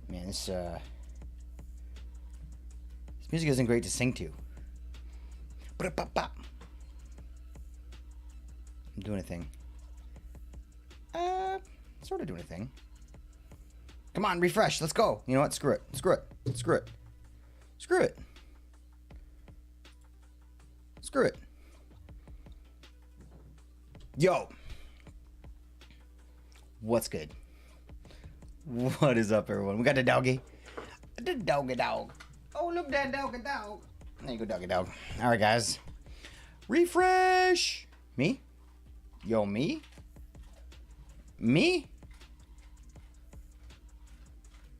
Man, this music isn't great to sing to. I'm doing a thing. Sort of doing a thing. Come on, refresh. Let's go. You know what? Screw it. Screw it. Screw it. Screw it. Screw it. Yo. What's good? What is up, everyone? We got the doggy. The doggy dog. Oh, look, that doggy dog. There you go, doggy dog. All right, guys. Refresh. Me? Yo, me? Me?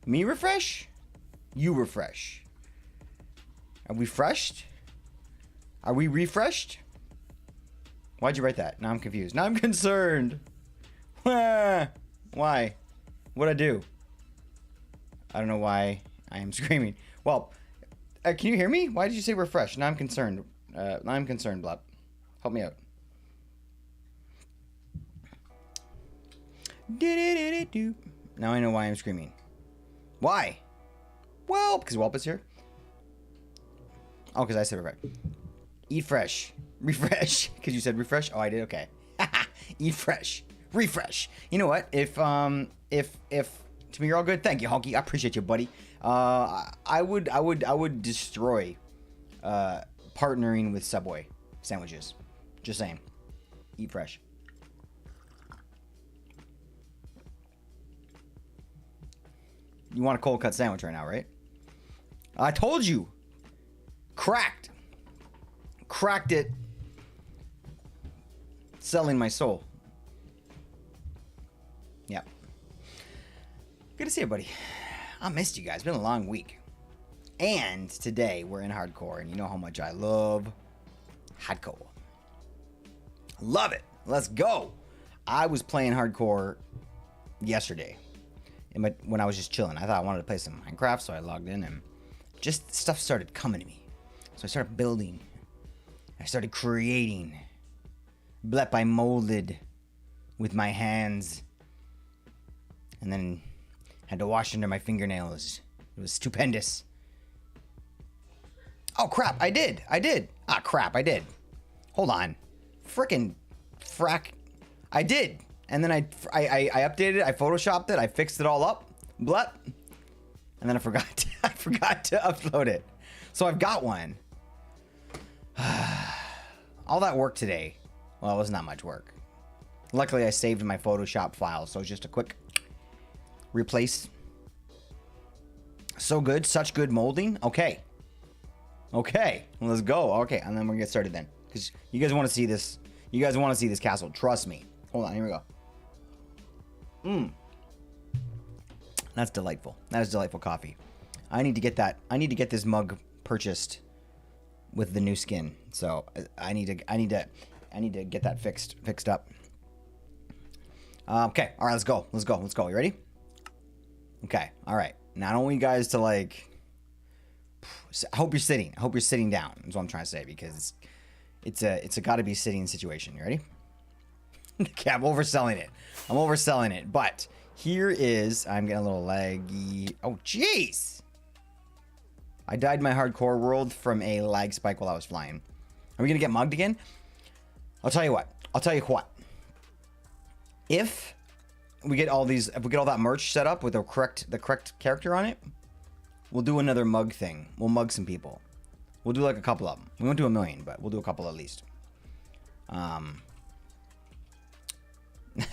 Me refresh? You refresh. Are we freshed? Are we refreshed? Why'd you write that? Now I'm confused. Now I'm concerned. Why? What'd I do? I don't know why I am screaming. Well, can you hear me? Why did you say refresh? Now I'm concerned. Blop. Help me out. Now I know why I'm screaming. Why? Well, because Welp is here. Oh, because I said refresh. Eat fresh. Refresh. Because you said refresh? Oh, I did? Okay. Eat fresh. Refresh. You know what? If to me you're all good, thank you, Honky. I appreciate you, buddy. I would destroy partnering with Subway sandwiches. Just saying. Eat fresh. You want a cold cut sandwich right now, right? I told you. Cracked it. Selling my soul. Yep. Good to see you, buddy. I missed you guys. It's been a long week. And today we're in hardcore, and you know how much I love hardcore. Love it. Let's go. I was playing hardcore yesterday when I was just chilling. I thought I wanted to play some Minecraft, so I logged in, and just stuff started coming to me. So I started building. I started creating. Blep, I molded with my hands. And then had to wash under my fingernails. It was stupendous. Oh, crap. I did. Ah, crap. I did. Hold on. Frickin' frack. I did. And then I updated it. I photoshopped it. I fixed it all up. Blep. And then I forgot to upload it. So I've got one. All that work today. Well, it wasn't that much work. Luckily, I saved my Photoshop file. So it's just a quick replace. So good. Such good molding. Okay. Let's go. Okay. And then we're going to get started then. Because you guys want to see this. You guys want to see this castle. Trust me. Hold on. Here we go. That's delightful. That is delightful coffee. I need to get that. I need to get this mug purchased with the new skin. So I need to get that fixed up. Okay. All right. Let's go. You ready? Okay. All right. Now I don't want you guys to like. I hope you're sitting. I hope you're sitting down. Is what I'm trying to say, because it's a gotta be sitting situation. You ready? Okay, I'm overselling it. But here is. I'm getting a little laggy. Oh, jeez. I died in my hardcore world from a lag spike while I was flying. Are we gonna get mugged again? I'll tell you what. If we get all that merch set up with the correct character on it, we'll do another mug thing. We'll mug some people. We'll do like a couple of them. We won't do 1 million, but we'll do a couple at least. I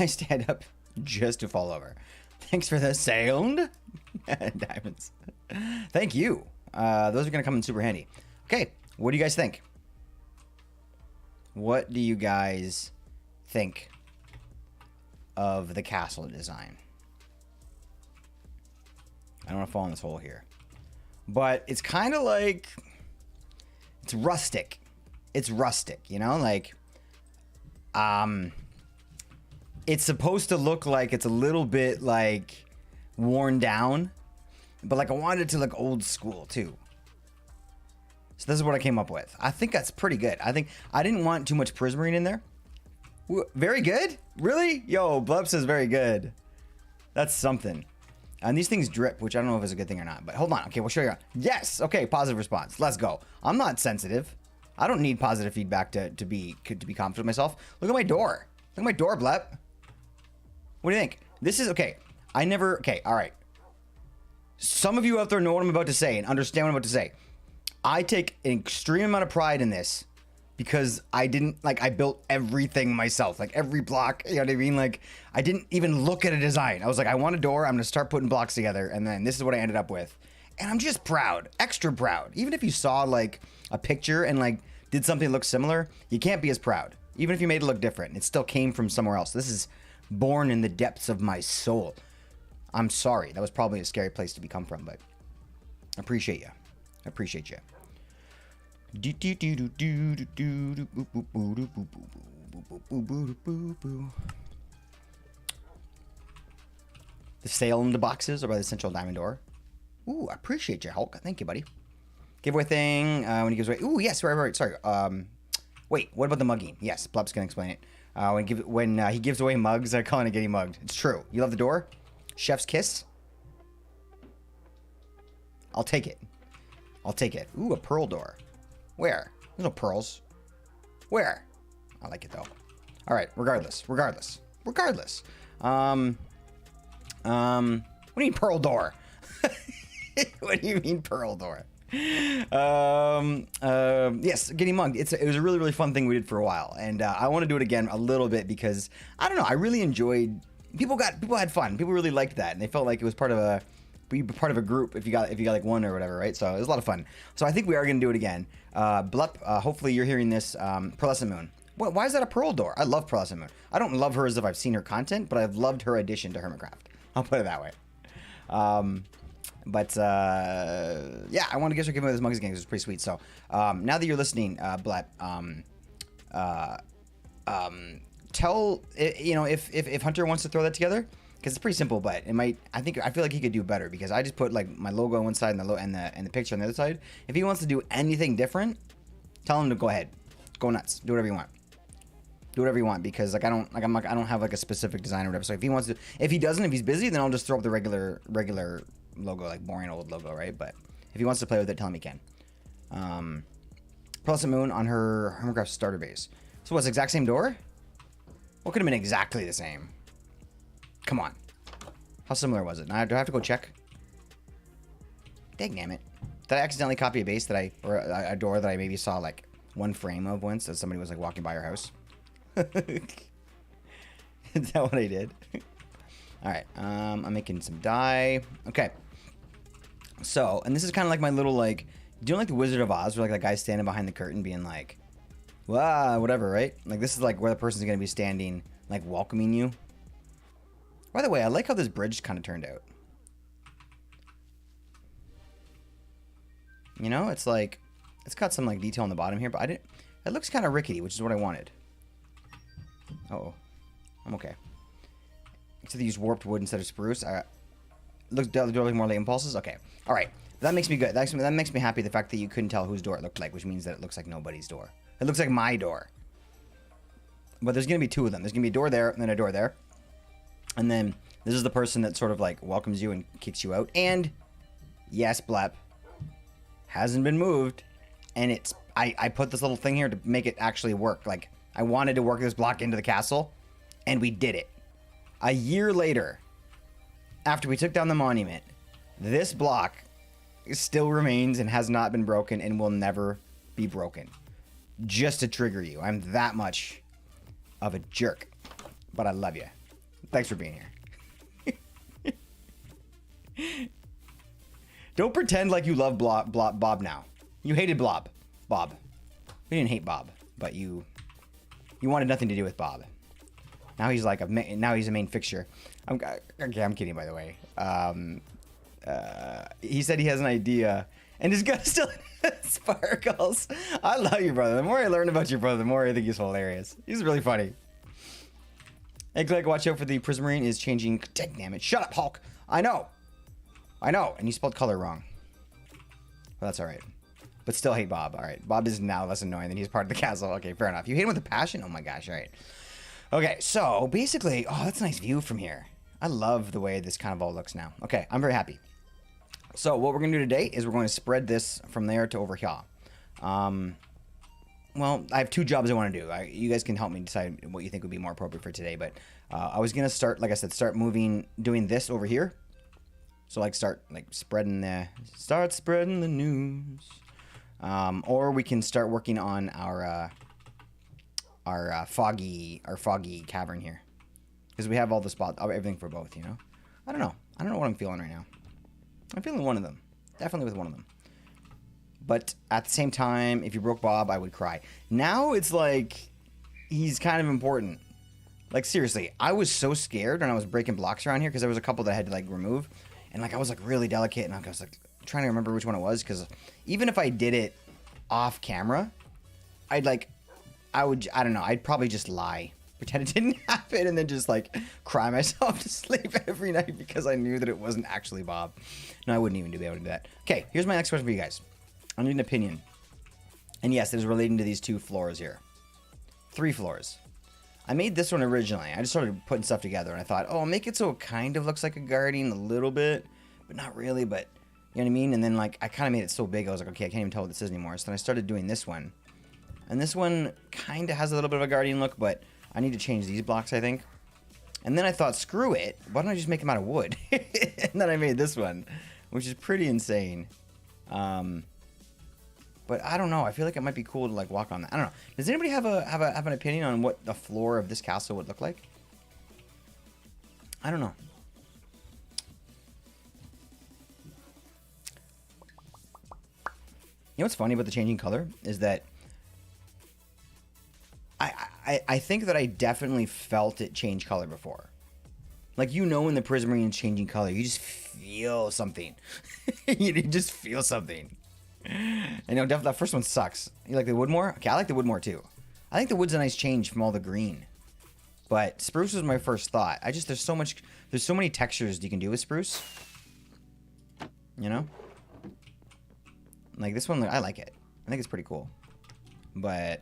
stand up just to fall over. Thanks for the sound. Diamonds. Thank you. Those are going to come in super handy. Okay. What do you guys think? What do you guys think of the castle design? I don't want to fall in this hole here. But it's kind of like... It's rustic. You know? Like... It's supposed to look like it's a little bit, like, worn down. But, like, I wanted it to look old school, too. So this is what I came up with. I think that's pretty good. I didn't want too much prismarine in there. Very good? Really? Yo, Blub says very good. That's something. And these things drip, which I don't know if it's a good thing or not. But hold on. Okay, we'll show you. Yes. Okay, positive response. Let's go. I'm not sensitive. I don't need positive feedback to be confident with myself. Look at my door. Look at my door, Blep. What do you think? This is okay. Okay, all right. Some of you out there know what I'm about to say and understand what I'm about to say. I take an extreme amount of pride in this because I built everything myself, like every block, you know what I mean? Like, I didn't even look at a design. I was like, I want a door. I'm going to start putting blocks together. And then this is what I ended up with. And I'm just proud, extra proud. Even if you saw like a picture and like did something that looked similar, you can't be as proud. Even if you made it look different, it still came from somewhere else. This is born in the depths of my soul. I'm sorry. That was probably a scary place to become from, but I appreciate you. I appreciate you. The Salem boxes are by the Central Diamond Door. Ooh, I appreciate you, Hulk. Thank you, buddy. Giveaway thing when he gives away. Ooh, yes, right. Sorry. Wait, what about the mugging? Yes, Blub's gonna explain it. When he gives away mugs, I call it getting mugged. It's true. You love the door? Chef's kiss. I'll take it. I'll take it. Ooh, a pearl door. Where? There's no pearls. Where? I like it though. All right. Regardless. What do you mean pearl door? What do you mean pearl door? Yes, getting mugged. It was a really, really fun thing we did for a while, and I want to do it again a little bit because I don't know. I really enjoyed. People had fun. People really liked that, and they felt like it was part of a group if you got like one or whatever, right? So it was a lot of fun. So I think we are gonna do it again. Blup, hopefully you're hearing this. Pearlescent Moon. Why is that a pearl door? I love Pearlescent Moon. I don't love her as if I've seen her content, but I've loved her addition to Hermitcraft. I'll put it that way. Yeah, I want to get her giving away this mugs again because it's pretty sweet. So now that you're listening, Blat, tell if Hunter wants to throw that together because it's pretty simple, but it might. I feel like he could do better because I just put like my logo on one side and the picture on the other side. If he wants to do anything different, tell him to go ahead, go nuts, do whatever you want. Do whatever you want because like I don't have like a specific design or whatever. So if he wants to, if he's busy, then I'll just throw up the regular logo, like boring old logo, right? But if he wants to play with it, tell him he can. Pearlescent Moon on her Hermitcraft starter base. So what's the exact same door? What could have been exactly the same? Come on. How similar was it? Now, do I have to go check? Dang it. Did I accidentally copy a base or a door that I maybe saw like one frame of once as somebody was like walking by our house? Is that what I did? All right. I'm making some dye. Okay. So, and this is kind of like my little like, do you know like the Wizard of Oz where like the guy's standing behind the curtain being like, wow, whatever, right? Like this is like where the person's going to be standing like welcoming you. By the way, I like how this bridge kind of turned out. You know, it's like, it's got some like detail on the bottom here, but it looks kind of rickety, which is what I wanted. Uh-oh. I'm okay. So they use warped wood instead of spruce. Looks like more late impulses. Okay. All right. That makes me good. That makes me happy. The fact that you couldn't tell whose door it looked like, which means that it looks like nobody's door. It looks like my door. But there's gonna be two of them. There's gonna be a door there and then a door there. And then this is the person that sort of like welcomes you and kicks you out. And yes, Blap hasn't been moved. And it's I put this little thing here to make it actually work. Like I wanted to work this block into the castle, and we did it. A year later, after we took down the monument, this block still remains and has not been broken and will never be broken. Just to trigger you. I'm that much of a jerk. But I love you. Thanks for being here. Don't pretend like you love Bob now. You hated Bob. You didn't hate Bob, but you wanted nothing to do with Bob. Now he's like now he's a main fixture. I'm kidding, by the way. He said he has an idea, and his gun still sparkles. I love you, brother. The more I learn about your brother, the more I think he's hilarious. He's really funny. Egg, watch out for the Prismarine is changing. Damn it! Shut up, Hulk. I know. And you spelled color wrong. Well, that's all right. But still hate Bob. All right. Bob is now less annoying than he's part of the castle. Okay, fair enough. You hate him with a passion? Oh my gosh. All right. Okay, so basically, oh, that's a nice view from here. I love the way this kind of all looks now. Okay, I'm very happy. So what we're going to do today is we're going to spread this from there to over here. Well, I have two jobs I want to do. You guys can help me decide what you think would be more appropriate for today. But I was going to start, like I said, doing this over here. So like start spreading the news. Or we can start working on our foggy cavern here. Because we have all the spots, everything for both, you know? I don't know what I'm feeling right now. I'm feeling one of them. Definitely with one of them. But at the same time, if you broke Bob, I would cry. Now it's like he's kind of important. Like seriously, I was so scared when I was breaking blocks around here because there was a couple that I had to like remove, and like I was like really delicate, and I was like trying to remember which one it was because even if I did it off camera, I don't know, I'd probably just lie, pretend it didn't happen, and then just like cry myself to sleep every night because I knew that it wasn't actually Bob. No, I wouldn't even be able to do that. Okay, here's my next question for you guys. I need an opinion. And yes, it is relating to these two floors here. 3 floors. I made this one originally. I just started putting stuff together and I thought, oh, I'll make it so it kind of looks like a guardian a little bit, but not really, but you know what I mean? And then like I kind of made it so big, I was like, okay, I can't even tell what this is anymore. So then I started doing this one. And this one kind of has a little bit of a guardian look, but I need to change these blocks, I think. And then I thought, screw it. Why don't I just make them out of wood? And then I made this one, which is pretty insane. But I don't know. I feel like it might be cool to like walk on that. I don't know. Does anybody have an opinion on what the floor of this castle would look like? I don't know. You know what's funny about the changing color is that I think that I definitely felt it change color before. Like, you know, when the Prismarine is changing color, you just feel something. You just feel something. And you know, definitely that first one sucks. You like the wood more? Okay, I like the wood more too. I think the wood's a nice change from all the green. But spruce was my first thought. There's so many textures you can do with spruce. You know? Like this one, I like it. I think it's pretty cool. But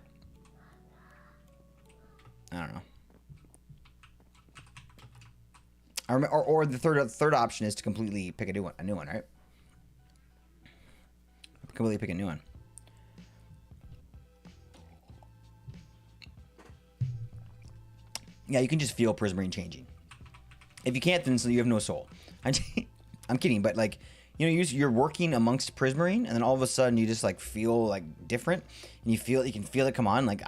I don't know. Or the third option is to completely pick a new one, right? Completely pick a new one. Yeah, you can just feel Prismarine changing. If you can't, then you have no soul. I'm kidding, but like, you know, you're working amongst Prismarine, and then all of a sudden you just like feel like different, and you can feel it come on. Like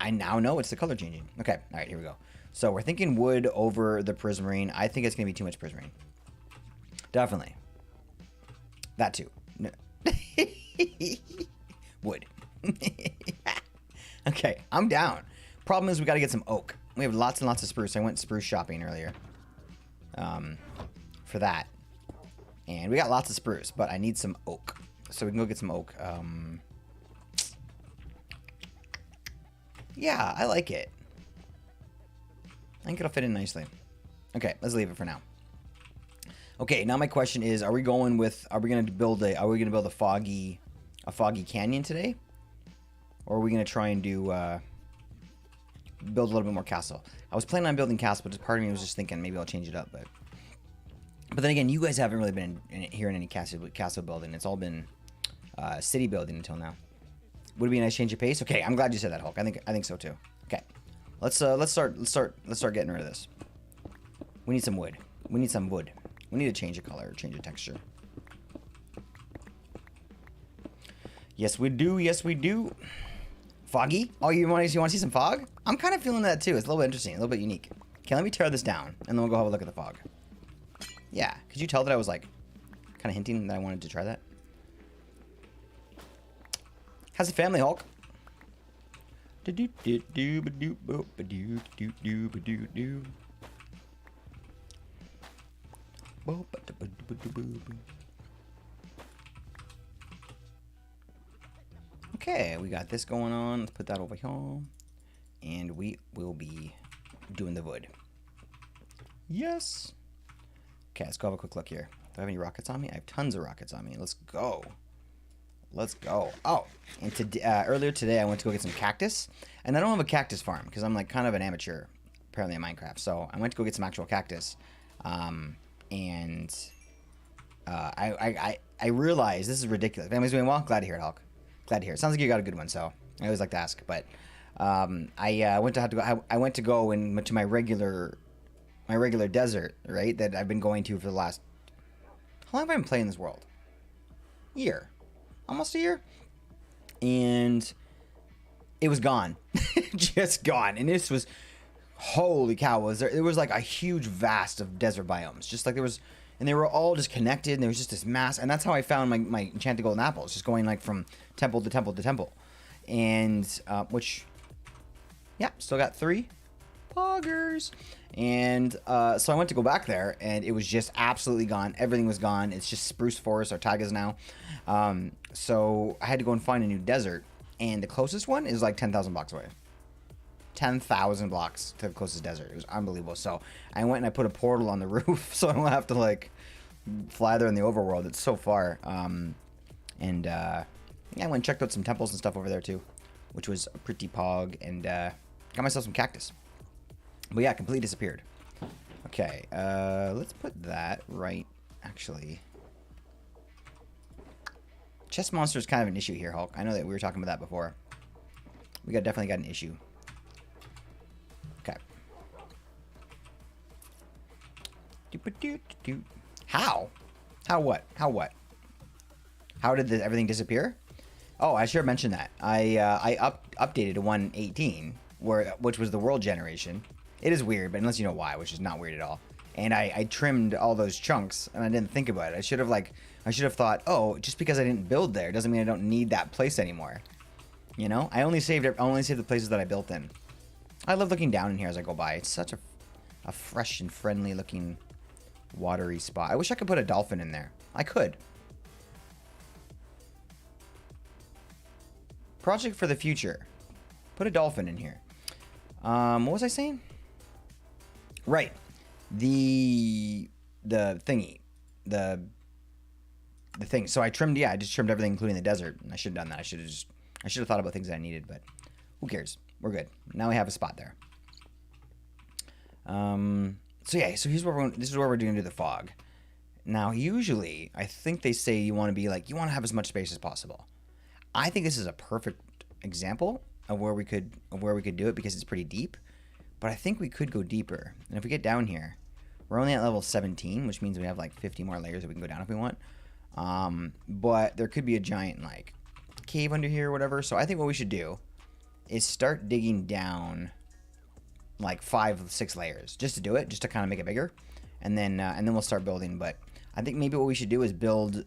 I now know it's the color changing. Okay, all right, here we go. So we're thinking wood over the Prismarine. I think it's gonna be too much Prismarine. Definitely. That too. No. Wood. Okay, I'm down. Problem is we got to get some oak. We have lots and lots of spruce. I went spruce shopping earlier for that. And we got lots of spruce, but I need some oak. So we can go get some oak. Yeah, I like it. I think it'll fit in nicely. Okay, let's leave it for now. Okay, now my question is, are we going to build a foggy canyon today? Or are we going to try and do build a little bit more castle? I was planning on building castle, but just part of me was just thinking maybe I'll change it up, but then again, you guys haven't really been here in any castle building. It's all been city building until now. Would it be a nice change of pace? Okay, I'm glad you said that, Hulk. I think so too. Okay. Let's start getting rid of this. We need some wood. We need some wood. We need to change the color, change the texture. Yes, we do. Yes, we do. Foggy? Oh, you want to see some fog? I'm kind of feeling that too. It's a little bit interesting, a little bit unique. Okay, let me tear this down, and then we'll go have a look at the fog. Yeah, could you tell that I was like kind of hinting that I wanted to try that? How's the family, Hulk? Okay, we got this going on. Let's put that over here. And we will be doing the wood. Yes. Okay, let's go have a quick look here. Do I have any rockets on me? I have tons of rockets on me. Let's go. Let's go. Oh, and earlier today I went to go get some cactus, and I don't have a cactus farm because I'm like kind of an amateur, apparently in Minecraft. So I went to go get some actual cactus, and I realized this is ridiculous. Family's doing well. Glad to hear it, Hulk. Glad to hear it. Sounds like you got a good one. So I always like to ask, but I went to go into my regular desert, right? That I've been going to for the last. How long have I been playing this world? Year, almost a year, and it was gone, just gone. And this was, holy cow! Was there? It was like a huge vast of desert biomes, just like there was, and they were all just connected. And there was just this mass, and that's how I found my enchanted golden apples, just going like from temple to temple to temple, and which, yeah, still got 3 poggers. And so I went to go back there, and it was just absolutely gone. Everything was gone. It's just spruce forest or taigas now. So I had to go and find a new desert, and the closest one is like 10,000 blocks away. 10,000 blocks to the closest desert. It was unbelievable. So I went and I put a portal on the roof, so I don't have to like fly there in the overworld. It's so far. Yeah, I went and checked out some temples and stuff over there too, which was a pretty pog, and got myself some cactus. But yeah, completely disappeared. Okay, let's put that right, actually. Chest monster is kind of an issue here, Hulk. I know that we were talking about that before. We definitely got an issue. Okay. How? How what? How what? How did everything disappear? Oh, I should have mentioned that. I updated to 1.18, which was the world generation. It is weird, but unless you know why, which is not weird at all. And I trimmed all those chunks, and I didn't think about it. I should have thought, oh, just because I didn't build there doesn't mean I don't need that place anymore. You know, I only saved the places that I built in. I love looking down in here as I go by. It's such a fresh and friendly looking watery spot. I wish I could put a dolphin in there. I could. Project for the future. Put a dolphin in here. What was I saying? Right. The thingy. The thing. So I trimmed, yeah, I just trimmed everything, including the desert. I should have done that. I should have thought about things that I needed, but who cares? We're good. Now we have a spot there. So yeah, so this is where we're going to do the fog. Now, usually, I think they say you want to have as much space as possible. I think this is a perfect example of where we could do it because it's pretty deep. But I think we could go deeper. And if we get down here, we're only at level 17, which means we have like 50 more layers that we can go down if we want. But there could be a giant like cave under here or whatever. So I think what we should do is start digging down like 5 or 6 layers just to do it, just to kind of make it bigger. And then we'll start building. But I think maybe what we should do is build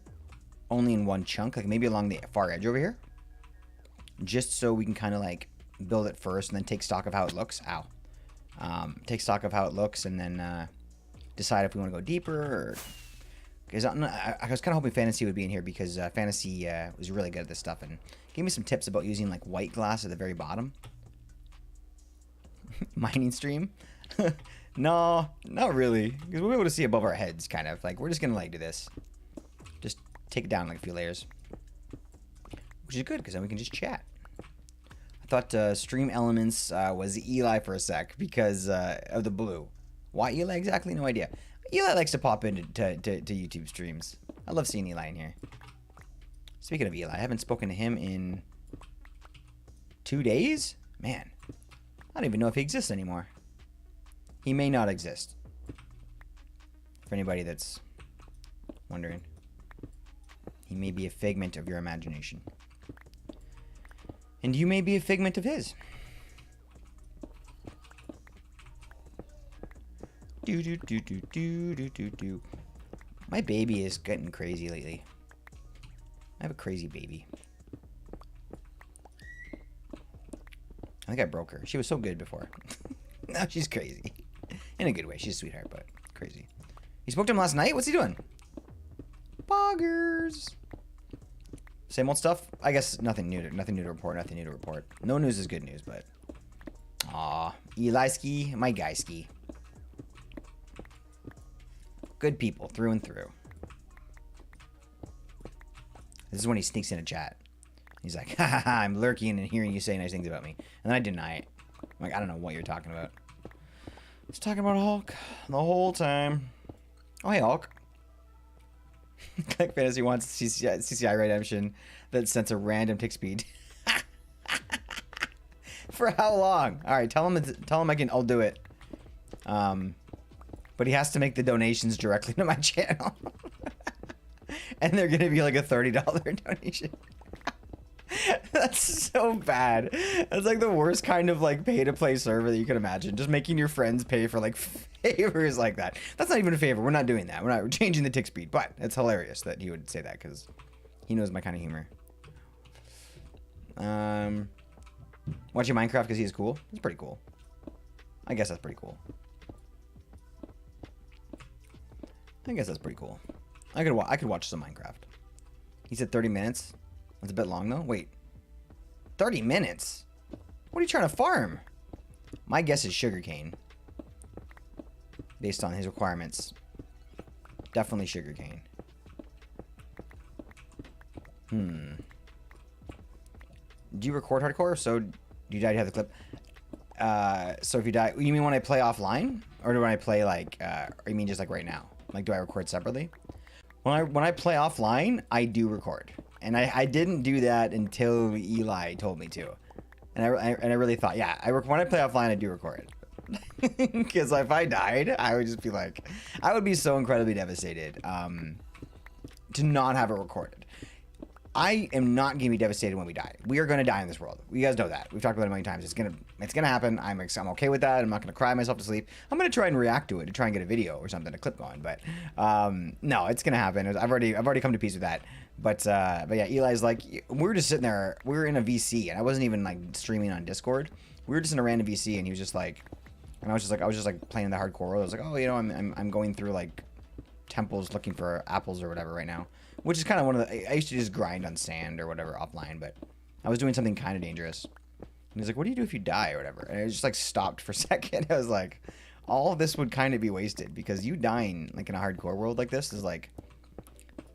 only in one chunk, like maybe along the far edge over here. Just so we can kind of like build it first and then take stock of how it looks. Ow. Take stock of how it looks and then decide if we want to go deeper. Or because I was kind of hoping Fantasy would be in here because Fantasy was really good at this stuff and gave me some tips about using like white glass at the very bottom. Mining stream? No, not really. Because we'll be able to see above our heads, kind of. Like, we're just going to like do this. Just take it down like a few layers. Which is good because then we can just chat. I thought Stream Elements was Eli for a sec because of the blue. Why Eli exactly? No idea. Eli likes to pop into YouTube streams. I love seeing Eli in here. Speaking of Eli, I haven't spoken to him in 2 days? Man, I don't even know if he exists anymore. He may not exist. For anybody that's wondering. He may be a figment of your imagination. And you may be a figment of his. Do do do do do do do do. My baby is getting crazy lately. I have a crazy baby. I think I broke her. She was so good before. Now she's crazy. In a good way. She's a sweetheart, but crazy. You spoke to him last night? What's he doing? Poggers. Same old stuff? I guess nothing new to report. No news is good news, but... Aw. Eliski, my guyski. Good people, through and through. This is when he sneaks in a chat. He's like, ha ha ha, I'm lurking and hearing you say nice things about me. And then I deny it. I'm like, I don't know what you're talking about. He's talking about Hulk the whole time. Oh, hey, Hulk. Click Fantasy wants CCI redemption that sends a random tick speed. For how long? All right, tell him I'll do it. But he has to make the donations directly to my channel. And they're gonna be like a $30 donation. That's so bad. That's like the worst kind of like pay to play server that you can imagine. Just making your friends pay for like favors like that. That's not even a favor. We're not doing that. We're changing the tick speed. But it's hilarious that he would say that because he knows my kind of humor. Watching Minecraft because he's cool. It's pretty cool. I guess that's pretty cool. I guess that's pretty cool. I could watch some Minecraft. He said 30 minutes. That's a bit long though. Wait. 30 minutes? What are you trying to farm? My guess is sugarcane. Based on his requirements. Definitely sugarcane. Do you record hardcore? So do you die to have the clip? So if you die, you mean when I play offline? Or do I play like, or you mean just like right now? Like, do I record separately? When I play offline, I do record. And I didn't do that until Eli told me to. And I really thought, yeah, when I play offline, I do record it. Because if I died, I would just be like, I would be so incredibly devastated to not have it recorded. I am not going to be devastated when we die. We are going to die in this world. You guys know that. We've talked about it a million times. It's gonna happen. I'm okay with that. I'm not going to cry myself to sleep. I'm going to try and react to it to try and get a video or something, a clip going. But no, it's going to happen. I've already come to peace with that. But yeah, Eli's like, we were just sitting there. We were in a VC, and I wasn't even like streaming on Discord. We were just in a random VC, and he was just like, and I was just like playing the hardcore world. I was like, oh, you know, I'm going through like temples looking for apples or whatever right now. Which is kind of one of the... I used to just grind on sand or whatever offline, but I was doing something kind of dangerous. And he's like, what do you do if you die or whatever? And I just like stopped for a second. I was like, all of this would kind of be wasted because you dying like in a hardcore world like this is like...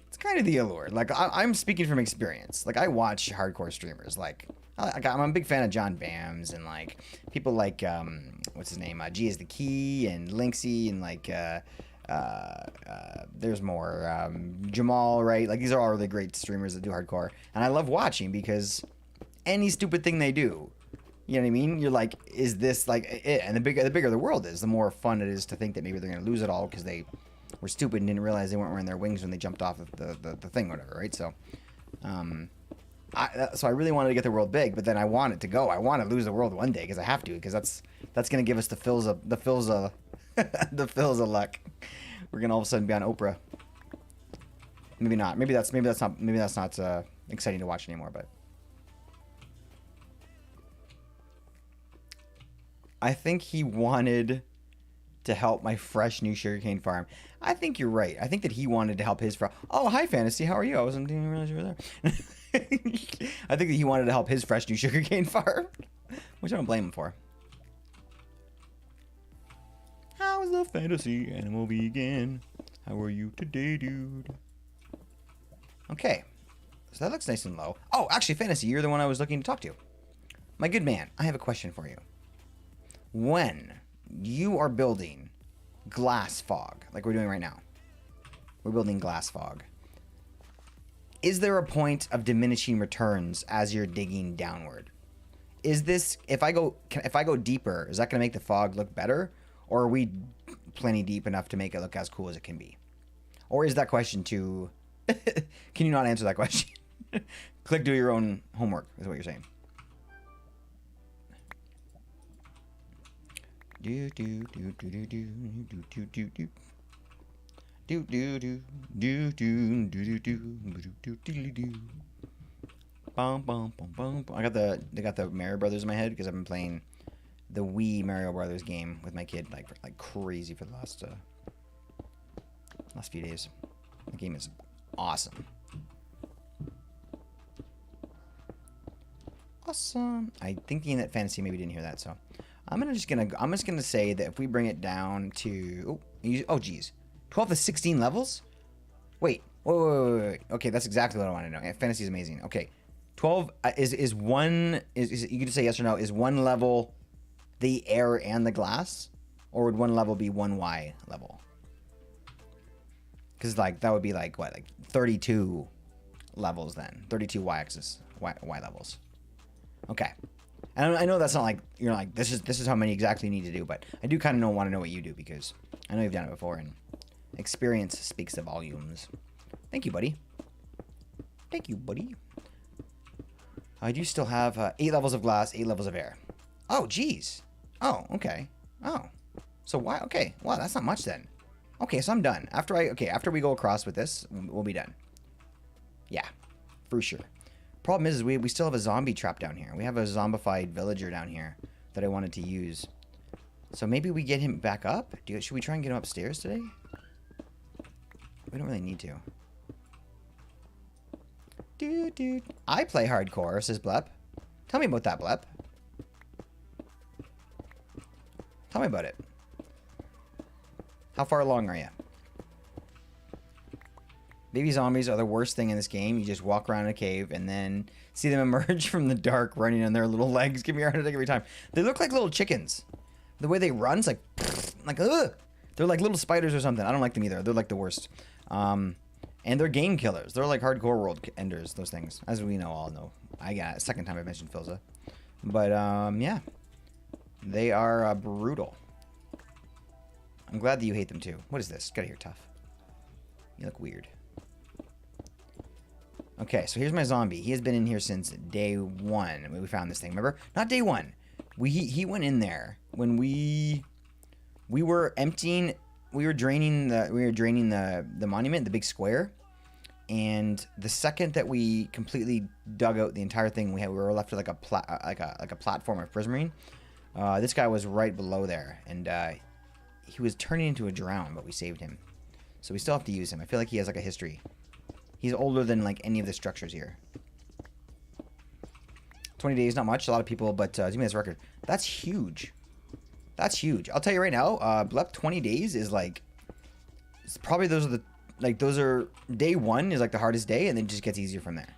It's kind of the allure. Like, I'm speaking from experience. Like, I watch hardcore streamers. Like, I'm a big fan of John Bams and like people like, what's his name? G is the Key and Linksy and like... there's more Jamal, right? Like these are all really great streamers that do hardcore, and I love watching because any stupid thing they do, you know what I mean? You're like, is this like it? And the bigger the world is, the more fun it is to think that maybe they're gonna lose it all because they were stupid and didn't realize they weren't wearing their wings when they jumped off of the thing, or whatever, right? So, so I really wanted to get the world big, but then I want it to go. I want to lose the world one day because I have to, because that's gonna give us the fills of the fills of luck. We're gonna all of a sudden be on Oprah. Maybe not. Maybe that's not exciting to watch anymore. But I think he wanted to help my fresh new sugarcane farm. I think you're right. I think that he wanted to help his farm. Oh, hi, Fantasy. How are you? I wasn't even realize you were there. I think that he wanted to help his fresh new sugarcane farm, which I don't blame him for. How's the fantasy animal begin? How are you today, dude? Okay. So that looks nice and low. Oh, actually, Fantasy, you're the one I was looking to talk to. My good man, I have a question for you. When you are building glass fog, like we're doing right now, we're building glass fog, is there a point of diminishing returns as you're digging downward? Is this, if I go deeper, is that going to make the fog look better? Or are we plenty deep enough to make it look as cool as it can be? Or is that question too... Can you not answer that question? Click do your own homework, is what you're saying. Do do do do do do do do do do. Do do do do do do do do do do. Bum bum bum bum. They got the Mario Brothers in my head because I've been playing the Wii Mario Brothers game with my kid like crazy for the last few days. The game is awesome. Awesome. I'm thinking that Fantasy maybe didn't hear that, so I'm just gonna say that if we bring it down to oh geez, 12 to 16 levels. Wait, Wait. Okay, that's exactly what I want to know. Yeah, fantasy is amazing. Okay, 12 is one is you can just say yes or no. Is one level the air and the glass, or would one level be one Y level? Because like that would be like what, like 32 levels then, 32 Y axis Y levels. Okay, and I know that's not like you're like this is how many exactly you need to do, but I do kind of want to know what you do because I know you've done it before and experience speaks the volumes. Thank you, buddy. Thank you, buddy. I do still have 8 levels of glass, 8 levels of air. Oh, geez. Oh, okay. Oh, so why? Okay, wow, that's not much then. Okay, so I'm done. After we go across with this, we'll be done. Yeah, for sure. Problem is we still have a zombie trap down here. We have a zombified villager down here that I wanted to use. So maybe we get him back up? Should we try and get him upstairs today? We don't really need to. Dude. I play hardcore, says Blep. Tell me about that, Blep. Tell me about it. How far along are you? Baby zombies are the worst thing in this game. You just walk around a cave and then see them emerge from the dark running on their little legs. Give me a heart attack every time. They look like little chickens. The way they run is like ugh. They're like little spiders or something. I don't like them either. They're like the worst. And they're game killers. They're like hardcore world enders, those things. As we all know. I got it. Second time I mentioned Philza. But, yeah. They are brutal. I'm glad that you hate them too. What is this? Get out of here, tough. You look weird. Okay, so here's my zombie. He has been in here since day 1 when we found this thing. Remember? Not day 1. He went in there when we were emptying. We were draining the monument, the big square, and the second that we completely dug out the entire thing, we were left with like a platform of Prismarine. This guy was right below there, and he was turning into a drown, but we saved him, so we still have to use him. I feel like he has like a history. He's older than like any of the structures here. 20 days, not much. A lot of people, but give me this record. That's huge. That's huge. I'll tell you right now, Blep 20 days is like, it's probably those are day 1 is like the hardest day, and then it just gets easier from there.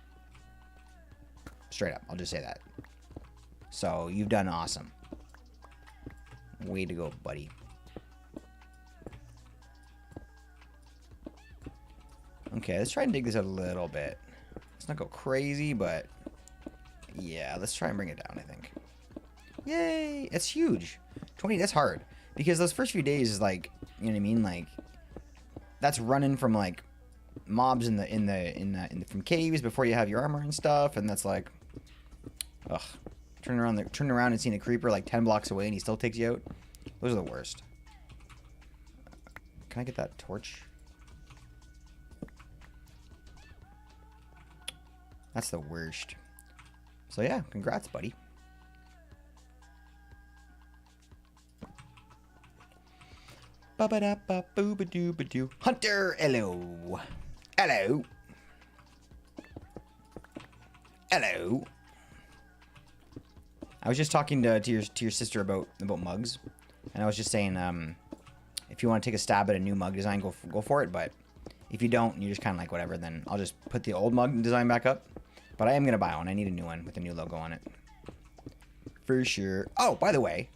Straight up, I'll just say that. So you've done awesome. Way to go, buddy. Okay, let's try and dig this out a little bit. Let's not go crazy, but yeah, let's try and bring it down, I think. Yay! It's huge. 20, that's hard. Because those first few days is like, you know what I mean? Like, that's running from like mobs from caves before you have your armor and stuff, and that's like, ugh. Turning around and seeing a creeper like 10 blocks away and he still takes you out. Those are the worst. Can I get that torch? That's the worst. So yeah, congrats, buddy. Ba-ba-da-ba-boo-ba-doo-ba-doo. Hunter, hello. Hello. Hello. I was just talking to your sister about mugs, and I was just saying, if you want to take a stab at a new mug design, go for it. But if you don't, and you're just kind of like whatever, then I'll just put the old mug design back up. But I am gonna buy one. I need a new one with a new logo on it, for sure. Oh, by the way,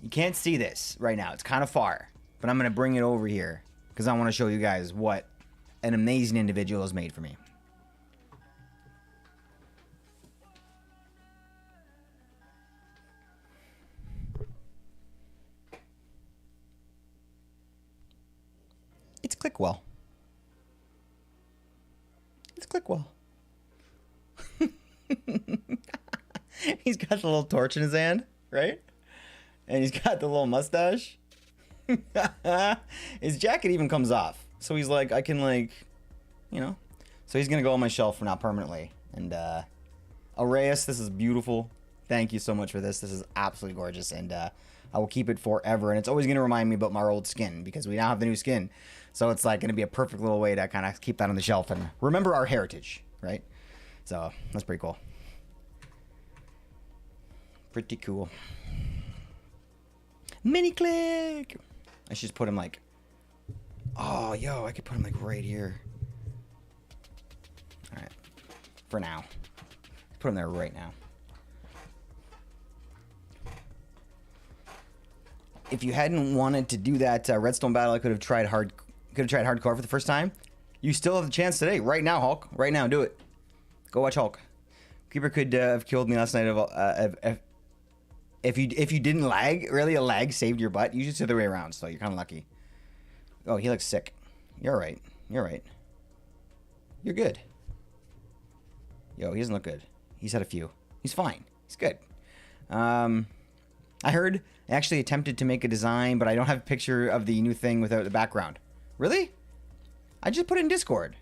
you can't see this right now. It's kind of far, but I'm gonna bring it over here because I want to show you guys what an amazing individual has made for me. It's Clickwell. It's Clickwell. He's got the little torch in his hand, right? And he's got the little mustache. His jacket even comes off. So he's like, I can like, you know. So he's going to go on my shelf for now permanently. And Aureus, this is beautiful. Thank you so much for this. This is absolutely gorgeous. And I will keep it forever. And it's always going to remind me about my old skin because we now have the new skin. So it's like going to be a perfect little way to kind of keep that on the shelf and remember our heritage, right? So that's pretty cool. Pretty cool. Mini click. I should just put him like... Oh, yo, I could put him like right here. Alright. For now. Put him there right now. If you hadn't wanted to do that redstone battle, I could have tried hardcore for the first time. You still have the chance today. Right now, Hulk. Right now, do it. Go watch Hulk. Creeper could have killed me last night if you didn't lag. Really, a lag saved your butt. Usually it's the other way around, so you're kind of lucky. Oh, he looks sick. You're right. You're right. You're good. Yo, he doesn't look good. He's had a few. He's fine. He's good. I heard I actually attempted to make a design, but I don't have a picture of the new thing without the background. Really? I just put it in Discord.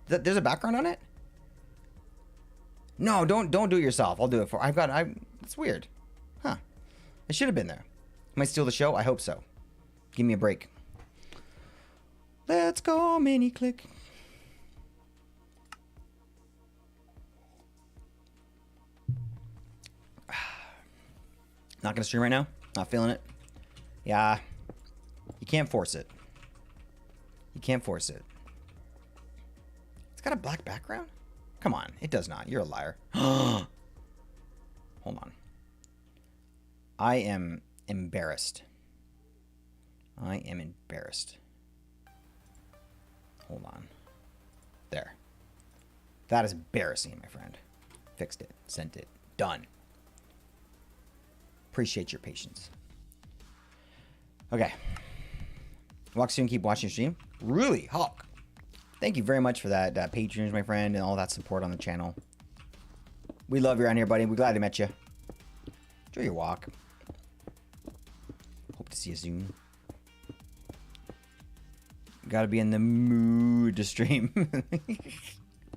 There's a background on it? No, don't do it yourself. I'll do it for. It's weird. Huh. It should have been there. Might steal the show? I hope so. Give me a break. Let's go, mini click. Not gonna stream right now. Not feeling it. Yeah. You can't force it. You can't force it. It's got a black background? Come on. It does not. You're a liar. Hold on. I am embarrassed. I am embarrassed. Hold on. There. That is embarrassing, my friend. Fixed it. Sent it. Done. Appreciate your patience. Okay. Walk soon. Keep watching stream. Really, Hulk. Thank you very much for that patronage, my friend, and all that support on the channel. We love you around here, buddy. We're glad to met you. Enjoy your walk. Hope to see you soon. Gotta be in the mood to stream.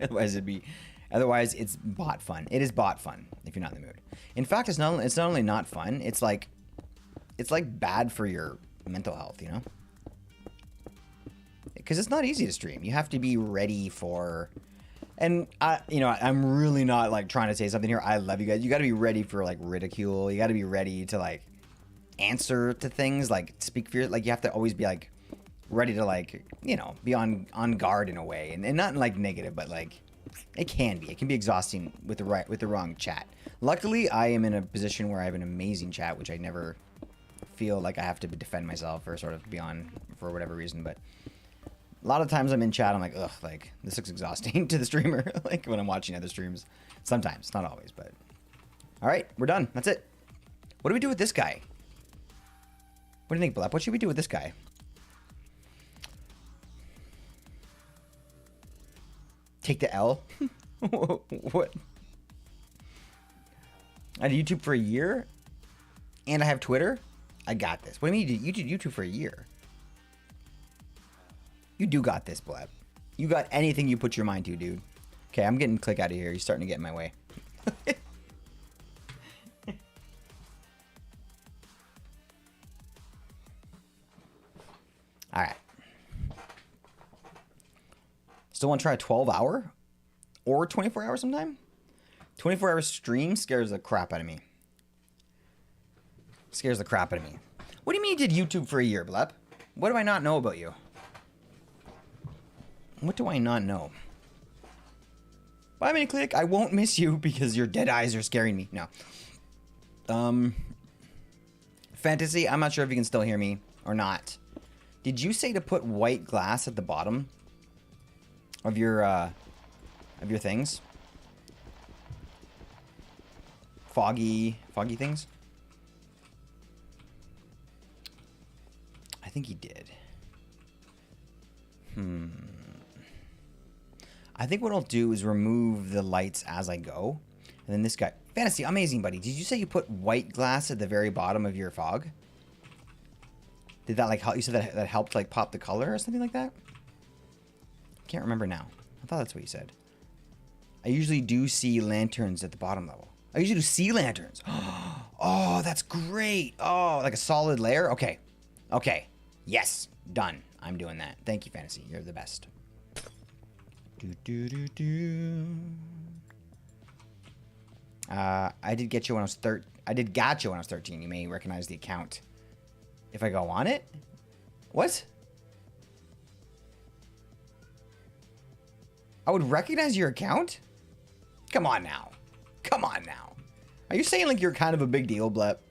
Otherwise, it's bot fun. It is bot fun if you're not in the mood. In fact, it's not only not fun. It's like bad for your mental health, you know? Because it's not easy to stream. You have to be ready for, and I'm really not like trying to say something here. I love you guys. You got to be ready for like ridicule. You got to be ready to like answer to things, like speak for your, like you have to always be like ready to like, be on guard in a way, and not like negative, but like it can be exhausting with the wrong chat. Luckily, I am in a position where I have an amazing chat, which I never feel like I have to defend myself or sort of be on for whatever reason, but a lot of times I'm in chat, I'm like, ugh, like, this looks exhausting to the streamer, like, when I'm watching other streams. Sometimes, not always, but... Alright, we're done. That's it. What do we do with this guy? What do you think, Blep? What should we do with this guy? Take the L? What? I did YouTube for a year, and I have Twitter? I got this. What do you mean you did YouTube for a year? You do got this, Blab. You got anything you put your mind to, dude. Okay, I'm getting click out of here. You're starting to get in my way. Alright. Still want to try a 12-hour? Or 24-hour sometime? 24-hour stream scares the crap out of me. Scares the crap out of me. What do you mean you did YouTube for a year, Blep? What do I not know about you? What do I not know? Bye, mini click. I won't miss you because your dead eyes are scaring me. No. Fantasy, I'm not sure if you can still hear me or not. Did you say to put white glass at the bottom of your things? Foggy things? I think he did. I think what I'll do is remove the lights as I go. And then this guy... Fantasy, amazing, buddy. Did you say you put white glass at the very bottom of your fog? Did that, like, help? You said that helped, like, pop the color or something like that? Can't remember now. I thought that's what you said. I usually do see lanterns at the bottom level. I usually do sea lanterns. Oh, that's great. Oh, like a solid layer? Okay. Okay. Yes. Done. I'm doing that. Thank you, Fantasy. You're the best. I did get you when I did got you when I was 13. You may recognize the account if I go on it. What? I would recognize your account? Come on now. Come on now. Are you saying like you're kind of a big deal, Blep?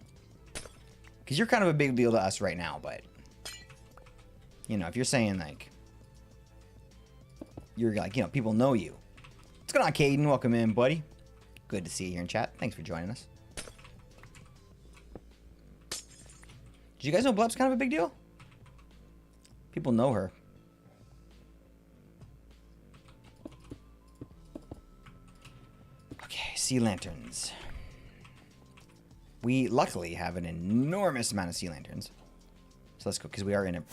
Because you're kind of a big deal to us right now, but... You know, if you're saying like... You're like, you know, people know you. What's going on, Caden? Welcome in, buddy. Good to see you here in chat. Thanks for joining us. Did you guys know Blep's kind of a big deal? People know her. Okay, sea lanterns. We luckily have an enormous amount of sea lanterns. So let's go, because we are in a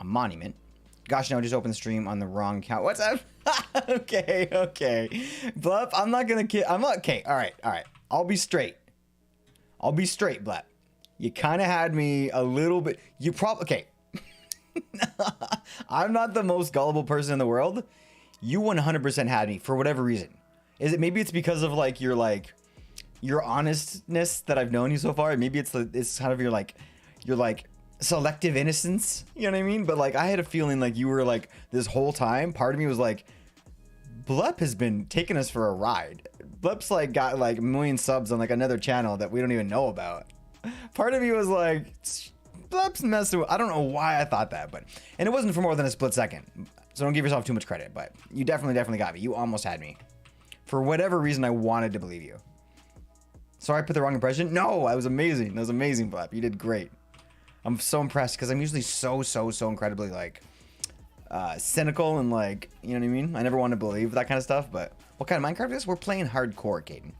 monument. Gosh, no, just opened the stream on the wrong account. What's up? Okay. Blep, I'm not gonna kid. I'm not, okay, all right. I'll be straight, Blep. You kind of had me a little bit. You probably, okay. I'm not the most gullible person in the world. You 100% had me for whatever reason. Is it, maybe it's because of like your honestness that I've known you so far. Maybe it's kind of your selective innocence. You know what I mean? But like, I had a feeling like you were like this whole time. Part of me was like, Blep has been taking us for a ride. Blep's like got like 1 million subs on like another channel that we don't even know about. Part of me was like, Blep's messing with, I don't know why I thought that, but, and it wasn't for more than a split second. So don't give yourself too much credit, but you definitely got me. You almost had me. For whatever reason, I wanted to believe you. Sorry I put the wrong impression. No, I was amazing. That was amazing, Blep. You did great. I'm so impressed because I'm usually so incredibly like cynical and like, you know what I mean? I never want to believe that kind of stuff, but what kind of Minecraft is this? We're playing hardcore, Caden.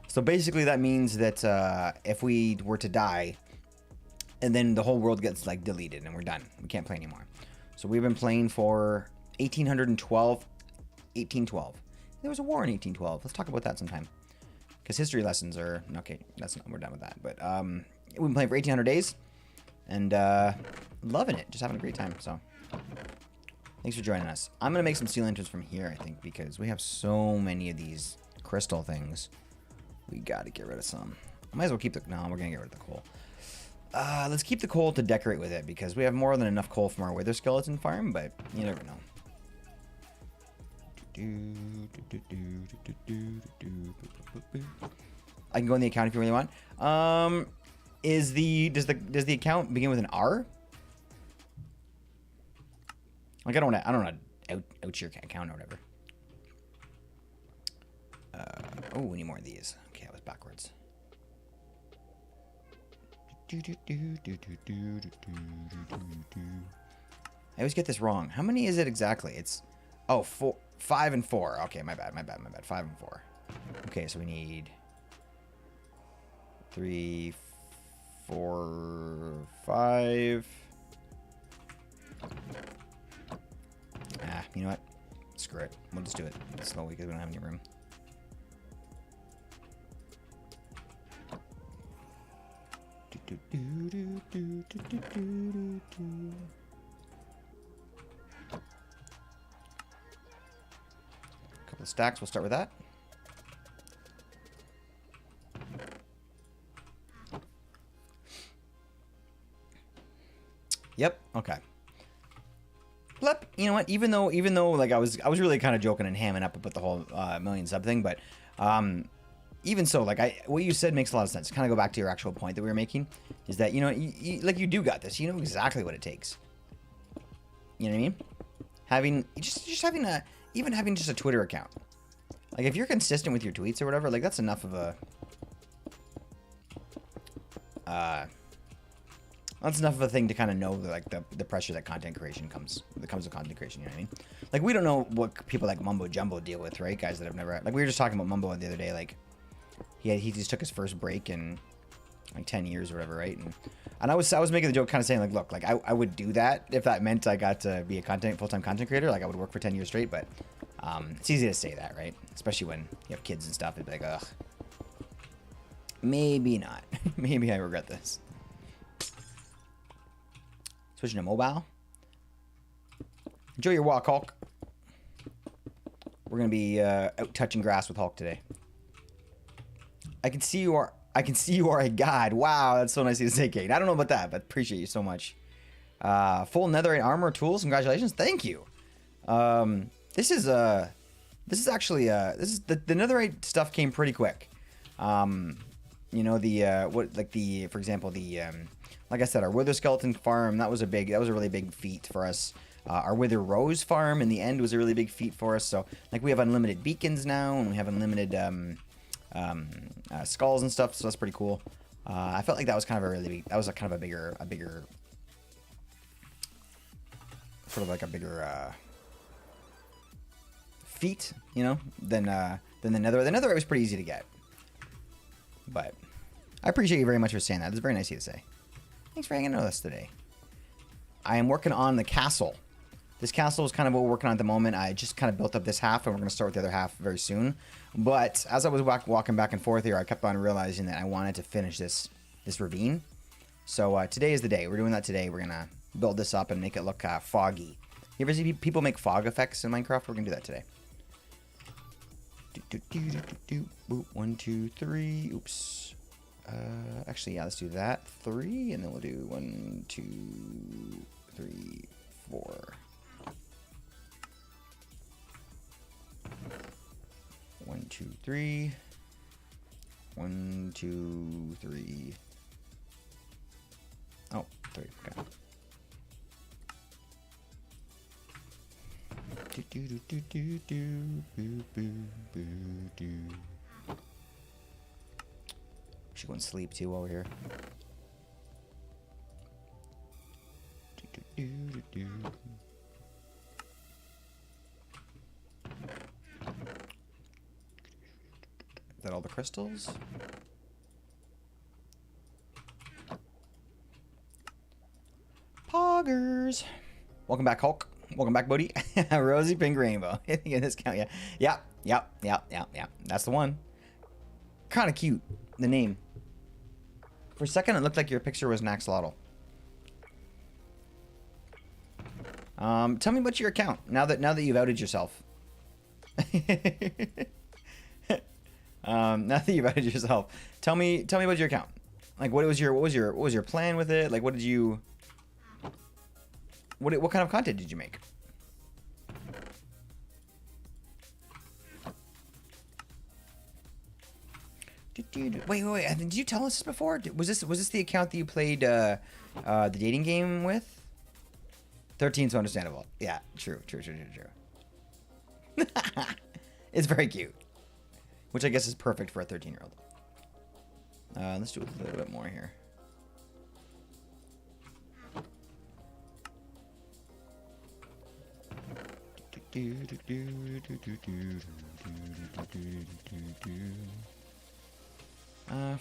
So basically that means that if we were to die and then the whole world gets like deleted and we're done. We can't play anymore. So we've been playing for 1812. There was a war in 1812. Let's talk about that sometime. Because history lessons are... Okay, we're done with that. But we've been playing for 1800 days. And loving it. Just having a great time. So thanks for joining us. I'm going to make some sea lanterns from here, I think. Because we have so many of these crystal things. We got to get rid of some. I might as well keep the... No, we're going to get rid of the coal. Let's keep the coal to decorate with it. Because we have more than enough coal from our wither skeleton farm. But you never know. I can go in the account if you really want. Does the account begin with an R? Like I don't want to out your account or whatever. Oh, we need more of these. Okay, I was backwards. I always get this wrong. How many is it exactly? It's 5 and 4. Okay, my bad. 5 and 4. Okay, so we need 3, 4, 5. You know what? Screw it. We'll just do it slowly because we don't have any room. Couple of stacks. We'll start with that. Yep. Okay. Blep, you know what? Even though like I was really kind of joking and hamming up about the whole million sub thing, but even so, like what you said makes a lot of sense. Kind of go back to your actual point that we were making, is that you know you do got this. You know exactly what it takes. You know what I mean? Having having just a Twitter account. Like if you're consistent with your tweets or whatever, like that's enough of a thing to kind of know like the pressure that content creation comes with content creation. You know what I mean? Like we don't know what people like Mumbo Jumbo deal with, right? Guys that have never, like we were just talking about Mumbo the other day. Like he just took his first break in like 10 years or whatever, right? And I was making the joke, kind of saying like, look, like I would do that if that meant I got to be a full-time content creator. Like I would work for 10 years straight, but it's easy to say that, right? Especially when you have kids and stuff. It'd be like, ugh, maybe not. Maybe I regret this. Switching to mobile. Enjoy your walk, Hulk. We're going to be out touching grass with Hulk today. I can see you are I can see you are a god. Wow, that's so nice of you to say, Kate. I don't know about that, but appreciate you so much. Full netherite armor tools. Congratulations. Thank you. This is actually the netherite stuff came pretty quick. You know, for example, like I said, our wither skeleton farm, that was a really big feat for us. Our wither rose farm in the end was a really big feat for us. So like we have unlimited beacons now, and we have unlimited skulls and stuff. So that's pretty cool. I felt like that was kind of a really big, that was a kind of a bigger sort of like a bigger feat, you know, than the netherite. The netherite was pretty easy to get. But I appreciate you very much for saying that. It's very nice of you to say. Thanks for hanging out with us today. I am working on the castle. This castle is kind of what we're working on at the moment. I just kind of built up this half, and we're going to start with the other half very soon. But as I was walking back and forth here, I kept on realizing that I wanted to finish this ravine. So today is the day. We're doing that today. We're going to build this up and make it look foggy. You ever see people make fog effects in Minecraft? We're going to do that today. 1, 2, 3. Oops. Actually, yeah, let's do that. 3, and then we'll do 1, 2, 3, 4. 1, 2, 3. 1, 2, 3. Oh, 3. Okay. Should go and sleep too while we're here. Is that all the crystals? Poggers. Welcome back, Hulk. Welcome back, buddy. Rosy Pink Rainbow. I think in this count, yeah. Yep. That's the one. Kind of cute, the name. For a second, it looked like your picture was an axolotl. Tell me about your account now that you've outed yourself. Now that you've outed yourself, tell me about your account. Like, what was your plan with it? Like, what kind of content did you make? Wait. Did you tell us this before? Was this the account that you played the dating game with? 13's so understandable. Yeah, true. It's very cute. Which I guess is perfect for a 13-year-old. Let's do a little bit more here.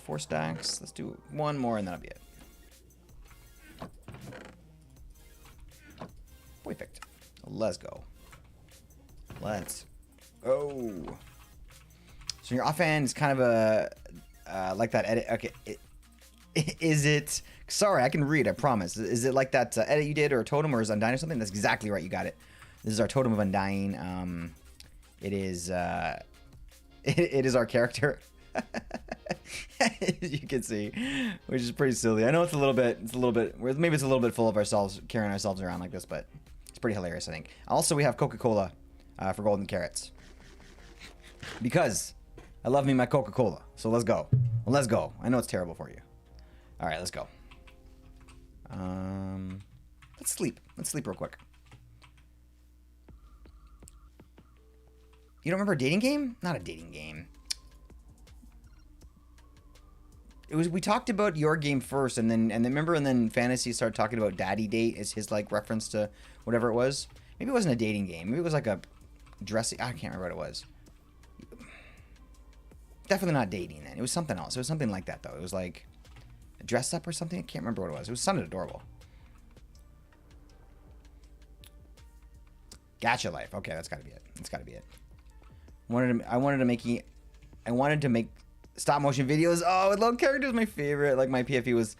Four stacks. Let's do one more and that'll be it. Perfect. Let's go. So your offhand is kind of a like that edit. Okay, is it? Sorry, I can read. I promise. Is it like that edit you did, or a totem, or is Undying or something? That's exactly right. You got it. This is our totem of Undying. It is. It is our character. As you can see, which is pretty silly. I know it's a little bit. Maybe it's a little bit full of ourselves, carrying ourselves around like this, but it's pretty hilarious, I think. Also, we have Coca-Cola for golden carrots because I love me my Coca-Cola. So let's go. Well, let's go. I know it's terrible for you. All right, let's go. Let's sleep. Let's sleep real quick. You don't remember a dating game? Not a dating game. We talked about your game first, and then Fantasy started talking about Daddy Date as his like reference to whatever it was. Maybe it wasn't a dating game. Maybe it was like a dressing. I can't remember what it was. Definitely not dating then. It was something else. It was something like that though. It was like a dress up or something. I can't remember what it was. It sounded adorable. Gacha Life. Okay, that's gotta be it. That's gotta be it. I wanted to make stop motion videos. Oh, little characters, my favorite. Like my PFE was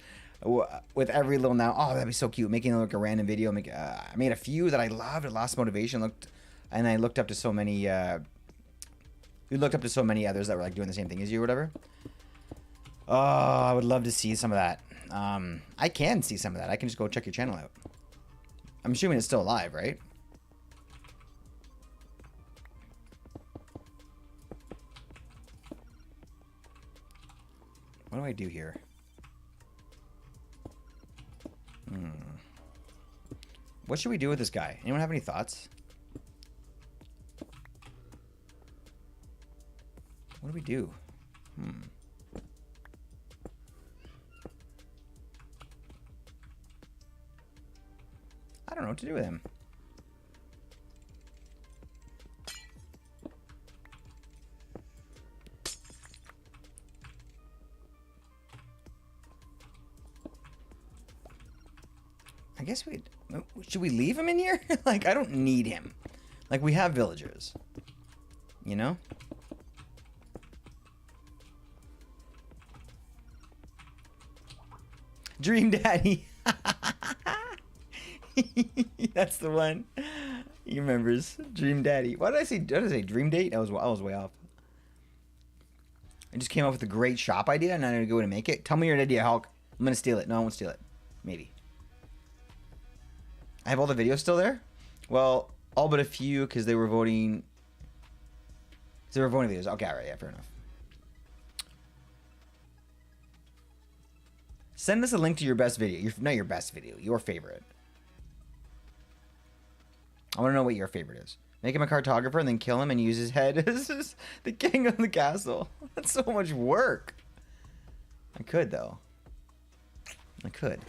with every little now. Oh, that'd be so cute. Making like a random video. I made a few that I loved. I lost motivation. I looked up to so many. We looked up to so many others that were like doing the same thing as you or whatever. Oh, I would love to see some of that. I can see some of that. I can just go check your channel out. I'm assuming it's still alive, right? What do I do here? What should we do with this guy? Anyone have any thoughts? What do we do? I don't know what to do with him. I guess should we leave him in here? Like, I don't need him. Like, we have villagers. You know? Dream Daddy. That's the one. He remembers. Dream Daddy. What did I say? Did I say Dream Date? I was way off. I just came up with a great shop idea and I'm going to go and make it. Tell me your idea, Hulk. I'm going to steal it. No, I won't steal it. Maybe. I have all the videos still there? Well, all but a few because they were voting. They were voting videos. Okay, all right. Yeah, fair enough. Send us a link to your best video. Not your best video. Your favorite. I want to know what your favorite is. Make him a cartographer and then kill him and use his head as the king of the castle. That's so much work. I could, though. I could.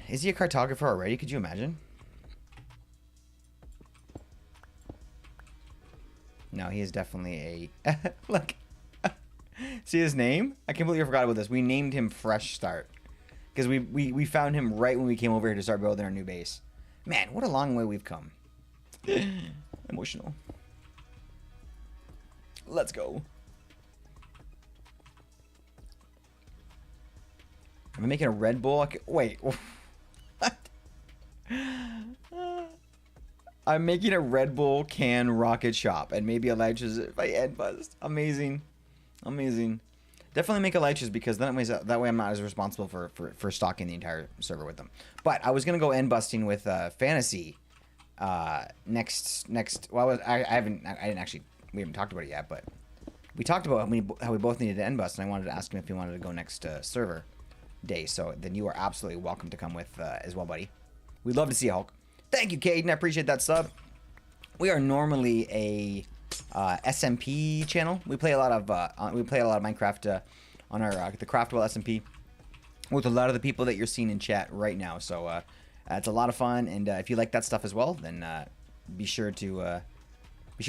Is he a cartographer already? Could you imagine? No, he is definitely a... Look. See his name? I completely forgot about this. We named him Fresh Start. Because we found him right when we came over here to start building our new base. Man, what a long way we've come. Emotional. Let's go. Am I making a Red Bull? Wait. What? I'm making a Red Bull can rocket shop. And maybe Elytras if I end bust. Amazing. Amazing. Definitely make Elytras because that way I'm not as responsible for stocking the entire server with them. But I was going to go end busting with Fantasy next. Well, I didn't actually, we haven't talked about it yet, but we talked about how we both needed to end bust, and I wanted to ask him if he wanted to go next server day. So then you are absolutely welcome to come with as well, buddy. We'd love to see you, Hulk. Thank you, Caden. I appreciate that sub. We are normally a SMP channel. We play a lot of Minecraft on our the Craftwell SMP with a lot of the people that you're seeing in chat right now. So it's a lot of fun, and if you like that stuff as well, then be sure to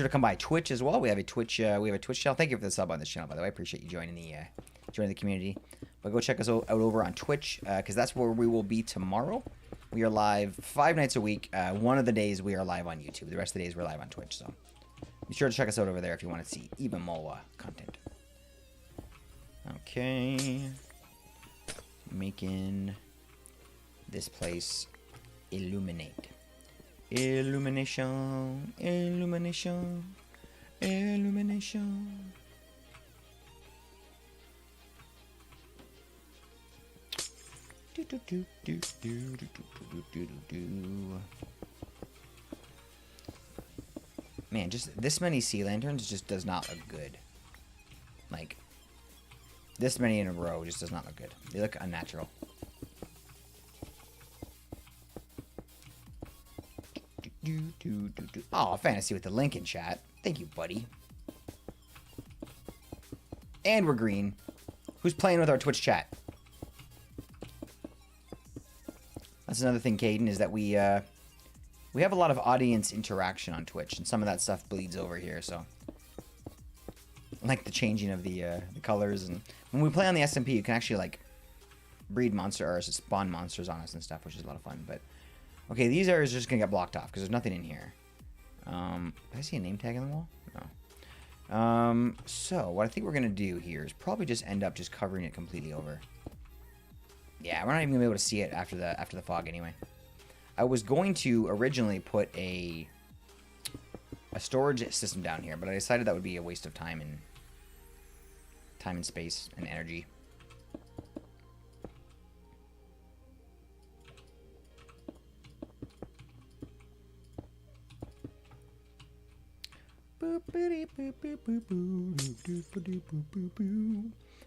come by Twitch as well. We have a Twitch channel. Thank you for the sub on this channel, by the way. I appreciate you joining the community. But go check us out over on Twitch because that's where we will be tomorrow. We are live 5 nights a week. One of the days we are live on YouTube. The rest of the days we're live on Twitch. So be sure to check us out over there if you want to see even more content. Okay. Making this place illuminate. Illumination. Illumination. Illumination. Man, just this many sea lanterns just does not look good. Like, this many in a row just does not look good. They look unnatural. Oh, Fantasy with the link in chat. Thank you, buddy. And we're green. Who's playing with our Twitch chat? That's another thing, Caden, is that we have a lot of audience interaction on Twitch, and some of that stuff bleeds over here, so. Like the changing of the colors, and when we play on the SMP, you can actually, like, breed monster, or spawn monsters on us and stuff, which is a lot of fun, but. Okay, these areas are just gonna get blocked off, because there's nothing in here. Did I see a name tag on the wall? No. So, what I think we're gonna do here is probably just end up just covering it completely over. Yeah, we're not even gonna be able to see it after the fog anyway. I was going to originally put a storage system down here, but I decided that would be a waste of time time and space and energy.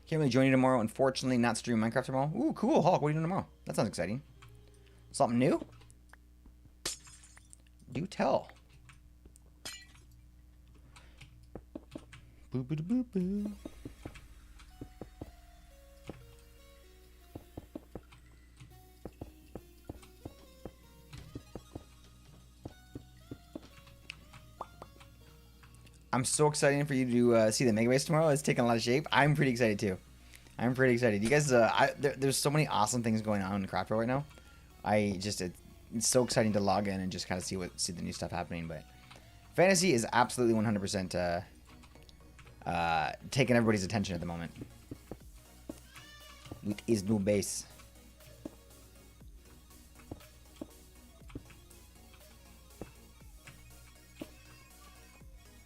Can't really join you tomorrow. Unfortunately, not stream Minecraft tomorrow. Ooh, cool. Hulk, what are you doing tomorrow? That sounds exciting. Something new? Do tell. Boo boo boo boo. I'm so excited for you to see the Mega Base tomorrow. It's taking a lot of shape. I'm pretty excited too. I'm pretty excited. You guys, there's so many awesome things going on in Craft World right now. It's so exciting to log in and just kind of see the new stuff happening. But Fantasy is absolutely 100% taking everybody's attention at the moment. With his new base.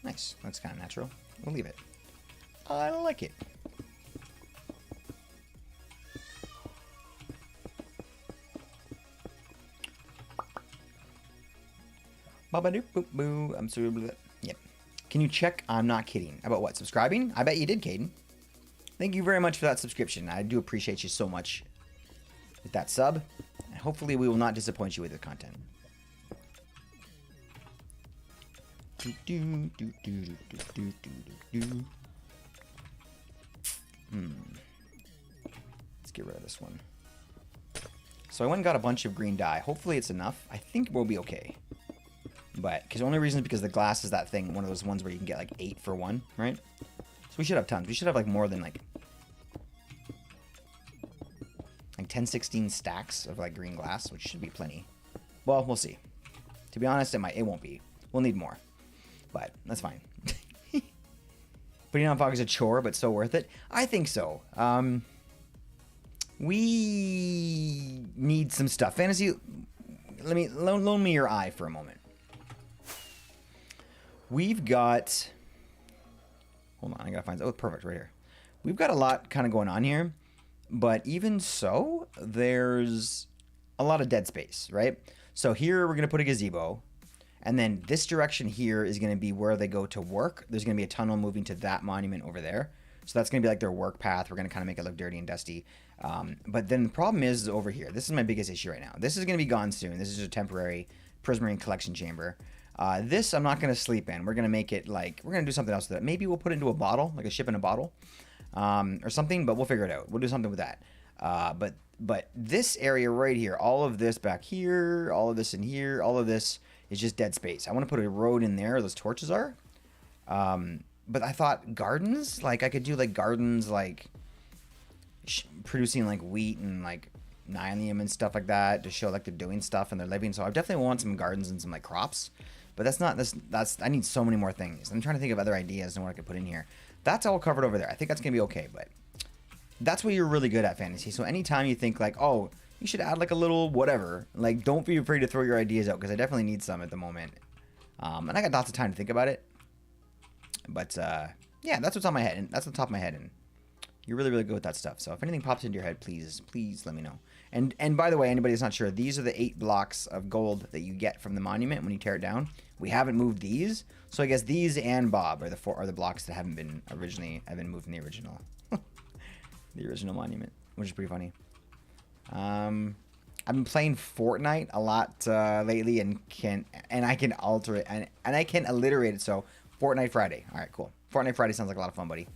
Nice. That's kind of natural. We'll leave it. I like it. Ba-ba-doop-boop-boo. I'm sorry. Yep. Can you check? I'm not kidding. About what? Subscribing? I bet you did, Caden. Thank you very much for that subscription. I do appreciate you so much with that sub. And hopefully we will not disappoint you with the content. Let's get rid of this one. So I went and got a bunch of green dye. Hopefully it's enough. I think we'll be okay. But, because the only reason is because the glass is that thing, one of those ones where you can get like 8 for 1, right? So we should have tons. We should have like more than like 10, 16 stacks of like green glass, which should be plenty. Well, we'll see. To be honest, it won't be. We'll need more. But that's fine. Putting on fog is a chore, but so worth it. I think so. We need some stuff. Fantasy, loan me your eye for a moment. We've got... Hold on, I gotta find... Oh, perfect, right here. We've got a lot kind of going on here. But even so, there's a lot of dead space, right? So here we're gonna put a gazebo. And then this direction here is going to be where they go to work. There's going to be a tunnel moving to that monument over there. So that's going to be like their work path. We're going to kind of make it look dirty and dusty. But then the problem is over here. This is my biggest issue right now. This is going to be gone soon. This is a temporary Prismarine collection chamber. This I'm not going to sleep in. We're going to make it like, we're going to do something else with it. Maybe we'll put it into a bottle, like a ship in a bottle or something, but we'll figure it out. We'll do something with that. But this area right here, all of this back here, all of this in here, all of this is just dead space. I want to put a road in there. Those torches are. But I thought gardens, like I could do like gardens, like producing like wheat and like nylium and stuff like that to show like they're doing stuff and they're living. So I definitely want some gardens and some like crops. But that's I need so many more things. I'm trying to think of other ideas and what I could put in here. That's all covered over there. I think that's gonna be okay. But that's what you're really good at, Fantasy. So anytime you think like, oh, you should add like a little whatever, like don't be afraid to throw your ideas out because I definitely need some at the moment. And I got lots of time to think about it. But yeah, that's what's on my head, and that's on top of my head, and you're really, really good with that stuff. So if anything pops into your head, please let me know. And by the way, anybody that's not sure, these are the 8 blocks of gold that you get from the monument when you tear it down. We haven't moved these, so I guess these and Bob are the blocks that haven't been moved in the original, the original monument, which is pretty funny. I've been playing Fortnite a lot lately, and I can alter it and I can alliterate it. So Fortnite Friday. All right, cool. Fortnite Friday sounds like a lot of fun, buddy.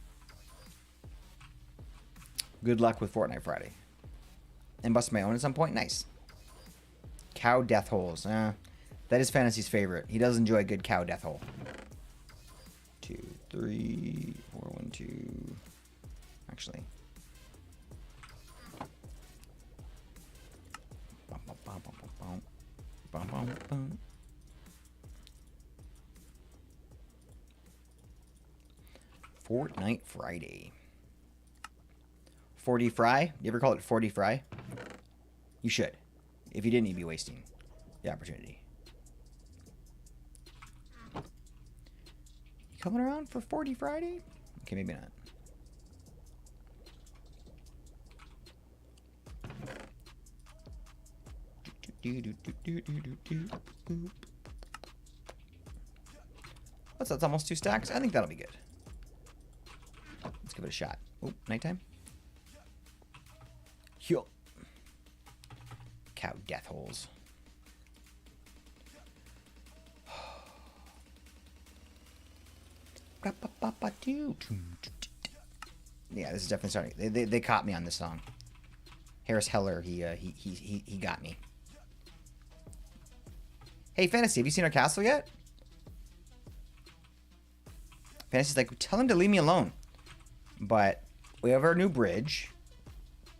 Good luck with Fortnite Friday. And bust my own at some point. Nice. Cow death holes. That is Fantasy's favorite. He does enjoy a good cow death hole. 2, 3, 4, 1, 2. Actually. Fortnite Friday. 40 fry? You ever call it 40 fry? You should. If you didn't, you'd be wasting the opportunity. You coming around for 40 Friday? Okay, maybe not. What's that? It's almost 2 stacks. I think that'll be good. Let's give it a shot. Oh, nighttime. Yo. Cow death holes. Yeah, this is definitely starting. They caught me on this song. Harris Heller, he got me. Hey, Fantasy, have you seen our castle yet? Fantasy's like, tell him to leave me alone. But we have our new bridge,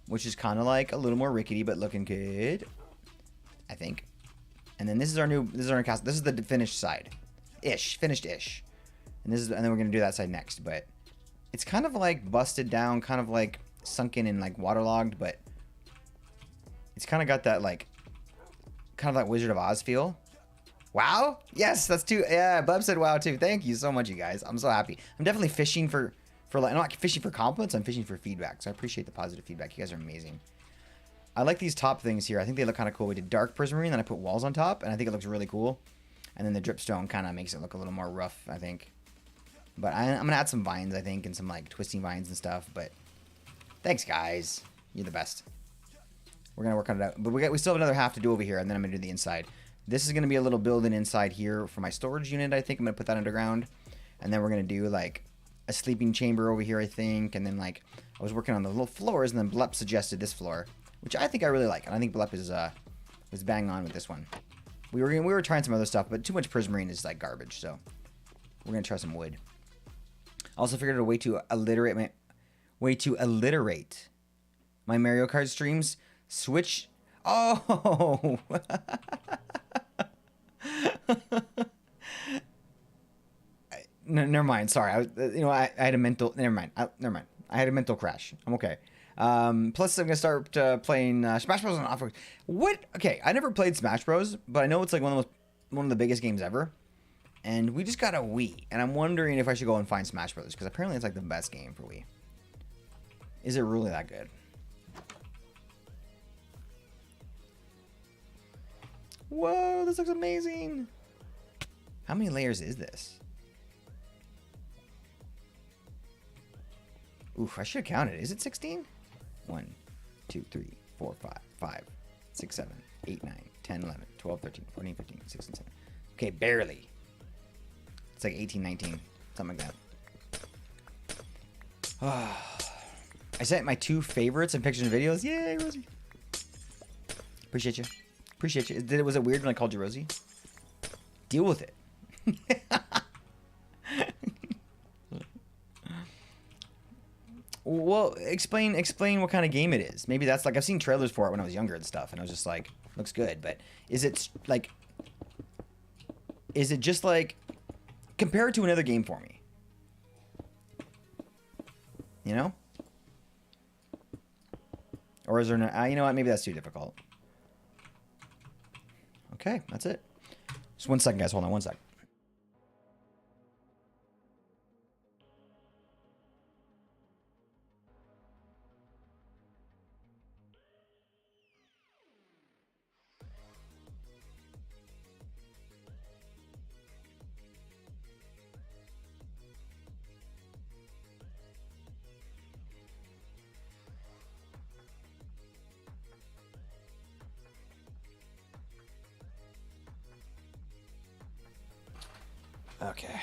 which is kind of like a little more rickety, but looking good, I think. And then this is our castle. This is the finished side, finished-ish. And then we're gonna do that side next. But it's kind of like busted down, kind of like sunken and like waterlogged, but it's kind of got that like, kind of like Wizard of Oz feel. Wow. Yes, that's too. Yeah, Bub said wow too. Thank you so much, you guys. I'm so happy. I'm definitely fishing for like, I'm not fishing for compliments. I'm fishing for feedback. So I appreciate the positive feedback. You guys are amazing. I like these top things here. I think they look kind of cool. We did dark prismarine, then I put walls on top, and I think it looks really cool. And then the dripstone kind of makes it look a little more rough, I think. But I'm gonna add some vines, I think, and some like twisting vines and stuff. But thanks, guys. You're the best. We're gonna work on it out. But we still have another half to do over here, and then I'm gonna do the inside. This is gonna be a little building inside here for my storage unit. I think I'm gonna put that underground, and then we're gonna do like a sleeping chamber over here, I think. And then like I was working on the little floors, and then Blep suggested this floor, which I think I really like, and I think Blep is was bang on with this one. We were trying some other stuff, but too much prismarine is like garbage, so we're gonna try some wood. I also figured out a way to alliterate my Mario Kart streams. Switch. Oh. No, never mind. Sorry. I had a mental. Never mind. Never mind. I had a mental crash. I'm okay. Plus, I'm gonna start playing Smash Bros. On offer. What? Okay, I never played Smash Bros, but I know it's like one of the biggest games ever. And we just got a Wii, and I'm wondering if I should go and find Smash Bros. Because apparently it's like the best game for Wii. Is it really that good? Whoa, this looks amazing. How many layers is this? Oof, I should have counted. Is it 16? 1, 2, 3, 4, 5, 6, 7, 8, 9, 10, 11, 12, 13, 14, 15, 16, 17. Okay, barely. It's like 18, 19, something like that. I sent my 2 favorites in pictures and videos. Yay, Rosie. Appreciate you. Appreciate you. Was it weird when I called you Rosie? Deal with it. Well, explain what kind of game it is. Maybe that's like, I've seen trailers for it when I was younger and stuff, and I was just like, looks good. But is it just like, compare it to another game for me? You know? Or is there no, you know what, maybe that's too difficult. Okay, that's it. Just 1 second, guys. Hold on 1 second. Okay.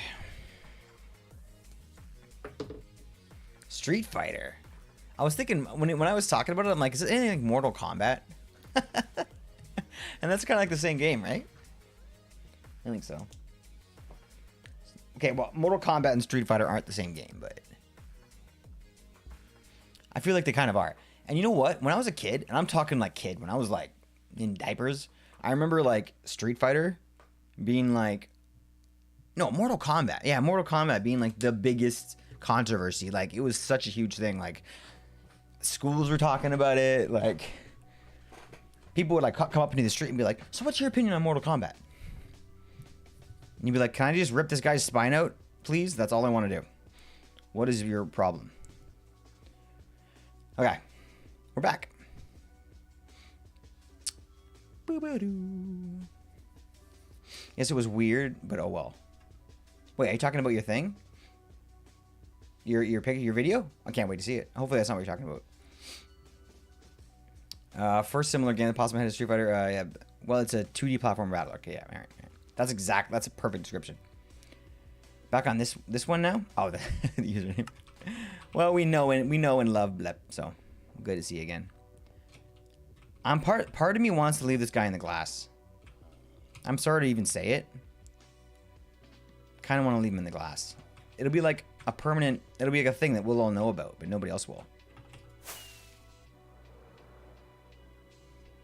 Street Fighter. I was thinking when I was talking about it, I'm like, is it anything like Mortal Kombat? And that's kind of like the same game, right? I think so. Okay, well, Mortal Kombat and Street Fighter aren't the same game, but I feel like they kind of are. And you know what? When I was a kid, and I'm talking like kid, when I was like in diapers, I remember like Street Fighter being like, no, Mortal Kombat. Yeah, Mortal Kombat being like the biggest controversy. Like, it was such a huge thing. Like, schools were talking about it. Like, people would like come up into the street and be like, so what's your opinion on Mortal Kombat? And you'd be like, can I just rip this guy's spine out, please? That's all I want to do. What is your problem? Okay, we're back. Yes, it was weird, but oh well. Wait, are you talking about your thing? Your pic, your video? I can't wait to see it. Hopefully that's not what you're talking about. First similar game that possibly had a Street Fighter. Yeah. Well, it's a 2D platform battle. Okay, yeah, all right. That's exact. That's a perfect description. Back on this one now. Oh, the username. Well, we know and love Blep, so good to see you again. Part of me wants to leave this guy in the glass. I'm sorry to even say it. Kind of want to leave him in the glass. It'll be like a permanent. It'll be like a thing that we'll all know about, but nobody else will.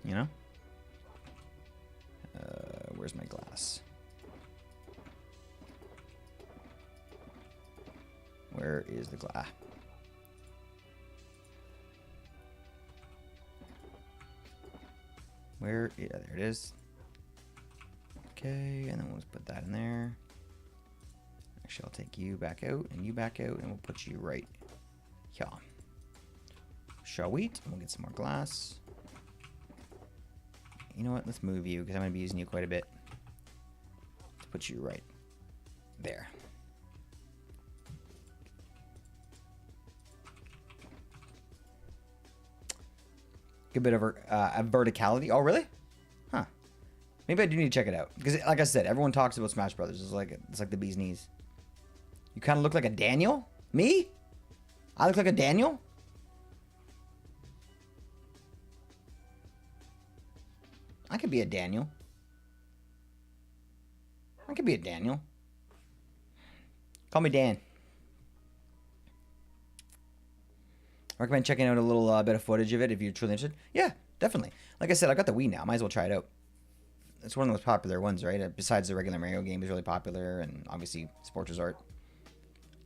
You know? Where's my glass? Where is the glass? Where? Yeah, there it is. Okay, and then we'll just put that in there. Actually, I'll take you back out and you back out, and we'll put you right here. Shall we? And we'll get some more glass. You know what? Let's move you because I'm going to be using you quite a bit. Let's put you right there. Good bit of verticality. Oh, really? Huh. Maybe I do need to check it out. Because, like I said, everyone talks about Smash Brothers. It's like the bee's knees. You kind of look like a Daniel? Me? I look like a Daniel? I could be a Daniel. I could be a Daniel. Call me Dan. Recommend checking out a little bit of footage of it if you're truly interested. Yeah, definitely. Like I said, I got the Wii now. Might as well try it out. It's one of the most popular ones, right? Besides the regular Mario game is really popular, and obviously Sports Resort.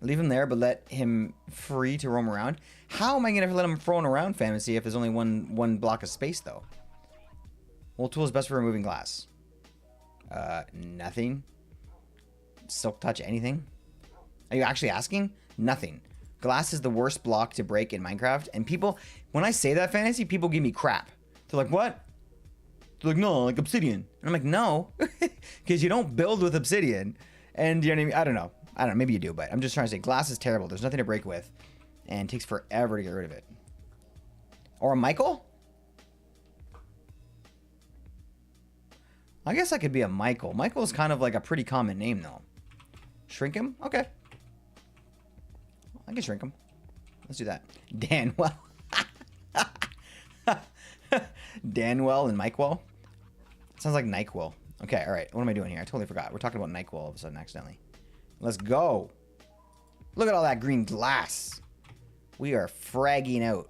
Leave him there, but let him free to roam around. How am I going to let him roam around Fantasy if there's only one block of space, though? What tool is best for removing glass? Nothing. Silk touch, anything? Are you actually asking? Nothing. Glass is the worst block to break in Minecraft. And people, when I say that, Fantasy, people give me crap. They're like, what? They're like, no, like obsidian. And I'm like, no. Because you don't build with obsidian. And you know what I mean? I don't know. Maybe you do, but I'm just trying to say glass is terrible. There's nothing to break with. And it takes forever to get rid of it. Or a Michael? I guess I could be a Michael. Michael is kind of like a pretty common name, though. Shrink him? Okay. I can shrink him. Let's do that. Danwell. Danwell and Mikewell. Sounds like NyQuil. Okay, all right. What am I doing here? I totally forgot. We're talking about NyQuil all of a sudden accidentally. Let's go. Look at all that green glass. We are fragging out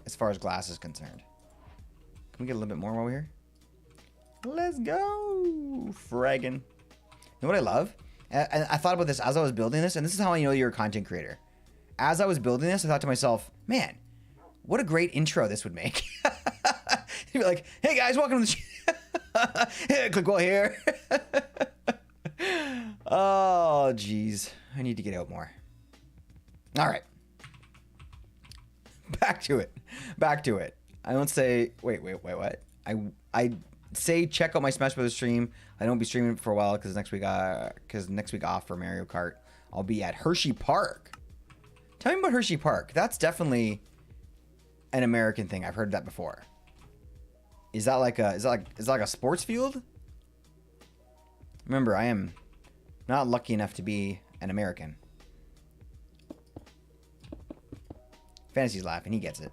as far as glass is concerned. Can we get a little bit more while we're here? Let's go. Fragging. You know what I love? I thought about this as I was building this, and this is how I know you're a content creator. As I was building this, I thought to myself, man, what a great intro this would make. You'd be like, hey guys, welcome to the hey, click well here. Oh, geez. I need to get out more. All right. Back to it. I don't say, wait, what? I say check out my Smash Brothers stream. I don't be streaming for a while because next week off for Mario Kart, I'll be at Hershey Park. Tell me about Hershey Park. That's definitely an American thing. I've heard that before. Is that like a sports field? Remember, I am not lucky enough to be an American. Fantasy's laughing. He gets it.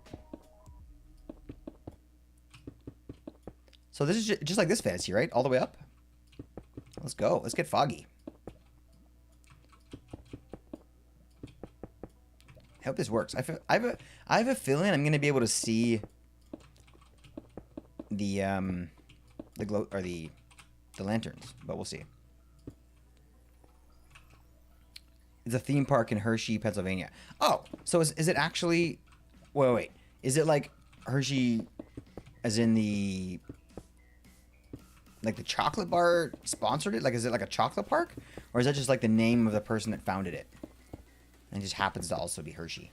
So this is just like this Fantasy, right? All the way up. Let's go. Let's get foggy. I hope this works. I have a feeling I'm gonna be able to see the glow or the lanterns, but we'll see. It's a theme park in Hershey, Pennsylvania. Oh, so is it actually? Wait. Is it like Hershey, as in the chocolate bar sponsored it? Like, is it like a chocolate park, or is that just like the name of the person that founded it? And it just happens to also be Hershey.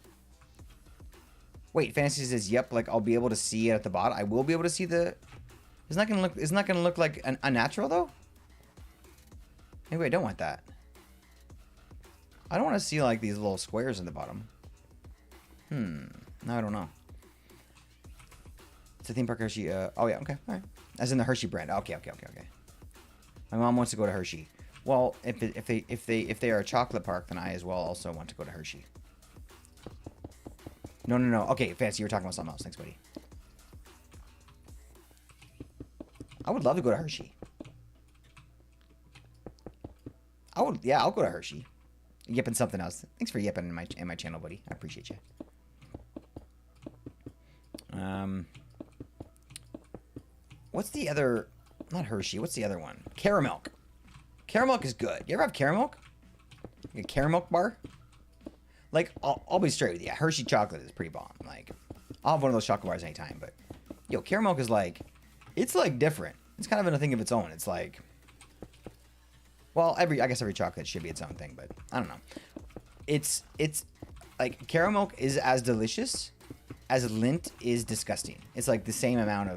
Wait, Fantasy says, yep, like I'll be able to see it at the bottom. I will be able to see the Isn't that gonna look like an unnatural though? Maybe I don't want that. I don't want to see like these little squares in the bottom. No, I don't know. It's a theme park Hershey. Oh yeah, okay, all right. As in the Hershey brand. Okay. My mom wants to go to Hershey. Well, if they are a chocolate park, then I as well also want to go to Hershey. No. Okay, Fancy, you were talking about something else. Thanks, buddy. I would love to go to Hershey. I'll go to Hershey. Yipping something else. Thanks for yipping in my channel, buddy. I appreciate you. What's the other? Not Hershey. What's the other one? Caramilk. Caramilk is good. You ever have Caramilk? Like a Caramilk bar? Like, I'll be straight with you. Hershey chocolate is pretty bomb. Like, I'll have one of those chocolate bars anytime. But, yo, Caramilk is like, it's like different. It's kind of a thing of its own. It's like, well, I guess every chocolate should be its own thing, but I don't know. It's like Caramilk is as delicious as Lindt is disgusting. It's like the same amount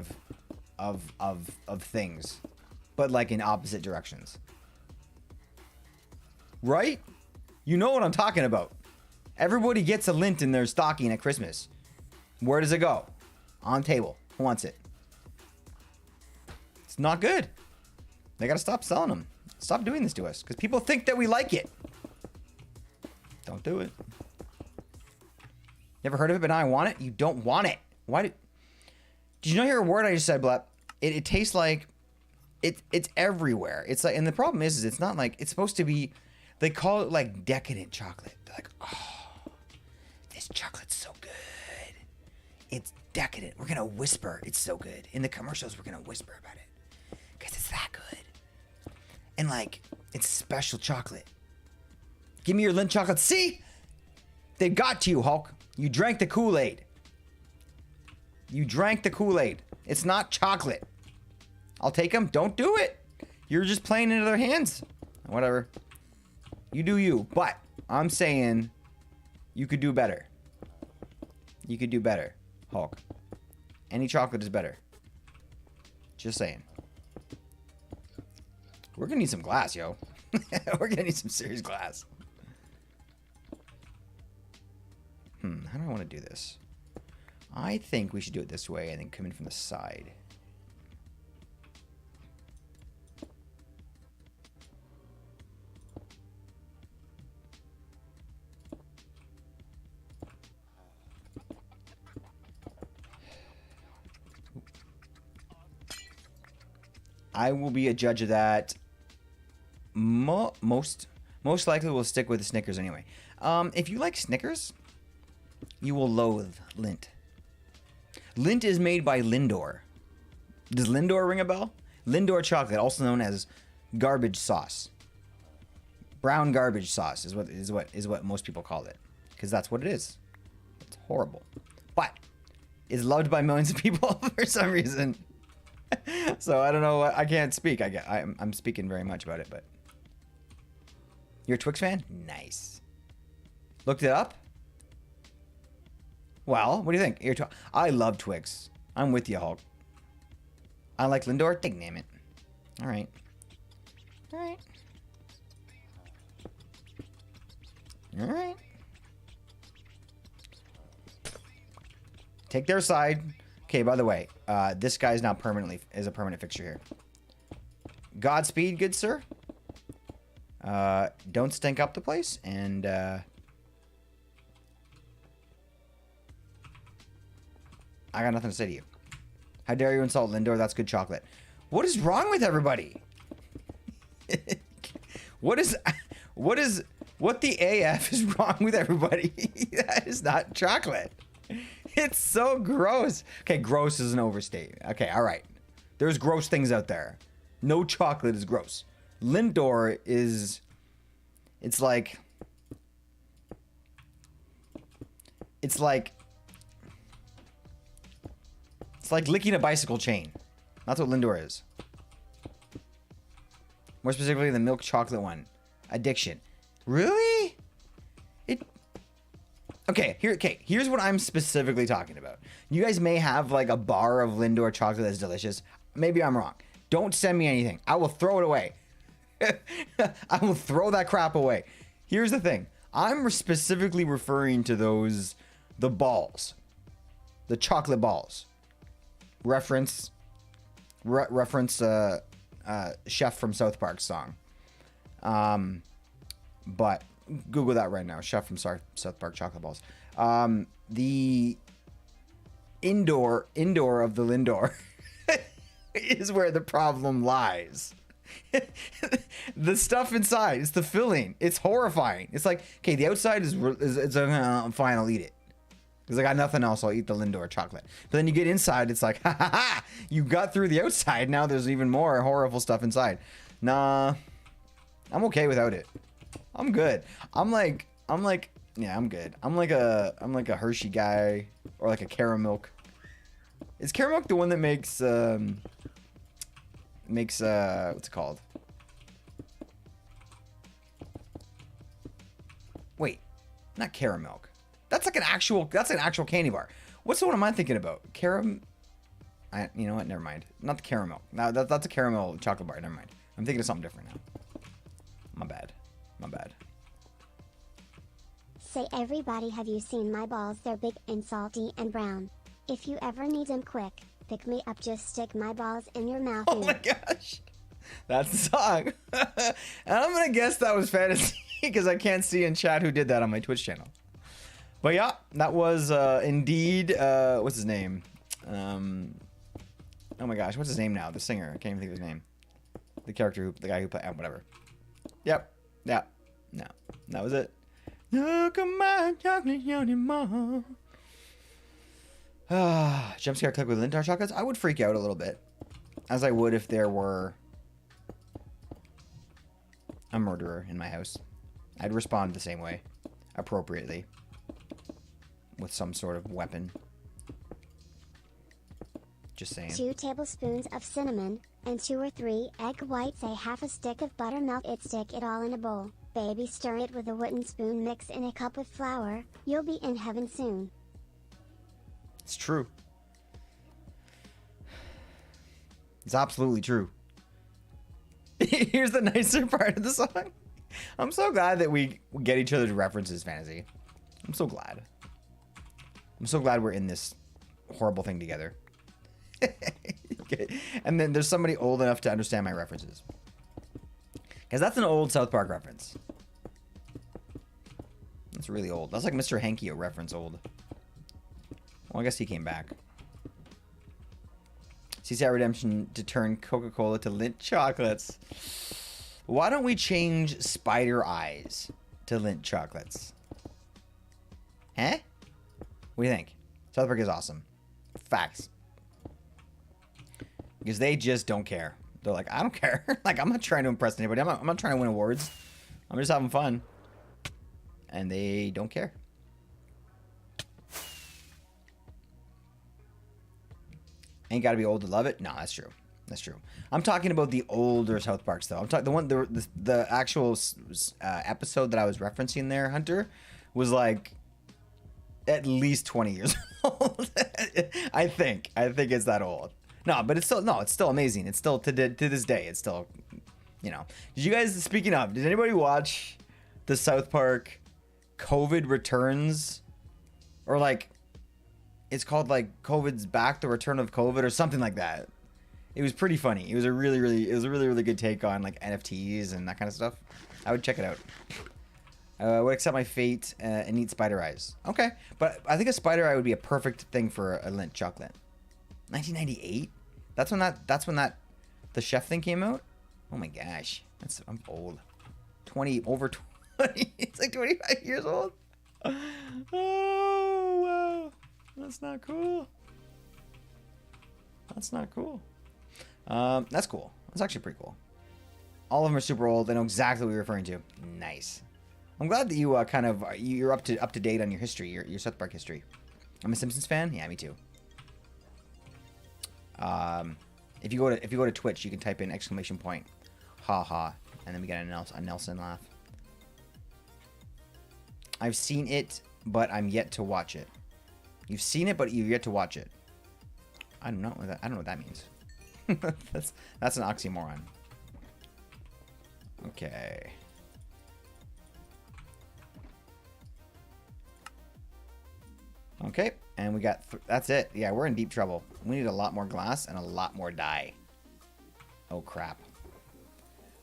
of things, but like in opposite directions. Right? You know what I'm talking about. Everybody gets a Lindt in their stocking at Christmas. Where does it go? On table. Who wants it? It's not good. They gotta stop selling them. Stop doing this to us, because people think that we like it. Don't do it. Never heard of it, but now I want it? You don't want it. Why did you not hear a word I just said, Blep? It tastes like it's everywhere. It's like, and the problem is it's not like, it's supposed to be, they call it like decadent chocolate. They're like, oh, this chocolate's so good. It's decadent. We're gonna whisper it's so good. In the commercials, we're gonna whisper about it. Because it's that good. And like, it's special chocolate. Give me your Lindt chocolate. See? They got to you, Hulk. You drank the Kool-Aid. You drank the Kool-Aid. It's not chocolate. I'll take them. Don't do it. You're just playing into their hands. Whatever. You do you. But I'm saying you could do better. You could do better, Hulk. Any chocolate is better. Just saying. We're gonna need some glass, yo. We're gonna need some serious glass. How do I want to do this? I think we should do it this way and then come in from the side. I will be a judge of that. Most likely we'll stick with the Snickers anyway. If you like Snickers, you will loathe Lindt. Lindt is made by Lindor. Does Lindor ring a bell? Lindor chocolate, also known as garbage sauce. Brown garbage sauce is what most people call it, because that's what it is. It's horrible, but it's loved by millions of people for some reason. So I don't know. I can't speak. I'm speaking very much about it, but you're a Twix fan? Nice. Looked it up? Well, what do you think? I love Twix. I'm with you, Hulk. I like Lindor? Dang name it. All right. All right. All right. Take their side. Okay, by the way, this guy's now is a permanent fixture here. Godspeed, good sir. Don't stink up the place, and I got nothing to say to you. How dare you insult Lindor? That's good chocolate. What is wrong with everybody? What the AF is wrong with everybody? That is not chocolate. It's so gross. Okay, gross is an overstate. Okay, all right. There's gross things out there. No chocolate is gross. Lindor is... It's like licking a bicycle chain. That's what Lindor is. More specifically, the milk chocolate one. Addiction. Really? Okay, here's what I'm specifically talking about. You guys may have like a bar of Lindor chocolate that's delicious. Maybe I'm wrong. Don't send me anything. I will throw it away. I will throw that crap away. Here's the thing. I'm specifically referring to the balls. The chocolate balls. Reference Chef from South Park song. But Google that right now. Chef from South Park chocolate balls. The indoor of the Lindor is where the problem lies. The stuff inside, it's the filling. It's horrifying. It's like, okay, the outside is fine, I'll eat it. Because I got nothing else, I'll eat the Lindor chocolate. But then you get inside, it's like, ha ha ha, you got through the outside, now there's even more horrible stuff inside. Nah, I'm okay without it. I'm good. I'm like, yeah, I'm good. I'm like a Hershey guy, or like a Caramilk. Is Caramilk the one that makes what's it called? Wait, not Caramilk. That's an actual candy bar. What's the one am I thinking about? You know what? Never mind. Not the Caramilk. No, that's a caramel chocolate bar. Never mind. I'm thinking of something different now. My bad. Say everybody, have you seen my balls? They're big and salty and brown. If you ever need them quick, pick me up, just stick my balls in your mouth. Oh my gosh. That's the song. And I'm going to guess that was Fantasy because I can't see in chat who did that on my Twitch channel. But yeah, that was indeed, what's his name? Oh my gosh, what's his name now? The singer. I can't even think of his name. The guy who played, whatever. Yep. Yeah. No. That was it. Look at my chocolate yoni mom. Jump scare click with Lindor chocolates. I would freak out a little bit, as I would if there were a murderer in my house. I'd respond the same way, appropriately, with some sort of weapon. Just saying. 2 tablespoons of cinnamon, and 2 or 3 egg whites, a half a stick of buttermilk. Stick it all in a bowl. Baby, stir it with a wooden spoon. Mix in a cup of flour. You'll be in heaven soon. It's true. It's absolutely true. Here's the nicer part of the song. I'm so glad that we get each other's references, Fantasy. I'm so glad. I'm so glad we're in this horrible thing together. Okay. And then there's somebody old enough to understand my references. Because that's an old South Park reference. That's really old. That's like Mr. Hanky, a reference old. Well, I guess he came back. CCI Redemption to turn Coca-Cola to Lindt chocolates. Why don't we change spider eyes to Lindt chocolates? Huh? What do you think? South Park is awesome. Facts. Because they just don't care. They're like, I don't care. Like, I'm not trying to impress anybody. I'm not trying to win awards. I'm just having fun. And they don't care. Ain't got to be old to love it. No, that's true. That's true. I'm talking about the older South Parks, though. I'm talking the actual episode that I was referencing there, Hunter, was like at least 20 years old. I think it's that old. No, but it's still amazing. It's still to this day. It's still, you know. Did you guys, speaking of, did anybody watch the South Park COVID Returns, or like it's called like COVID's Back, the Return of COVID, or something like that? It was pretty funny. It was a really good take on like NFTs and that kind of stuff. I would check it out. I would accept my fate and eat spider eyes. Okay, but I think a spider eye would be a perfect thing for a Lindt chocolate. 1998. That's when the chef thing came out. Oh my gosh, I'm old. 20 over 20. It's like 25 years old. Oh wow, that's not cool. That's not cool. That's cool. That's actually pretty cool. All of them are super old. I know exactly what you're referring to. Nice. I'm glad that you you're up to date on your history, your South Park history. I'm a Simpsons fan. Yeah, me too. If you go to Twitch, you can type in exclamation point, ha ha, and then we get a Nelson laugh. I've seen it, but I'm yet to watch it. You've seen it, but you've yet to watch it. I don't know what that means. That's an oxymoron. Okay. Okay, and we got... that's it. Yeah, we're in deep trouble. We need a lot more glass and a lot more dye. Oh, crap.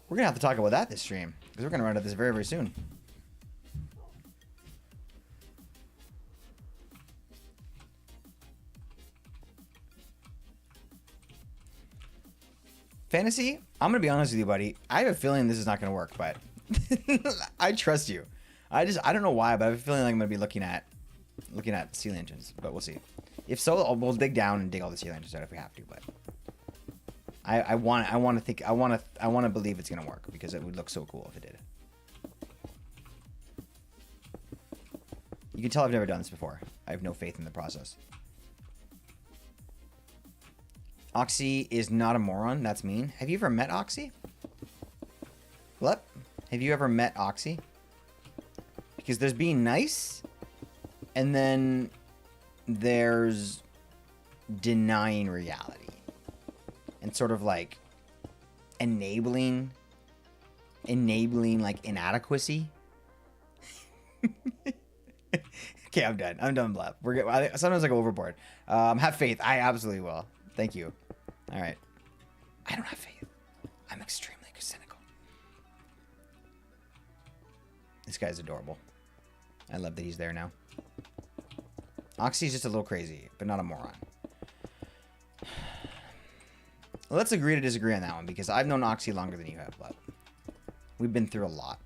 We're going to have to talk about that this stream, because we're going to run out of this very, very soon. Fantasy, I'm going to be honest with you, buddy. I have a feeling this is not going to work, but I trust you. I don't know why, but I have a feeling like I'm going to be looking at sea lanterns, but we'll see. If so, we'll dig down and dig all the sea lanterns out if we have to, but I want to believe it's going to work because it would look so cool if it did. You can tell I've never done this before. I have no faith in the process. Oxy is not a moron. That's mean. Have you ever met Oxy? What? Have you ever met Oxy? Because there's being nice, and then there's denying reality. And sort of like enabling like inadequacy. Okay, I'm done. I'm done, Blab. We're good. Sometimes I go overboard. Have faith. I absolutely will. Thank you. All right. I don't have faith. I'm extremely cynical. This guy's adorable. I love that he's there now. Oxy's just a little crazy, but not a moron. Let's agree to disagree on that one, because I've known Oxy longer than you have, but we've been through a lot.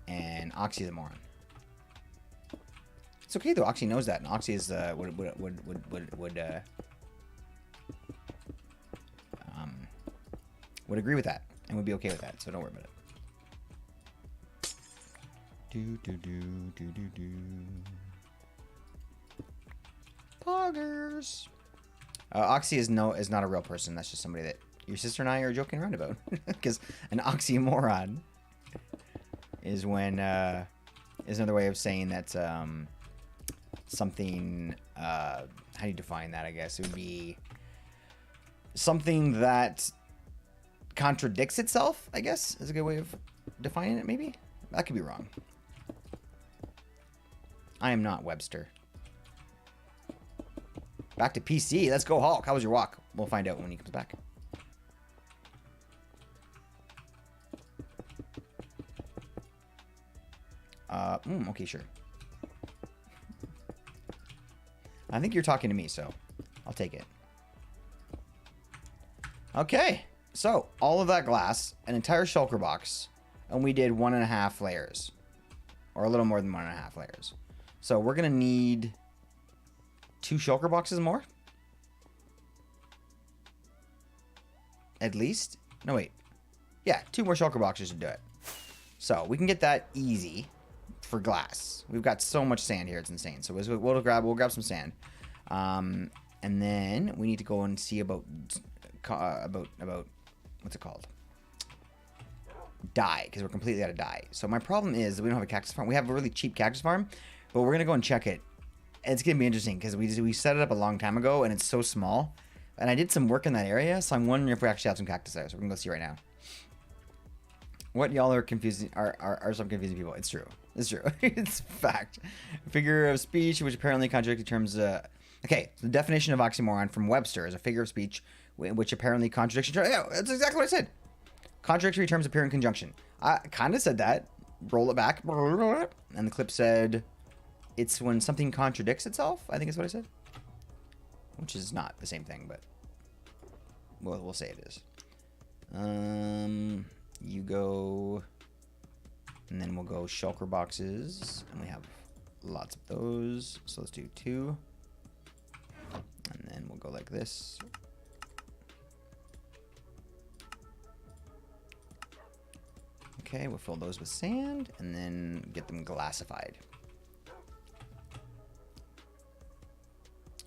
And Oxy's a moron. It's okay though. Oxy knows that, and Oxy is would agree with that, and would be okay with that. So don't worry about it. Poggers. Oxy is not a real person. That's just somebody that your sister and I are joking around about. Because an oxymoron is when is another way of saying that something. How do you define that? I guess it would be something that contradicts itself. I guess is a good way of defining it. Maybe that could be wrong. I am not Webster. Back to PC. Let's go, Hulk. How was your walk? We'll find out when he comes back. Okay, sure. I think you're talking to me, so I'll take it. Okay, so all of that glass, an entire shulker box, and we did 1.5 layers, or a little more than 1.5 layers. So we're gonna need 2 shulker boxes more, at least. No, wait. Yeah, 2 more shulker boxes to do it. So we can get that easy for glass. We've got so much sand here; it's insane. So we'll grab some sand, and then we need to go and see about what's it called? Dye, because we're completely out of dye. So my problem is that we don't have a cactus farm. We have a really cheap cactus farm, but we're gonna go and check it. It's gonna be interesting because we set it up a long time ago and it's so small, and I did some work in that area, so I'm wondering if we actually have some cactus there. So we're gonna go see right now. What y'all are confusing are some confusing people. It's true. It's true. It's fact. Figure of speech, which apparently contradicts terms. Okay, the definition of oxymoron from Webster is a figure of speech which apparently contradicts. Yeah, that's exactly what I said. Contradictory terms appear in conjunction. I kind of said that. Roll it back, and the clip said, "It's when something contradicts itself." I think is what I said, which is not the same thing, but we'll say it is. You go, and then we'll go shulker boxes, and we have lots of those. So let's do 2, and then we'll go like this. Okay, we'll fill those with sand, and then get them glassified.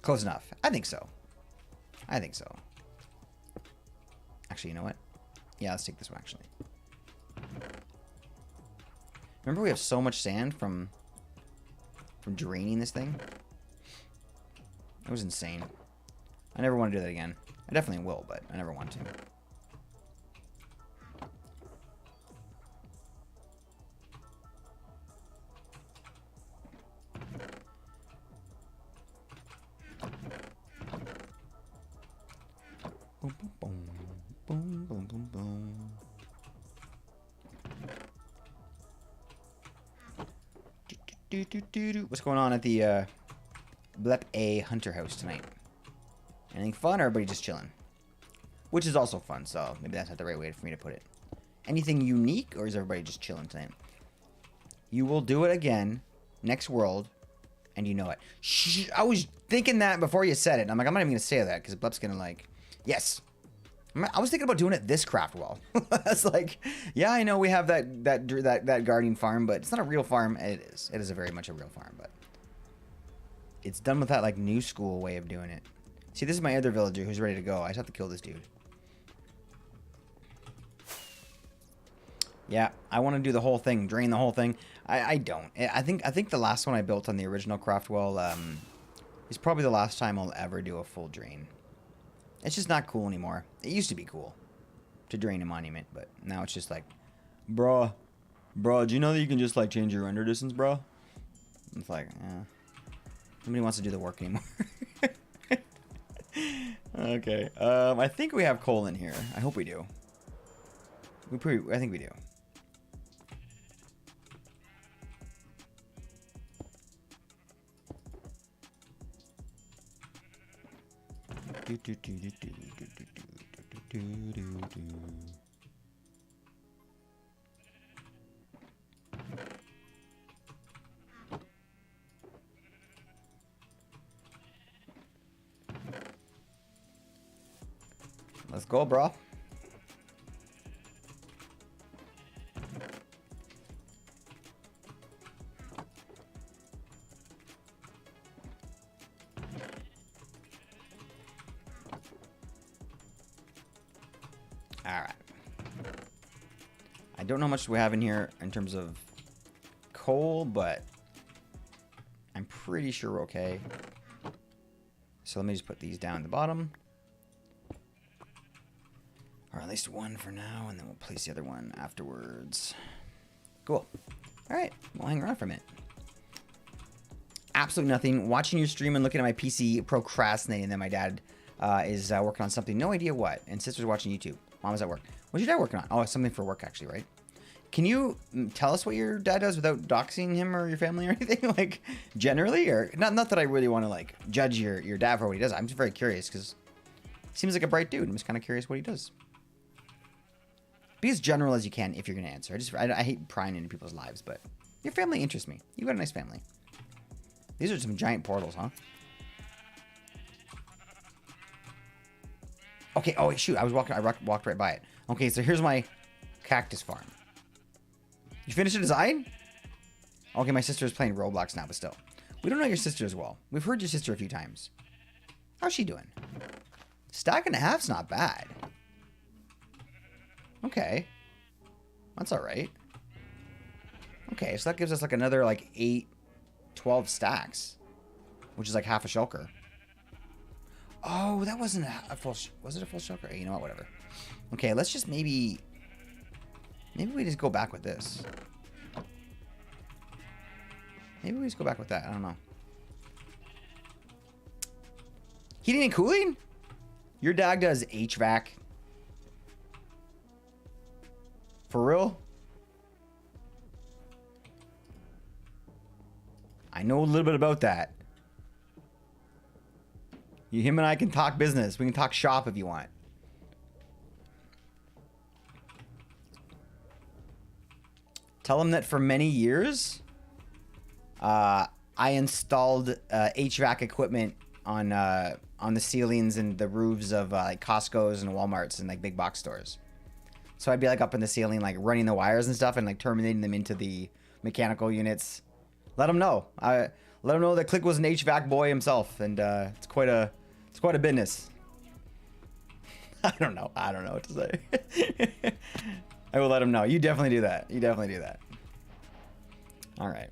Close enough. I think so. I think so. Actually, you know what? Yeah, let's take this one, actually. Remember, we have so much sand from draining this thing? That was insane. I never want to do that again. I definitely will, but I never want to. Boom, boom, boom, boom, boom, boom. What's going on at the Blep A Hunter House tonight? Anything fun, or everybody just chilling? Which is also fun, so maybe that's not the right way for me to put it. Anything unique, or is everybody just chilling tonight? You will do it again next world, and you know it. Shh, I was thinking that before you said it. I'm like, I'm not even gonna say that because Blep's gonna like, yes. I was thinking about doing it this craft wall. It's like, yeah, I know we have that guardian farm, but it's not a real farm. It is. It is a very much a real farm, but it's done with that like new school way of doing it. See, this is my other villager who's ready to go. I just have to kill this dude. Yeah, I want to do the whole thing, drain the whole thing. I don't. I think the last one I built on the original craft wall is probably the last time I'll ever do a full drain. It's just not cool anymore. It used to be cool to drain a monument, but now it's just like, bruh, do you know that you can just like change your render distance, bro? It's like, nobody wants to do the work anymore. Okay, I think we have coal in here. I hope we do. I think we do. Let's go, bro. Alright. I don't know how much we have in here in terms of coal, but I'm pretty sure we're okay. So let me just put these down at the bottom. Or at least one for now, and then we'll place the other one afterwards. Cool. Alright, we'll hang around for a minute. Absolutely nothing. Watching your stream and looking at my PC, procrastinating, and then my dad is working on something. No idea what. And sister's watching YouTube. Mom was at work. What's your dad working on? Oh, it's something for work, actually, right? Can you tell us what your dad does without doxing him or your family or anything? Like, generally? Or not that I really want to, like, judge your dad for what he does. I'm just very curious, because he seems like a bright dude. I'm just kind of curious what he does. Be as general as you can if you're going to answer. I hate prying into people's lives, but your family interests me. You've got a nice family. These are some giant portals, huh? Okay, oh, shoot, I walked right by it. Okay, so here's my cactus farm. You finished the design? Okay, my sister is playing Roblox now, but still. We don't know your sister as well. We've heard your sister a few times. How's she doing? Stack and a half's not bad. Okay. That's alright. Okay, so that gives us like another like 12 stacks. Which is like half a shulker. Oh, that wasn't a full... Was it a full shulker? You know what? Whatever. Okay, let's just maybe we just go back with this. Maybe we just go back with that. I don't know. Heating and cooling? Your dad does HVAC? For real? I know a little bit about that. Him and I can talk business. We can talk shop if you want. Tell him that for many years, I installed HVAC equipment on the ceilings and the roofs of like Costco's and Walmart's and like big box stores. So I'd be like up in the ceiling, like running the wires and stuff, and like terminating them into the mechanical units. Let him know. Let him know that Click was an HVAC boy himself, and it's quite a business. I don't know what to say. I will let him know. You definitely do that. You definitely do that. All right.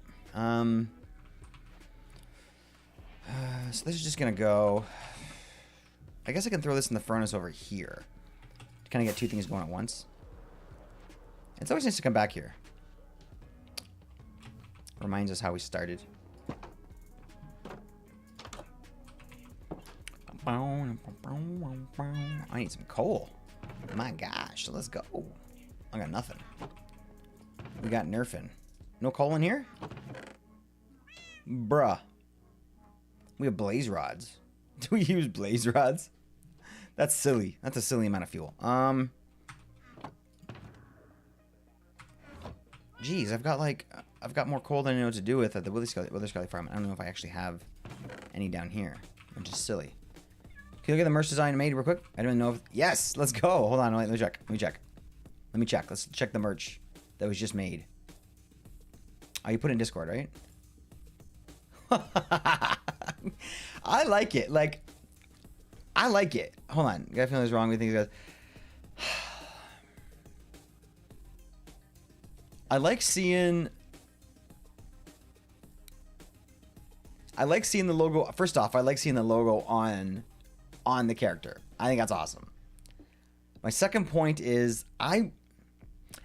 So this is just gonna go. I guess I can throw this in the furnace over here. To kind of get two things going at once. It's always nice to come back here. Reminds us how we started. I need some coal. My gosh, let's go. I got nothing. We got nerfing. No coal in here? Bruh. We have blaze rods. Do we use blaze rods? That's silly. That's a silly amount of fuel. Geez, I've got more coal than I know what to do with at the Wither Skelly farm. I don't know if I actually have any down here, which is silly. Can you look at the merch design I made real quick? I don't know if... Yes! Let's go! Hold on, let me check. Let's check the merch that was just made. Oh, you put it in Discord, right? I like it. Like, I like it. Hold on. Guy feeling is wrong with things, guys. I like seeing the logo. First off, I like seeing the logo on the character. I think that's awesome. My second point is I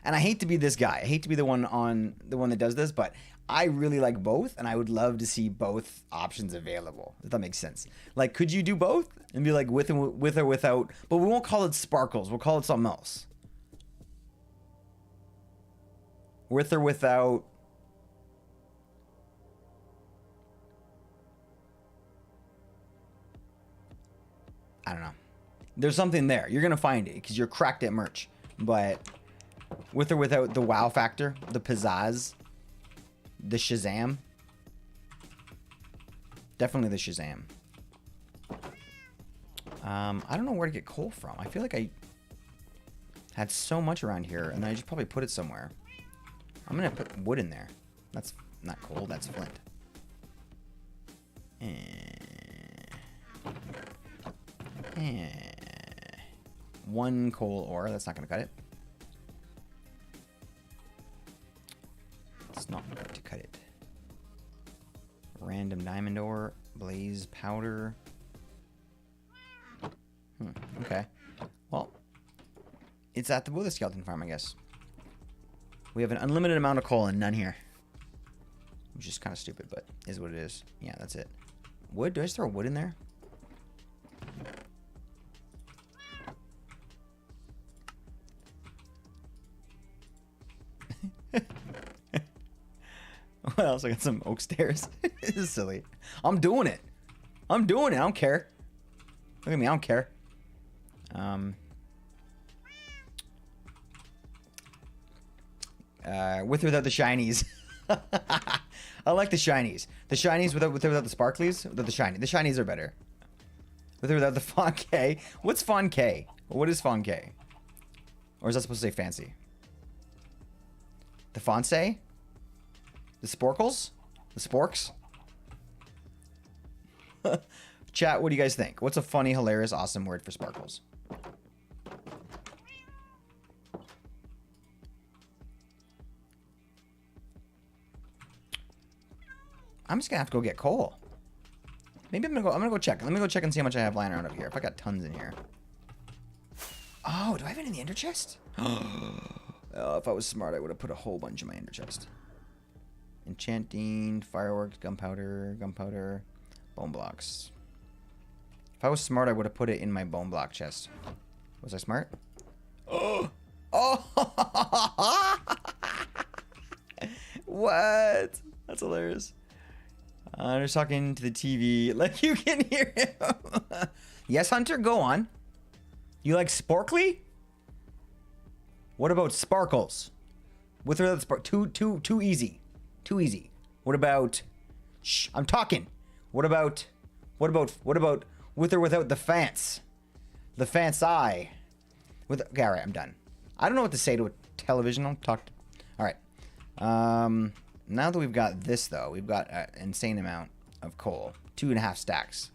hate to be this guy. I hate to be the one that does this, but I really like both, and I would love to see both options available. If that makes sense. Like, could you do both and be like with or without? But we won't call it sparkles. We'll call it something else. With or without. I don't know. There's something there. You're going to find it because you're cracked at merch. But with or without the wow factor, the pizzazz, the Shazam. Definitely the Shazam. I don't know where to get coal from. I feel like I had so much around here and I just probably put it somewhere. I'm going to put wood in there. That's not coal, that's flint. One coal ore, that's not going to cut it. It's not going to cut it. Random diamond ore, blaze powder. Okay. Well, it's at the Wither Skeleton farm, I guess. We have an unlimited amount of coal and none here. Which is kind of stupid, but is what it is. Yeah, that's it. Wood? Do I just throw wood in there? What else? I got some oak stairs. This is silly. I'm doing it. I don't care. Look at me. I don't care. With or without the shinies. I like the shinies. The shinies with or without the sparklies. Without the shiny. The shinies are better. With or without the Fawn K. What's Fawn K? What is Fawn K? Or is that supposed to say fancy? The Fonse? The Sporkles? The Sporks? Chat, what do you guys think? What's a funny, hilarious, awesome word for sparkles? I'm just gonna have to go get coal. Maybe I'm gonna go check. Let me go check and see how much I have lying around up here. If I got tons in here. Oh, do I have it in the ender chest? If I was smart, I would have put a whole bunch in my ender chest. Enchanting, fireworks, gunpowder, bone blocks. If I was smart, I would have put it in my bone block chest. Was I smart? Oh! Oh! What? That's hilarious. I'm just talking to the TV. Like, you can hear him. Yes, Hunter, go on. You like Sporkly? What about Sparkles? With or without spark? Too easy. Too easy. What about... Shh, I'm talking. What about with or without the fence? The fence eye. With... Okay, alright, I'm done. I don't know what to say to a television. I'll talk to... Alright. Now that we've got this, though, we've got an insane amount of coal. 2.5 stacks.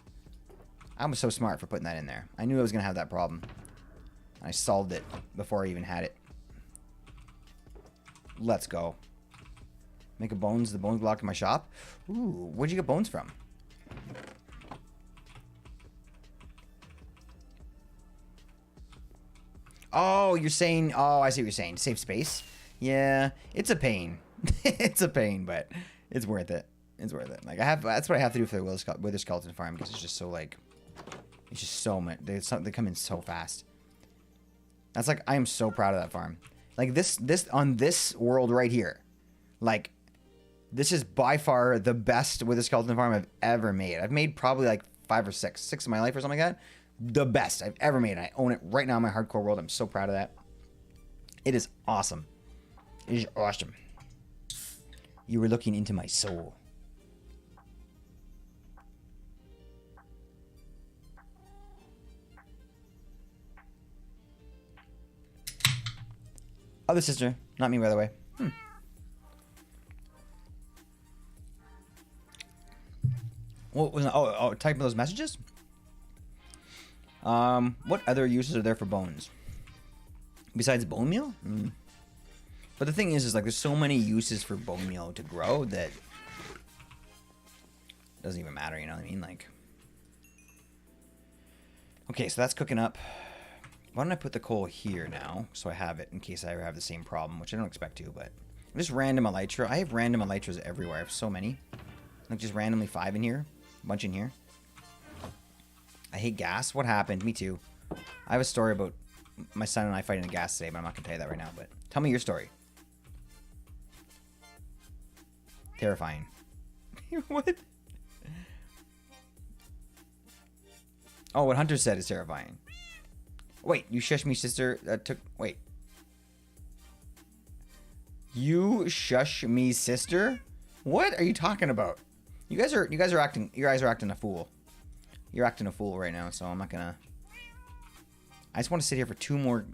I was so smart for putting that in there. I knew I was going to have that problem. I solved it before I even had it. Let's go. Make the bones block in my shop. Ooh, where'd you get bones from? Oh, you're saying... Oh, I see what you're saying. Save space? Yeah, it's a pain. It's a pain, but it's worth it. It's worth it. Like, that's what I have to do for the Wither Skeleton farm, because it's just so, like... It's just so much... They come in so fast. That's like... I am so proud of that farm. Like, on this world right here. Like, this is by far the best Wither Skeleton farm I've ever made. I've made probably, like, 5 or 6 in my life or something like that. The best I've ever made. I own it right now in my hardcore world. I'm so proud of that. It is awesome. It is awesome. You were looking into my soul. Other sister. Not me, by the way. What was... Oh, typing those messages? What other uses are there for bones? Besides bone meal? But the thing is like there's so many uses for bone meal to grow that it doesn't even matter, you know what I mean? Like, okay, so that's cooking up. Why don't I put the coal here now so I have it in case I ever have the same problem, which I don't expect to, but just random elytra. I have random elytras everywhere. I have so many. Like just randomly 5 in here, a bunch in here. I hate gas. What happened? Me too. I have a story about my son and I fighting the gas today, but I'm not going to tell you that right now. But tell me your story. Terrifying. What? Oh, what Hunter said is terrifying. Wait, you shush me, sister. That took... Wait. You shush me, sister? What are you talking about? You guys are acting a fool. You're acting a fool right now, so I'm not gonna... I just want to sit here for two more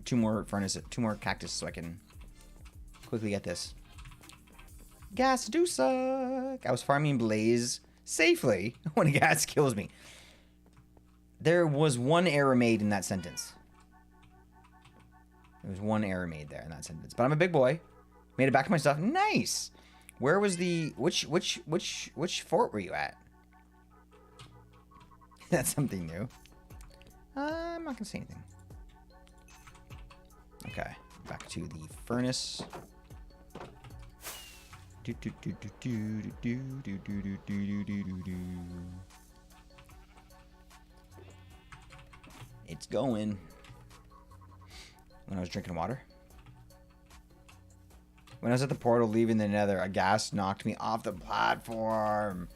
cactus so I can quickly get this. Gas do suck. I was farming Blaze safely when gas kills me. There was one error made in that sentence. There was one error made there in that sentence. But I'm a big boy. Made it back to my stuff. Nice. Where was the... Which fort were you at? That's something new. I'm not going to say anything. Okay. Back to the furnace. It's going. When I was drinking water. When I was at the portal leaving the nether, a ghast knocked me off the platform.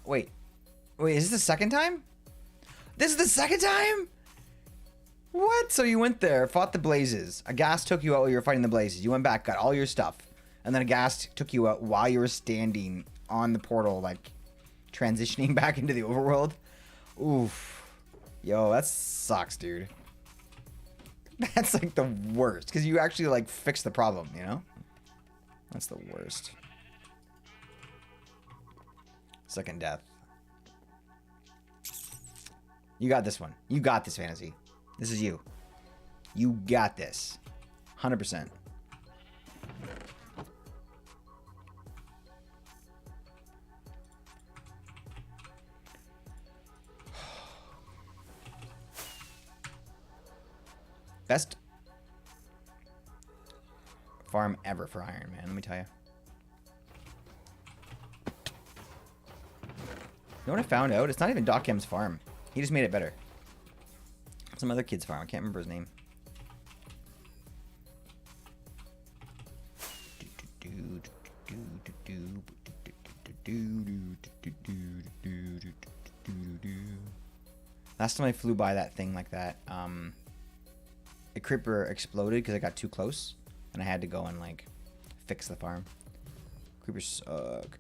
Wait, is this the second time? This is the second time? What? So you went there, fought the blazes. A ghast took you out while you were fighting the blazes. You went back, got all your stuff. And then a ghast took you out while you were standing on the portal, like, transitioning back into the overworld. Oof. Yo, that sucks, dude. That's, like, the worst. Because you actually, like, fixed the problem, you know? That's the worst. Second death. You got this one. You got this, Fantasy. This is you. You got this. 100%. Best farm ever for iron, man. Let me tell you. You know what I found out? It's not even Doc M's farm. He just made it better. Some other kid's farm. I can't remember his name. Last time I flew by that thing like that, a creeper exploded because I got too close, and I had to go and like fix the farm. Creepers suck.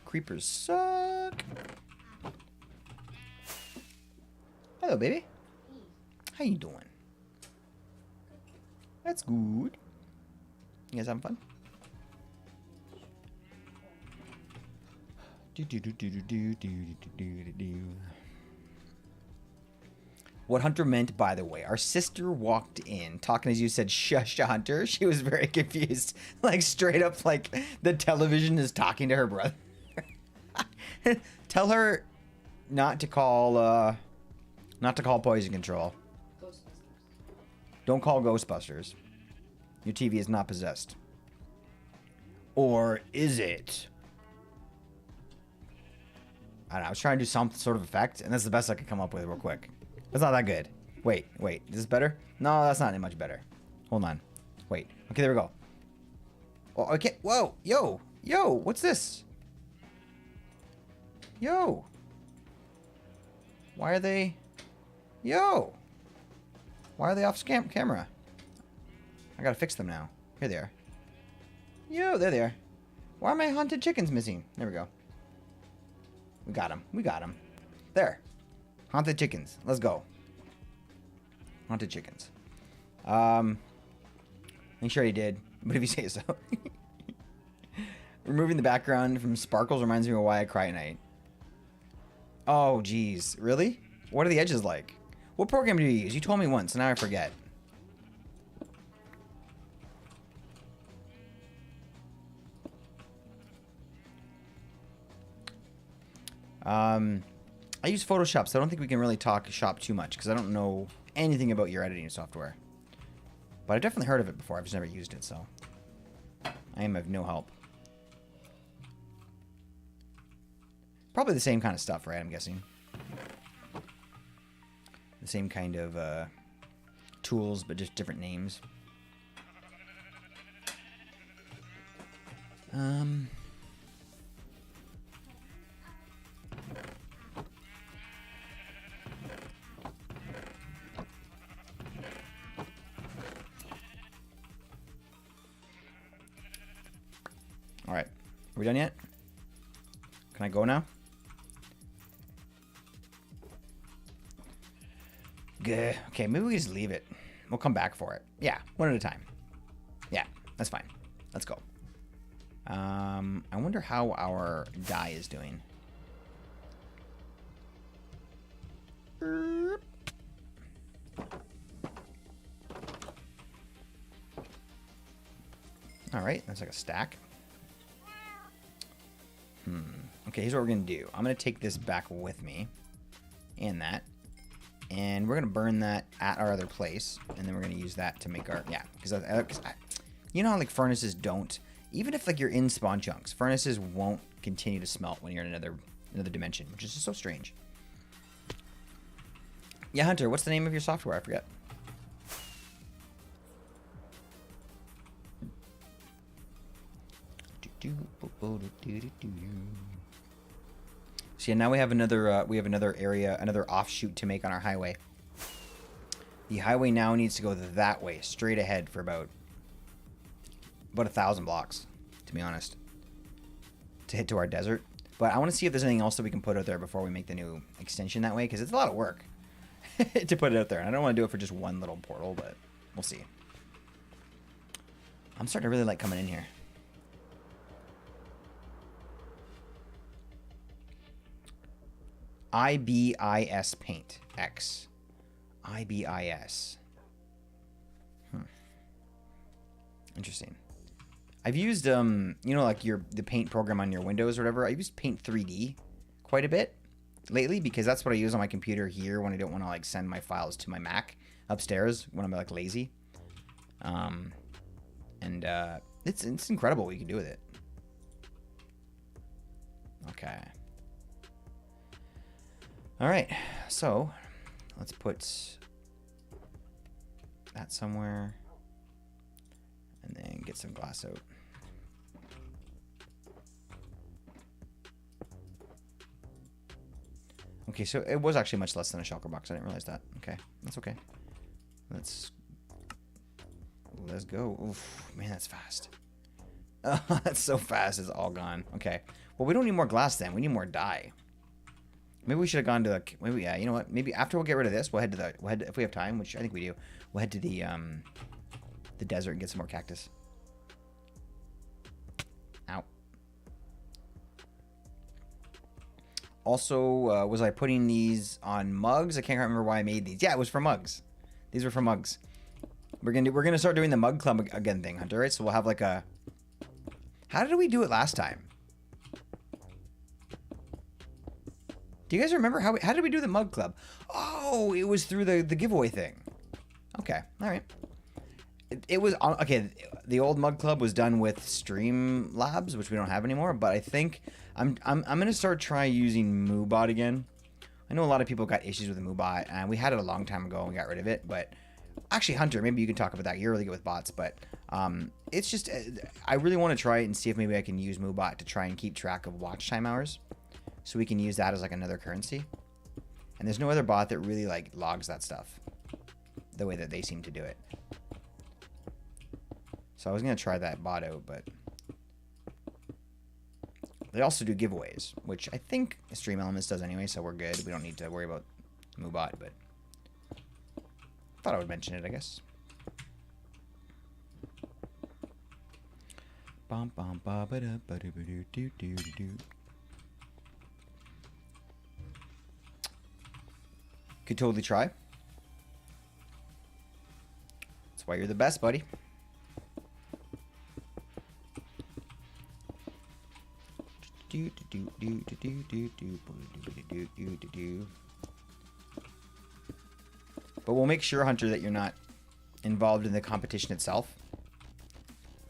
Creepers suck. Hello, baby. How you doing? That's good. You guys having fun? What Hunter meant, by the way, our sister walked in talking as you said, shush, Hunter. She was very confused. Like, straight up, like, the television is talking to her brother. Tell her not to call, Not to call poison control. Don't call Ghostbusters. Your TV is not possessed. Or is it? I don't know. I was trying to do some sort of effect, and that's the best I could come up with real quick. That's not that good. Wait. Is this better? No, that's not any much better. Hold on. Wait. Okay, there we go. Oh, okay. Whoa. Yo. What's this? Yo. Why are they... Yo. Why are they off camera? I gotta fix them now. Here they are. Yo, there they are. Why are my haunted chickens missing? There we go. We got them. There. Haunted chickens. Let's go. Haunted chickens. I'm sure he did, but if you say so. Removing the background from sparkles reminds me of Why I Cry at Night. Oh, geez. Really? What are the edges like? What program do you use? You told me once, and now I forget. I use Photoshop, so I don't think we can really talk shop too much, because I don't know anything about your editing software. But I've definitely heard of it before. I've just never used it, so I am of no help. Probably the same kind of stuff, right? I'm guessing. The same kind of tools, but just different names. All right. Are we done yet? Can I go now? Good. Okay, maybe we just leave it. We'll come back for it. Yeah, one at a time. Yeah, that's fine. Let's go. I wonder how our die is doing. All right, that's like a stack. Okay, here's what we're gonna do. I'm gonna take this back with me, and that, and we're gonna burn that at our other place, and then we're gonna use that to make our because you know how like furnaces don't, even if like you're in spawn chunks, furnaces won't continue to smelt when you're in another dimension, which is just so strange. Yeah, Hunter, what's the name of your software? I forget. So yeah, now we have another area, another offshoot to make on our highway. The highway now needs to go that way, straight ahead for about 1,000 blocks, to be honest, to hit to our desert. But I want to see if there's anything else that we can put out there before we make the new extension that way, because it's a lot of work to put it out there. And I don't want to do it for just one little portal, but we'll see. I'm starting to really like coming in here. IBIS Paint X. IBIS. Interesting. I've used you know, like the paint program on your Windows or whatever. I've used Paint 3D quite a bit lately, because that's what I use on my computer here when I don't want to like send my files to my Mac upstairs when I'm like lazy. It's incredible what you can do with it. Okay. All right, so let's put that somewhere and then get some glass out. Okay, so it was actually much less than a shulker box. I didn't realize that. Okay, that's okay. Let's go. Oof, man, that's fast. Oh, that's so fast. It's all gone. Okay. Well, we don't need more glass then. We need more dye. Maybe we should have gone to maybe, yeah, you know what? Maybe after we'll get rid of this, we'll head to if we have time, which I think we do, we'll head to the desert and get some more cactus. Ow. Also, was I putting these on mugs? I can't remember why I made these. Yeah, it was for mugs. These were for mugs. We're gonna start doing the mug club again thing, Hunter, right? So we'll have like a... How did we do it last time? Do you guys remember how did we do the mug club? Oh, it was through the giveaway thing. Okay, all right. It was okay. The old mug club was done with Streamlabs, which we don't have anymore. But I think I'm gonna start trying using Moobot again. I know a lot of people got issues with the Moobot, and we had it a long time ago and got rid of it. But actually, Hunter, maybe you can talk about that. You're really good with bots, but it's just I really want to try it and see if maybe I can use Moobot to try and keep track of watch time hours, so we can use that as like another currency. And there's no other bot that really like logs that stuff the way that they seem to do it. So I was going to try that bot out, but they also do giveaways, which I think Stream Elements does anyway, so we're good. We don't need to worry about Moobot, but thought I would mention it, I guess. Could totally try. That's why you're the best, buddy. But we'll make sure, Hunter, that you're not involved in the competition itself.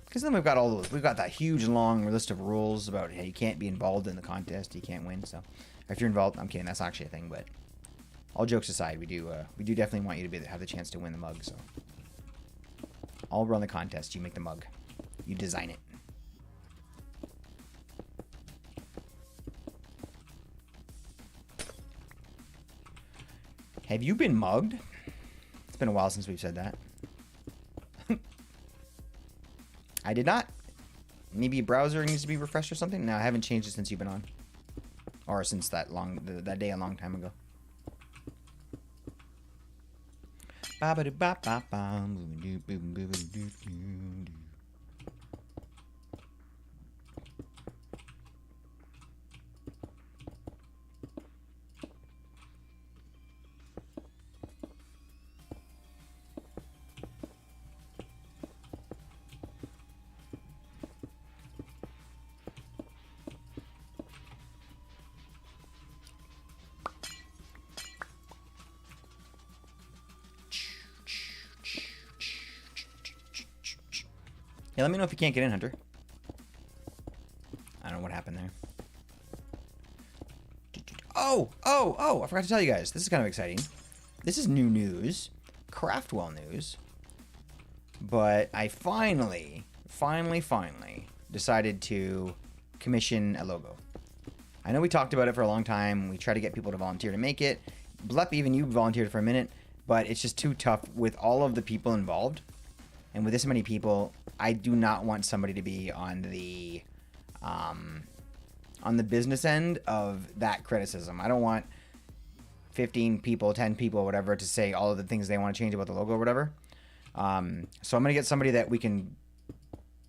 Because then we've got that huge long list of rules about hey, you can't be involved in the contest, you can't win. So if you're involved, I'm kidding, that's actually a thing. But all jokes aside, we do definitely want you to have the chance to win the mug. So I'll run the contest, you make the mug, you design it. Have you been mugged? It's been a while since we've said that. I did not. Maybe browser needs to be refreshed or something? No, I haven't changed it since you've been on. Or since that day a long time ago. Yeah, let me know if you can't get in, Hunter. I don't know what happened there. Oh! I forgot to tell you guys. This is kind of exciting. This is new news. Craftwell news. But I finally decided to commission a logo. I know we talked about it for a long time. We tried to get people to volunteer to make it. Blep, even you volunteered for a minute. But it's just too tough with all of the people involved. And with this many people, I do not want somebody to be on the business end of that criticism. I don't want 15 people, 10 people, whatever, to say all of the things they want to change about the logo or whatever. So I'm going to get somebody that we can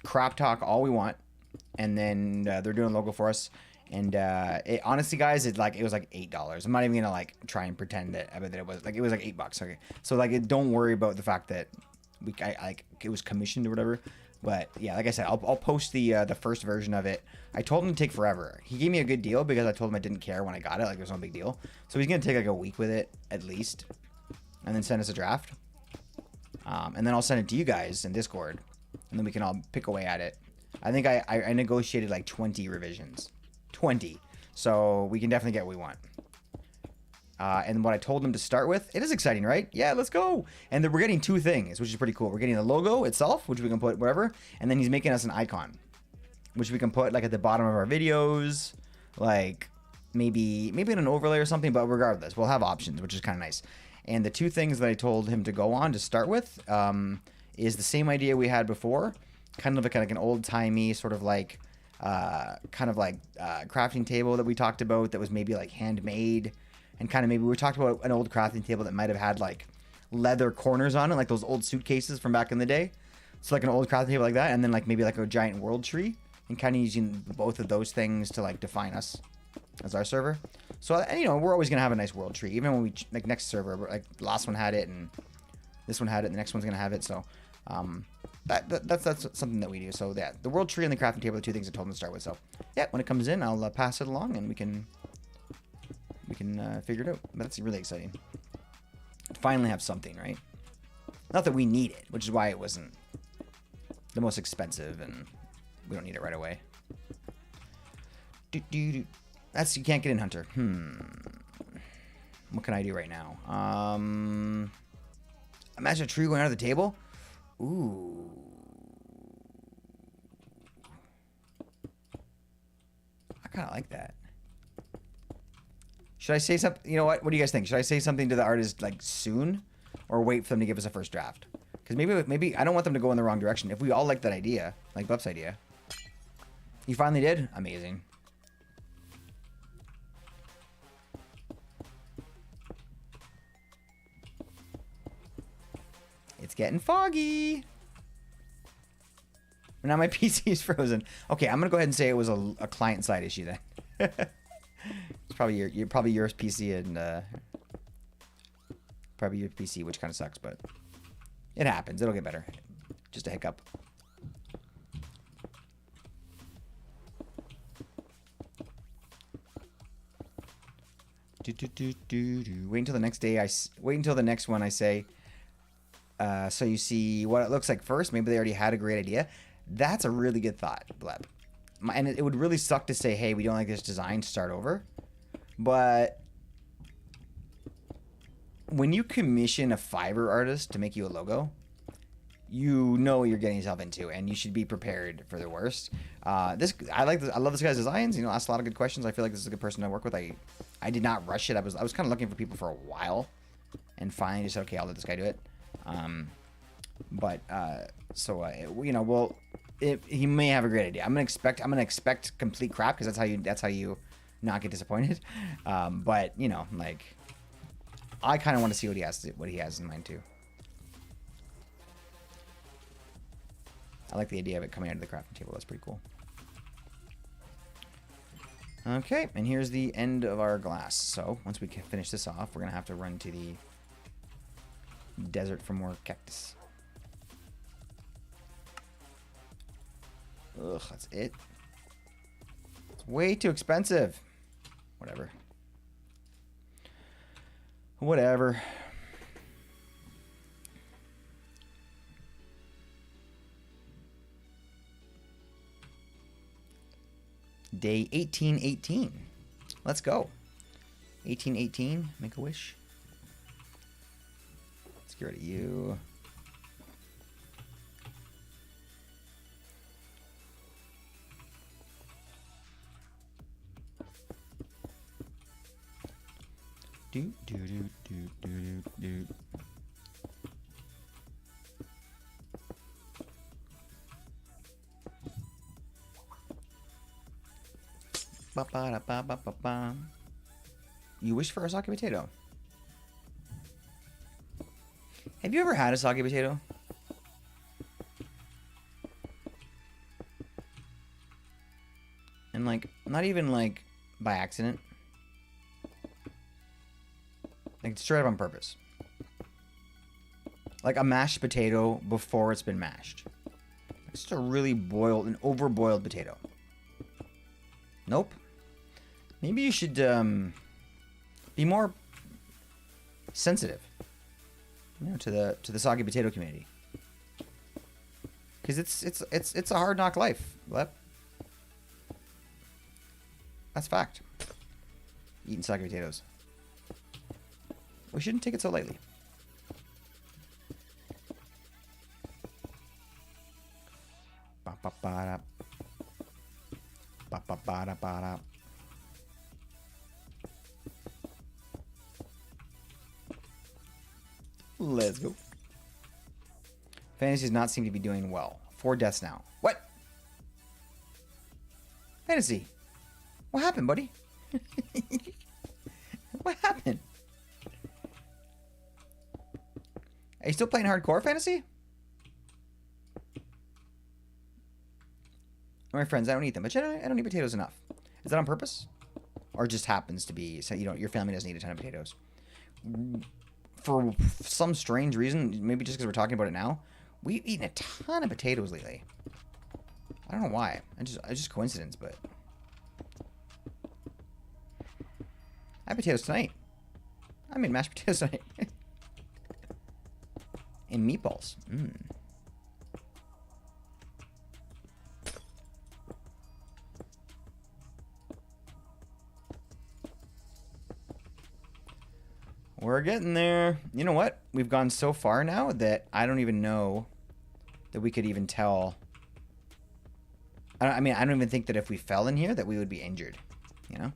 crap talk all we want, and then they're doing a logo for us. And honestly, guys, it was like $8. I'm not even gonna like try and pretend that it was like $8. Okay, so like don't worry about the fact that it was commissioned or whatever. But yeah, like I said, I'll post the first version of it. I told him to take forever. He gave me a good deal because I told him I didn't care when I got it. Like, it was no big deal. So he's gonna take like a week with it at least, and then send us a draft. And then I'll send it to you guys in Discord, and then we can all pick away at it. I think I negotiated like 20 revisions. 20. So we can definitely get what we want. And what I told him to start with, it is exciting, right? Yeah, let's go. And then we're getting two things, which is pretty cool. We're getting the logo itself, which we can put wherever, and then he's making us an icon, which we can put like at the bottom of our videos, like maybe in an overlay or something. But regardless, we'll have options, which is kind of nice. And the two things that I told him to go on to start with is the same idea we had before, kind of like an old-timey sort of like crafting table that we talked about that was maybe like handmade. And kind of maybe we talked about an old crafting table that might have had like leather corners on it, like those old suitcases from back in the day. So like an old crafting table like that, and then like maybe like a giant world tree, and kind of using both of those things to like define us as our server. So we're always gonna have a nice world tree, even when we like next server, like the last one had it, and this one had it, and the next one's gonna have it. So that's something that we do. So yeah, the world tree and the crafting table are the two things I told him to start with. So yeah, when it comes in, I'll pass it along, and we can we can figure it out. But that's really exciting. Finally have something, right? Not that we need it, which is why it wasn't the most expensive, and we don't need it right away. That's, you can't get in, Hunter. What can I do right now? Imagine a tree going under the table. Ooh. I kind of like that. Should I say something? You know what? What do you guys think? Should I say something to the artist like soon, or wait for them to give us a first draft? Because maybe I don't want them to go in the wrong direction. If we all like that idea, like Buff's idea. You finally did? Amazing. It's getting foggy. Now my PC is frozen. Okay, I'm gonna go ahead and say it was a client side issue then. It's probably your PC and probably your PC, which kind of sucks, but it happens. It'll get better. Just a hiccup. Wait until the next day. Wait until the next one. I say. So you see what it looks like first. Maybe they already had a great idea. That's a really good thought, Bleb. And it would really suck to say, hey, we don't like this design, start over. But when you commission a Fiverr artist to make you a logo, you know what you're getting yourself into, and you should be prepared for the worst. I love this guy's designs. You know, asked a lot of good questions. I feel like this is a good person to work with. I did not rush it. I was kind of looking for people for a while, and finally just said, okay, I'll let this guy do it. You know, well, he may have a great idea. I'm gonna expect complete crap, because that's how you not get disappointed. But you know, like, I kind of want to see what he has in mind too. I like the idea of it coming out of the crafting table. That's pretty cool. Okay, and here's the end of our glass. So once we can finish this off, we're gonna have to run to the desert for more cactus. Ugh, that's it. It's way too expensive. Whatever. Whatever. Day 1818. Let's go. 1818. Make a wish. Let's get rid of you. Do do do do do do. Ba ba da ba ba ba ba. You wish for a sake potato. Have you ever had a sake potato? And like, not even like by accident. Like straight up on purpose. Like a mashed potato before it's been mashed. It's just a really boiled, an overboiled potato. Nope. Maybe you should be more sensitive, you know, to the soggy potato community, because it's a hard knock life. That's fact. Eating soggy potatoes. We shouldn't take it so lightly. Ba ba ba da. Ba ba ba da ba da. Let's go. Fantasy does not seem to be doing well. 4 deaths now. What? Fantasy. What happened, buddy? What happened? Are you still playing hardcore, Fantasy? My friends, I don't eat them. But I don't eat potatoes enough. Is that on purpose? Or it just happens to be, so you know, your family doesn't eat a ton of potatoes? For some strange reason, maybe just because we're talking about it now, we've eaten a ton of potatoes lately. I don't know why. It's just coincidence, but I had potatoes tonight. I made mashed potatoes tonight. And meatballs. Mmm. We're getting there. You know what? We've gone so far now that I don't even know that we could even tell. I mean, I don't even think that if we fell in here that we would be injured. You know?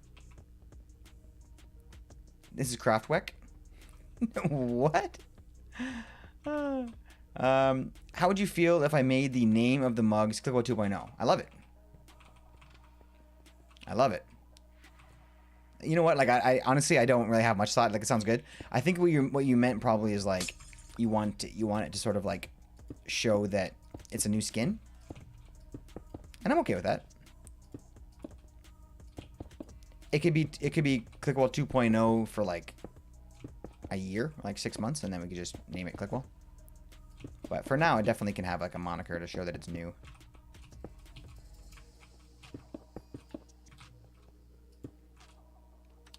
This is Kraftwerk. What? How would you feel if I made the name of the mugs Clickwell 2.0? I love it. I love it. You know what? Like, I honestly, I don't really have much thought. Like, it sounds good. I think what you meant probably is like, you want it to sort of like show that it's a new skin, and I'm okay with that. It could be Clickwell 2.0 for like a year, like 6 months, and then we could just name it Clickwell. But for now, it definitely can have like a moniker to show that it's new.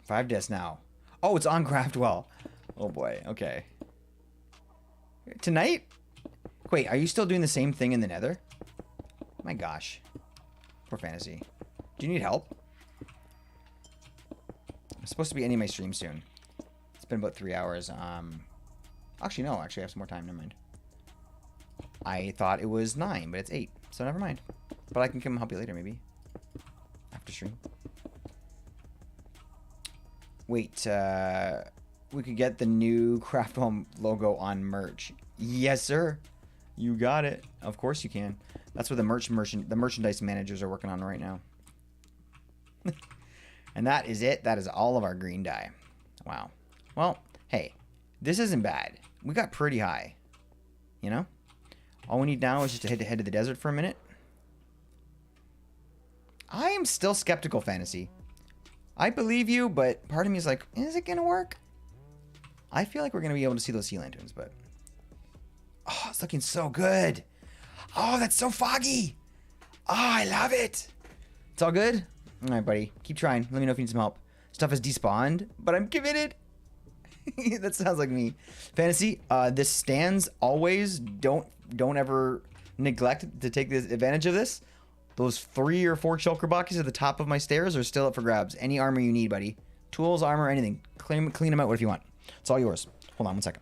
Five discs now. Oh, it's on Craftwell. Oh boy. Okay. Tonight? Wait, are you still doing the same thing in the Nether? My gosh. Poor Fantasy. Do you need help? I'm supposed to be ending my stream soon. It's been about 3 hours. Actually, no. Actually, I have some more time. Never mind. I thought it was 9, but it's 8. So never mind. But I can come help you later, maybe. After stream. Wait, we could get the new Craftwell logo on merch. Yes, sir. You got it. Of course you can. That's what the merchandise managers are working on right now. And that is it. That is all of our green dye. Wow. Well, hey, this isn't bad. We got pretty high. You know? All we need now is just to head to the desert for a minute. I am still skeptical, Fantasy. I believe you, but part of me is like, is it going to work? I feel like we're going to be able to see those sea lanterns, but... Oh, it's looking so good. Oh, that's so foggy. Oh, I love it. It's all good? All right, buddy. Keep trying. Let me know if you need some help. Stuff is despawned, but I'm committed. That sounds like me. Fantasy, this stands always. Don't ever neglect to take this advantage of this. Those 3 or 4 shulker boxes at the top of my stairs are still up for grabs. Any armor you need, buddy. Tools, armor, anything. Clean them out if you want. It's all yours. Hold on one second.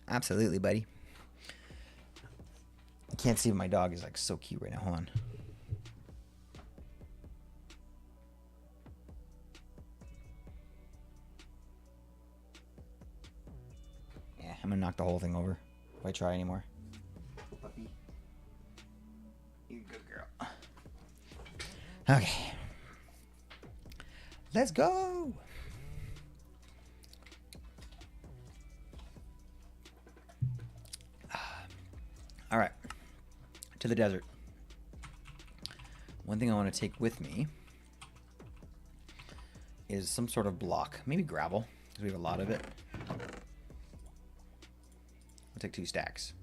Absolutely, buddy. I can't see, but my dog is like so cute right now. Hold on. Yeah, I'm gonna knock the whole thing over if I try anymore. Puppy. You're a good girl. Okay. Let's go. All right, to the desert. One thing I want to take with me is some sort of block, maybe gravel, because we have a lot of it. I'll take 2 stacks.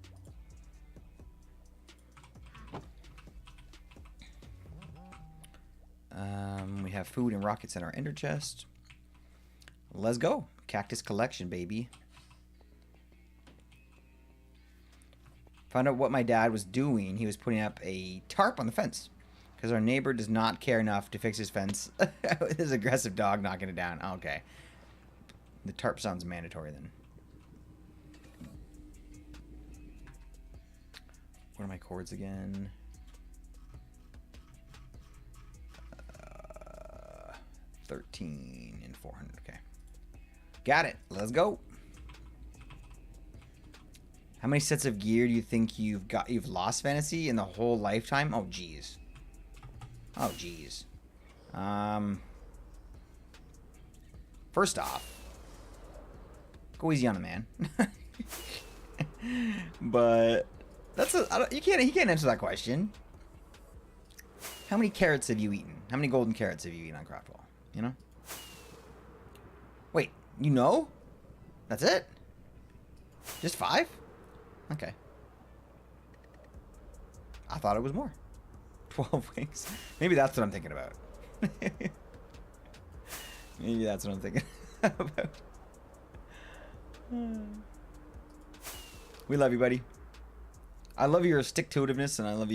We have food and rockets in our ender chest. Let's go. Cactus collection, baby. Found out what my dad was doing. He was putting up a tarp on the fence because our neighbor does not care enough to fix his fence. His aggressive dog knocking it down. Okay. The tarp sounds mandatory then. What are my chords again? 13 and 400. Okay. Got it. Let's go. How many sets of gear do you think you've lost, Fantasy, in the whole lifetime? Oh, jeez. Oh, jeez. First off, go easy on the man. But that's he can't answer that question. How many carrots have you eaten? How many golden carrots have you eaten on Craftwall? You know? Wait, you know? That's it? Just 5? Okay. I thought it was more. 12 wings. Maybe that's what I'm thinking about. Maybe that's what I'm thinking about. We love you, buddy. I love your stick-to-itiveness, and I love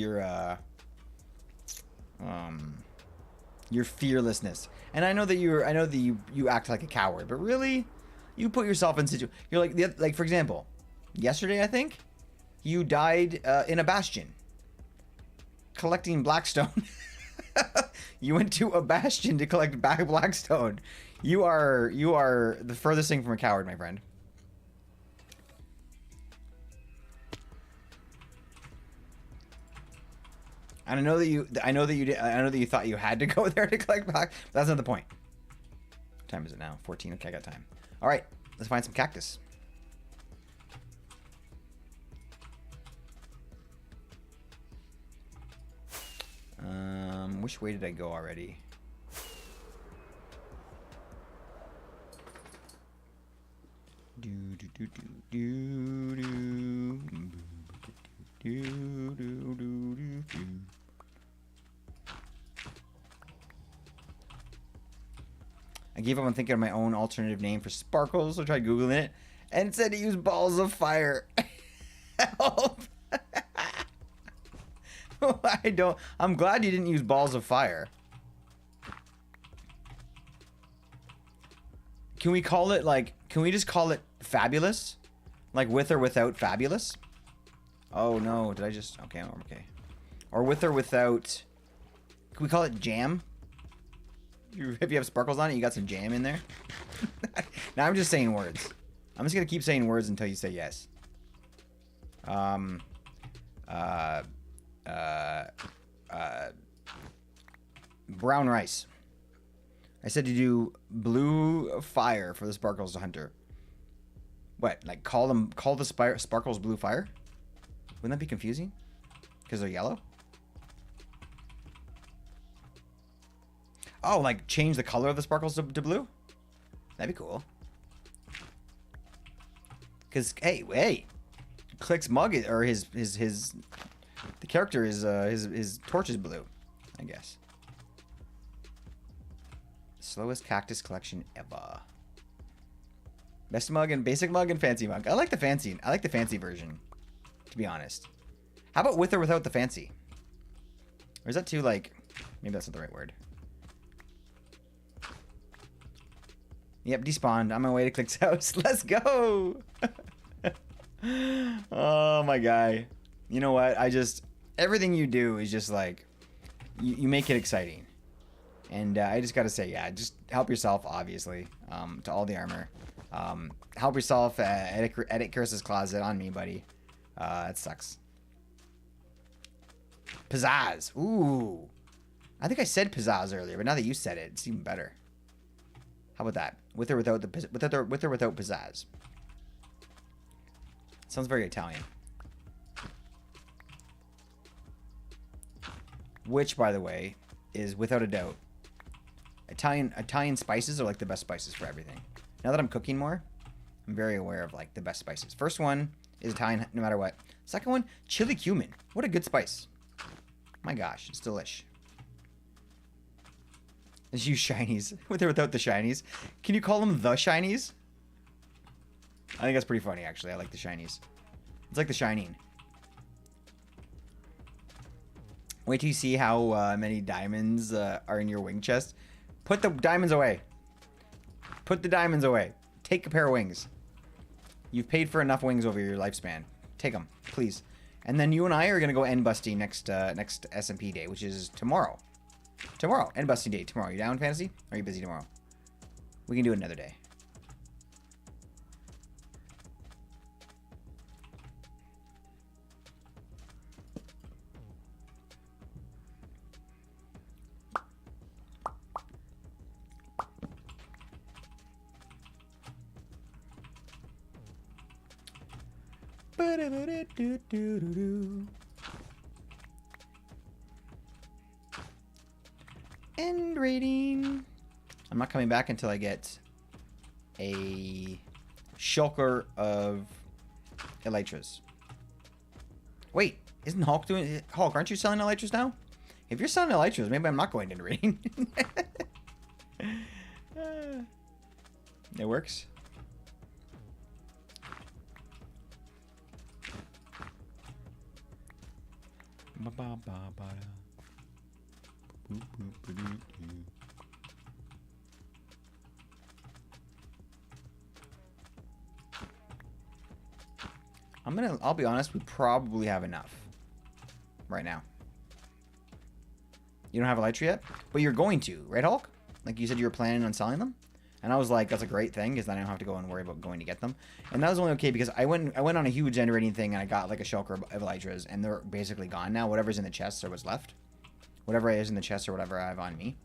your fearlessness. And I know that you act like a coward, but really, you put yourself in situ. You're like for example, yesterday I think you died in a bastion collecting blackstone. You went to a bastion to collect blackstone. You are the furthest thing from a coward, my friend. And I know that you thought you had to go there to collect black. But that's not the point. What time is it now? 14. Okay, I got time. All right, let's find some cactus. Which way did I go already? Do do do do do do do do do do. I gave up on thinking of my own alternative name for sparkles. So I tried Googling it, and it said to use balls of fire. Help! I'm glad you didn't use balls of fire. Can we call it can we just call it fabulous? Like with or without fabulous? Oh no, did I just, okay, I'm okay. Or with or without, can we call it jam? If you have sparkles on it, you got some jam in there? Now I'm just saying words. I'm just gonna keep saying words until you say yes. Brown rice. I said to do blue fire for the sparkles to hunter. What? Like call the sparkles blue fire? Wouldn't that be confusing? Because they're yellow? Oh, like change the color of the sparkles to blue? That'd be cool. Because hey, Click's mug is, or his the character is his torch is blue, I guess. Slowest cactus collection ever. Best mug and basic mug and fancy mug. I like the fancy version, to be honest. How about with or without the fancy? Or is that too like, maybe that's not the right word. Yep, despawned. I'm on my way to Click's house. Let's go! Oh, my guy. You know what? Everything you do is just like, you make it exciting. And I just gotta say, yeah, just help yourself, obviously, to all the armor. Help yourself, edit Curse's Closet on me, buddy. That sucks. Pizzazz. Ooh. I think I said pizzazz earlier, but now that you said it, it's even better. How about that? With or without pizzazz. Sounds very Italian. Which, by the way, is without a doubt, Italian spices are like the best spices for everything. Now that I'm cooking more, I'm very aware of like the best spices. First one is Italian, no matter what. Second one, chili cumin. What a good spice. My gosh, it's delish. Let's use shinies. With or without the shinies. Can you call them the shinies? I think that's pretty funny, actually. I like the shinies. It's like the shining. Wait till you see how many diamonds are in your wing chest. Put the diamonds away. Put the diamonds away. Take a pair of wings. You've paid for enough wings over your lifespan. Take them, please. And then you and I are going to go end busting next SMP day, which is tomorrow. Tomorrow. End busting day tomorrow. You down, Fantasy? Or are you busy tomorrow? We can do it another day. End rating. I'm not coming back until I get a shulker of elytras. Wait, isn't Hulk doing... Hulk, aren't you selling elytras now? If you're selling elytras, maybe I'm not going into rating. It works. I'll be honest, we probably have enough right now. You don't have elytra yet? But you're going to, right, Hulk? Like you said you were planning on selling them? And I was like, that's a great thing, because then I don't have to go and worry about going to get them. And that was only okay because I went on a huge generating thing and I got like a shulker of elytras, and they're basically gone now. Whatever's in the chest or what's left. Whatever is in the chest or whatever I have on me.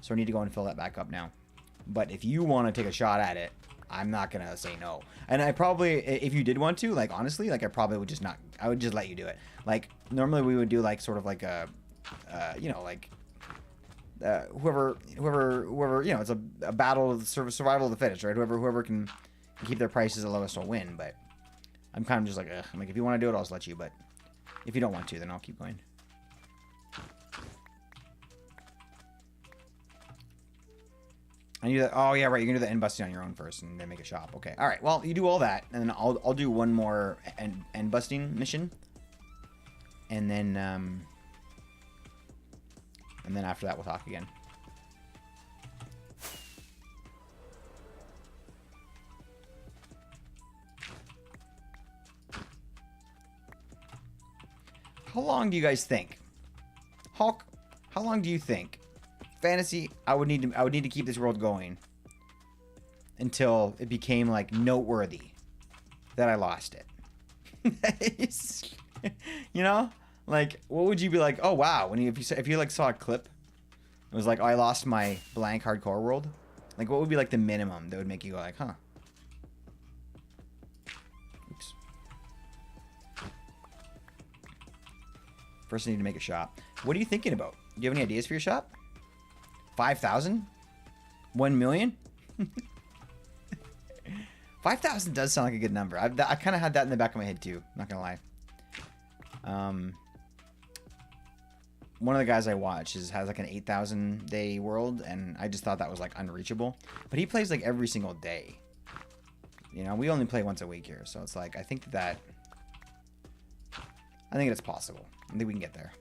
So I need to go and fill that back up now. But if you want to take a shot at it, I'm not going to say no. And I probably, if you did want to, like, honestly, like, I probably would just not, I would just let you do it. Like, normally we would do, like, sort of like a, you know, like, whoever, you know, it's a battle of survival of the fittest, right? Whoever can keep their prices the lowest will win. But I'm kind of just like, ugh. I'm like, if you want to do it, I'll just let you. But if you don't want to, then I'll keep going. And you, oh yeah, right. You're gonna do the end busting on your own first, and then make a shop. Okay, all right. Well, you do all that, and then I'll do one more end busting mission, and then after that we'll talk again. How long do you guys think, Hulk? How long do you think? Fantasy, I would need to keep this world going until it became like noteworthy that I lost it. You know, like what would you be like? Oh wow, when if you like saw a clip, it was like, oh, I lost my blank hardcore world. Like what would be like the minimum that would make you go like, huh? Oops. First, I need to make a shop. What are you thinking about? Do you have any ideas for your shop? 5,000? 1 million? 5,000 does sound like a good number. I kind of had that in the back of my head too. Not gonna lie. One of the guys I watch has like an 8,000 day world, and I just thought that was like unreachable. But he plays like every single day. You know, we only play once a week here, so it's like I think it's possible. I think we can get there.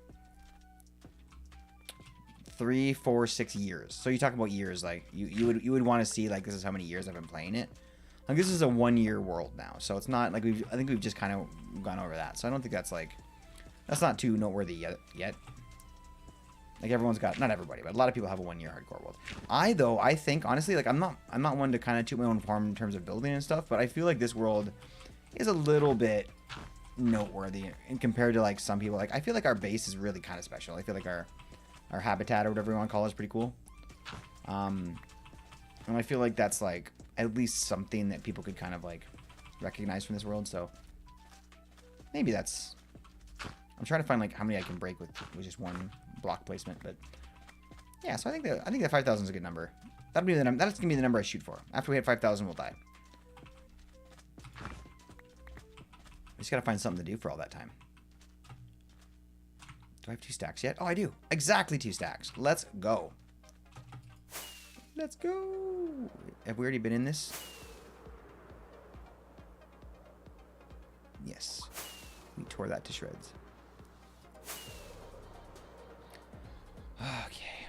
3, 4, 6 years. So you talk about years, like you would want to see like this is how many years I've been playing it. Like this is a 1-year world now, so it's not like I think we've just kind of gone over that. So I don't think that's not too noteworthy yet. Like everyone's got, not everybody, but a lot of people have a 1-year hardcore world. I think honestly, like I'm not one to kind of toot my own horn in terms of building and stuff, but I feel like this world is a little bit noteworthy and compared to like some people. Like I feel like our base is really kind of special. I feel like our habitat or whatever you want to call it is pretty cool. And I feel like that's like at least something that people could kind of like recognize from this world. So maybe that's, I'm trying to find like how many I can break with just one block placement, but yeah, so I think that 5,000 is a good number. That's gonna be the number I shoot for. After we hit 5,000, we'll die. We just gotta find something to do for all that time. Do I have 2 stacks yet? Oh, I do. Exactly 2 stacks. Let's go. Let's go. Have we already been in this? Yes. We tore that to shreds. Okay.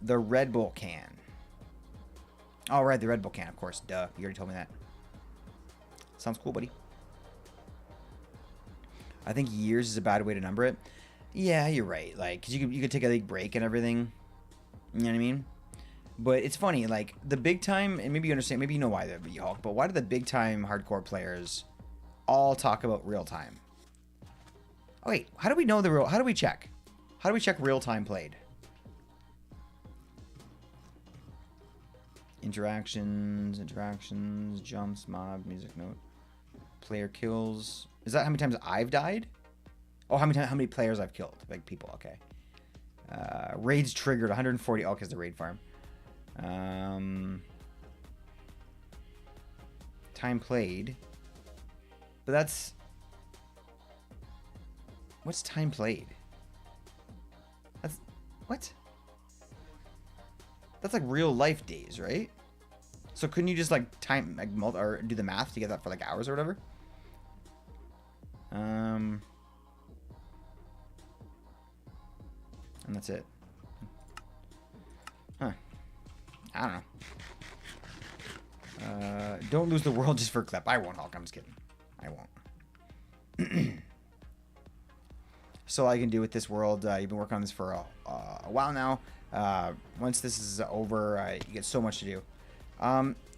The Red Bull can. Oh, right. The Red Bull can, of course. Duh. You already told me that. Sounds cool, buddy. I think years is a bad way to number it. Yeah, you're right. Like, 'cause you could take a big break and everything. You know what I mean? But it's funny, like the big time, and maybe you understand, maybe you know why they're Hulk, but why do the big time hardcore players all talk about real time? Oh wait, how do we know how do we check? How do we check real time played? Interactions, jumps, mob, music note. Player kills. Is that how many times I've died? Oh, how many players I've killed? Like people, okay. Raids triggered 140. Oh, because the raid farm. Time played. But that's... What's time played? That's... What? That's like real life days, right? So couldn't you just like time, like, or do the math to get that for like hours or whatever? And that's it. Huh. I don't know. Don't lose the world just for a clip. I won't, Hulk. I'm just kidding. I won't. So all I can do with this world, you've been working on this for a while now. Once this is over, you get so much to do.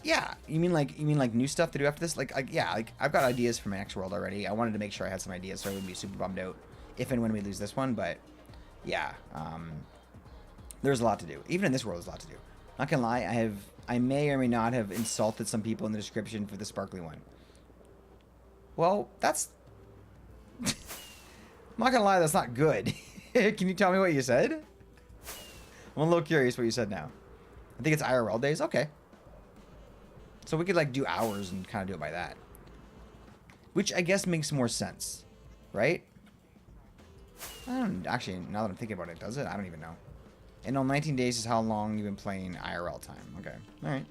Yeah, you mean like new stuff to do after this? Like I've got ideas for my next world already. I wanted to make sure I had some ideas so I wouldn't be super bummed out if and when we lose this one. But yeah, there's a lot to do. Even in this world, there's a lot to do. Not gonna lie, I may or may not have insulted some people in the description for the sparkly one. Well, that's... I'm not gonna lie, that's not good. Can you tell me what you said? I'm a little curious what you said now. I think it's IRL days. Okay. So we could like do hours and kind of do it by that. Which I guess makes more sense. Right? I don't... Actually, now that I'm thinking about it, does it? I don't even know. And on 19 days is how long you've been playing IRL time. Okay. Alright.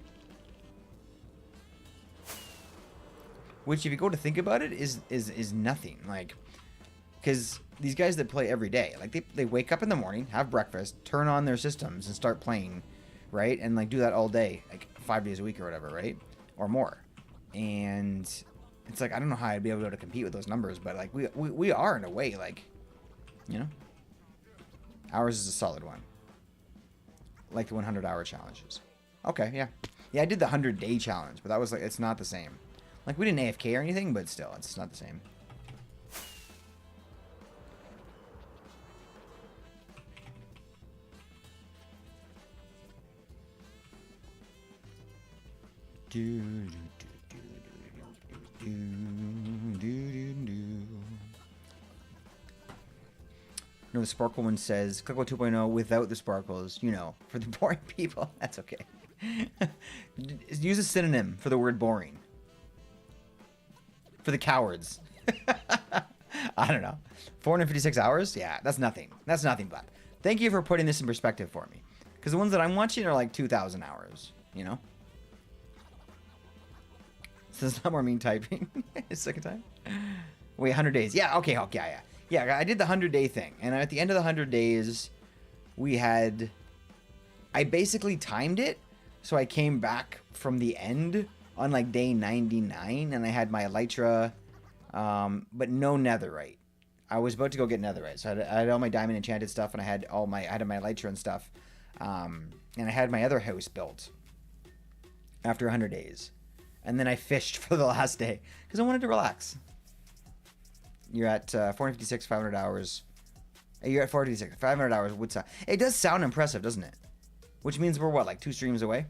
Which, if you go to think about it, is nothing. Like... Because these guys that play every day, like they wake up in the morning, have breakfast, turn on their systems, and start playing, right? And like do that all day, like 5 days a week or whatever, right? Or more. And it's like, I don't know how I'd be able to compete with those numbers, but like we are in a way, like, you know? Ours is a solid one. Like the 100-hour challenges. Okay, yeah. Yeah, I did the 100-day challenge, but that was like, it's not the same. Like we didn't AFK or anything, but still, it's not the same. No, the sparkle one says Clickwell 2.0 without the sparkles, you know, for the boring people. That's okay. Use a synonym for the word boring. For the cowards. I don't know. 456 hours? Yeah, that's nothing. That's nothing, Vlad. Thank you for putting this in perspective for me. Because the ones that I'm watching are like 2,000 hours, you know? So it's not more mean typing. Second time. Wait, 100 days. Yeah, okay, Hulk. Yeah. Yeah, I did the 100-day thing. And at the end of the 100 days, we had... I basically timed it. So I came back from the end on like day 99. And I had my Elytra, but no netherite. I was about to go get netherite. So I had all my diamond enchanted stuff. And I had my Elytra and stuff. And I had my other house built after 100 days. And then I fished for the last day because I wanted to relax. You're at 456, 500 hours. You're at 456, 500 hours. Would sound... It does sound impressive, doesn't it? Which means we're what, like 2 streams away?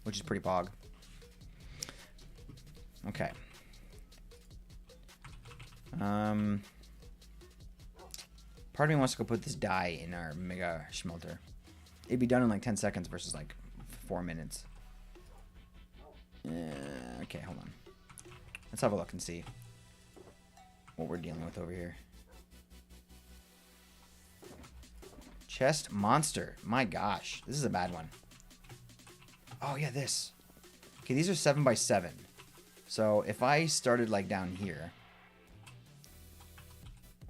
Which is pretty pog. Okay. Part of me wants to go put this dye in our mega schmelter. It'd be done in like 10 seconds versus like 4 minutes. Okay, hold on. Let's have a look and see what we're dealing with over here. Chest monster. My gosh, this is a bad one. Oh yeah, this. Okay, these are 7x7. So if I started like down here.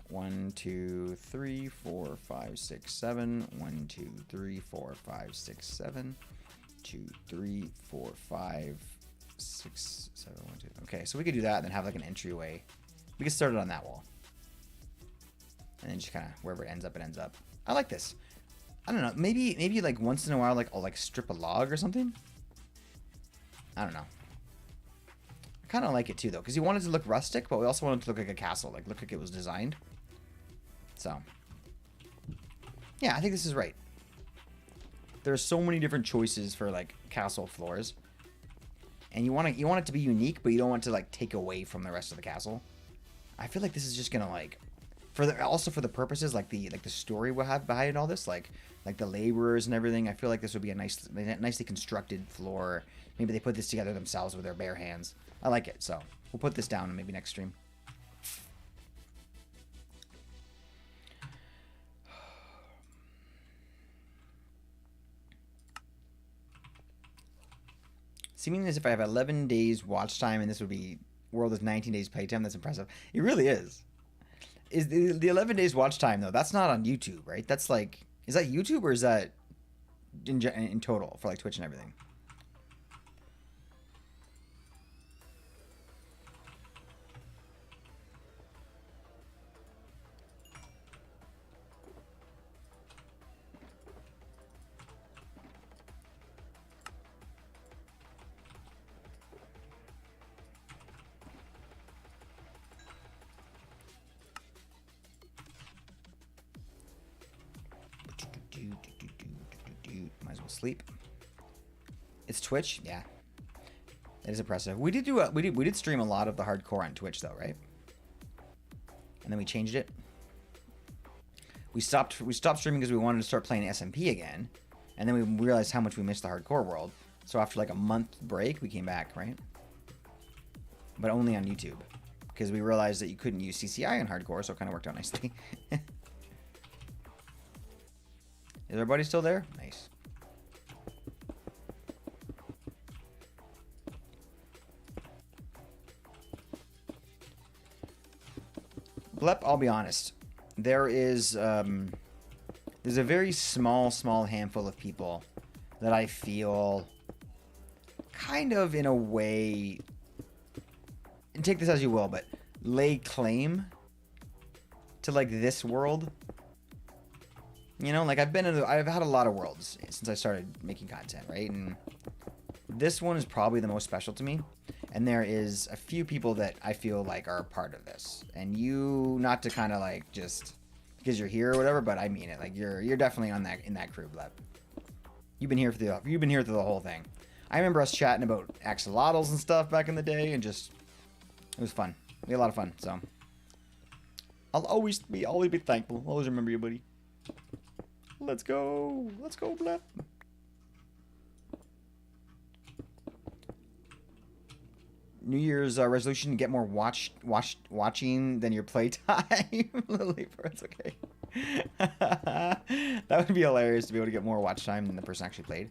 1, 2, 3, 4, 5, 6, 7. 1, 2, 3, 4, 5, 6, 7. 2, 3, 4, 5, 6, 7, 1, 2. Okay, so we could do that and then have like an entryway. We could start it on that wall. And then just kind of wherever it ends up, it ends up. I like this. I don't know. Maybe like once in a while, like I'll like strip a log or something. I don't know. I kind of like it too though, because you want it to look rustic, but we also want it to look like a castle, like look like it was designed. So, yeah, I think this is right. There are so many different choices for like castle floors, and you want it to be unique, but you don't want to like take away from the rest of the castle. I feel like this is just gonna like, also for the purposes like the story we'll have behind all this, like the laborers and everything. I feel like this would be a nicely constructed floor. Maybe they put this together themselves with their bare hands. I like it, so we'll put this down maybe next stream. Seeming as if I have 11 days watch time and this would be world is 19 days playtime. That's impressive. It really is. Is the 11 days watch time though? That's not on YouTube, right? That's like, is that YouTube or is that in total for like Twitch and everything? Might as well sleep. It's Twitch, yeah. That is impressive. We did stream a lot of the hardcore on Twitch though, right? And then we changed it. We stopped streaming because we wanted to start playing SMP again, and then we realized how much we missed the hardcore world. So after like a month break, we came back, right? But only on YouTube, because we realized that you couldn't use CCI on hardcore, so it kind of worked out nicely. Is everybody still there? Nice. Blep, I'll be honest. There's a very small handful of people that I feel kind of in a way, and take this as you will, but lay claim to like this world. You know, like I've had a lot of worlds since I started making content, right? And this one is probably the most special to me. And there is a few people that I feel like are a part of this. And you, not to kind of like just because you're here or whatever, but I mean it. Like you're definitely in that crew, Blep. You've been here through the whole thing. I remember us chatting about axolotls and stuff back in the day, and just it was fun. We had a lot of fun. So I'll always be thankful. Always remember you, buddy. Let's go, Blep. New Year's resolution to get more watching than your playtime. Lily, it's okay. That would be hilarious to be able to get more watch time than the person actually played.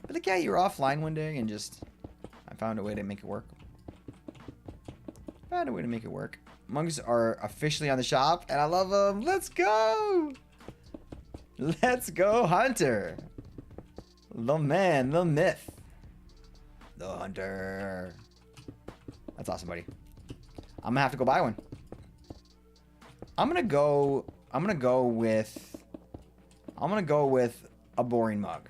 But like, yeah, you were offline one day and just I found a way to make it work. Mugs are officially on the shop, and I love them. Let's go. Let's go, Hunter. The man, the myth, the Hunter. That's awesome, buddy. I'm gonna have to go buy one. I'm gonna go with a boring mug.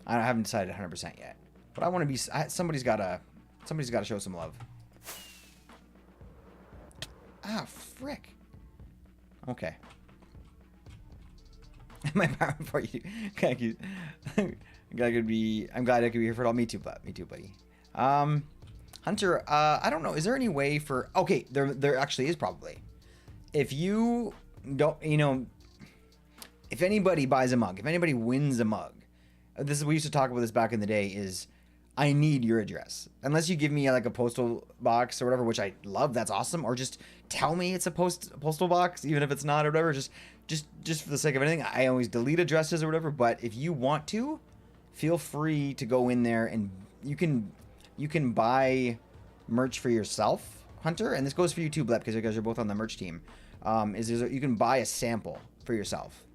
I haven't decided 100% yet, but I want to be. Somebody's gotta show some love. Ah, frick. Okay. My power for you. Thank you. I'm glad I could be here for it all. Me too, buddy. Hunter, I don't know. Is there any way for... Okay, there actually is probably. If you don't, if anybody buys a mug, if anybody wins a mug, we used to talk about this back in the day, is I need your address. Unless you give me like a postal box or whatever, which I love, that's awesome. Or just tell me it's a postal box, even if it's not or whatever. Just for the sake of anything, I always delete addresses or whatever. But if you want to, feel free to go in there and you can buy merch for yourself, Hunter, and this goes for you too, Blep, because you guys are both on the merch team. You can buy a sample for yourself,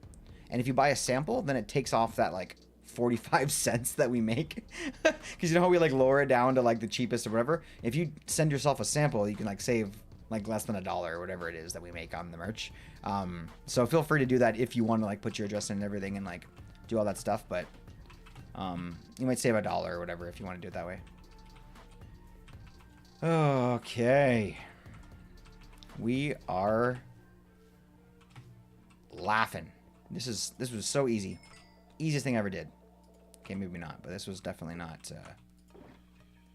and if you buy a sample, then it takes off that like 45 cents that we make, because you know how we like lower it down to like the cheapest or whatever. If you send yourself a sample, you can like save like less than $1 or whatever it is that we make on the merch. So feel free to do that if you want to like put your address in and everything and like do all that stuff, but you might save $1 or whatever if you want to do it that way. Okay. We are laughing. This was so easy. Easiest thing I ever did. Okay, maybe not, but this was definitely not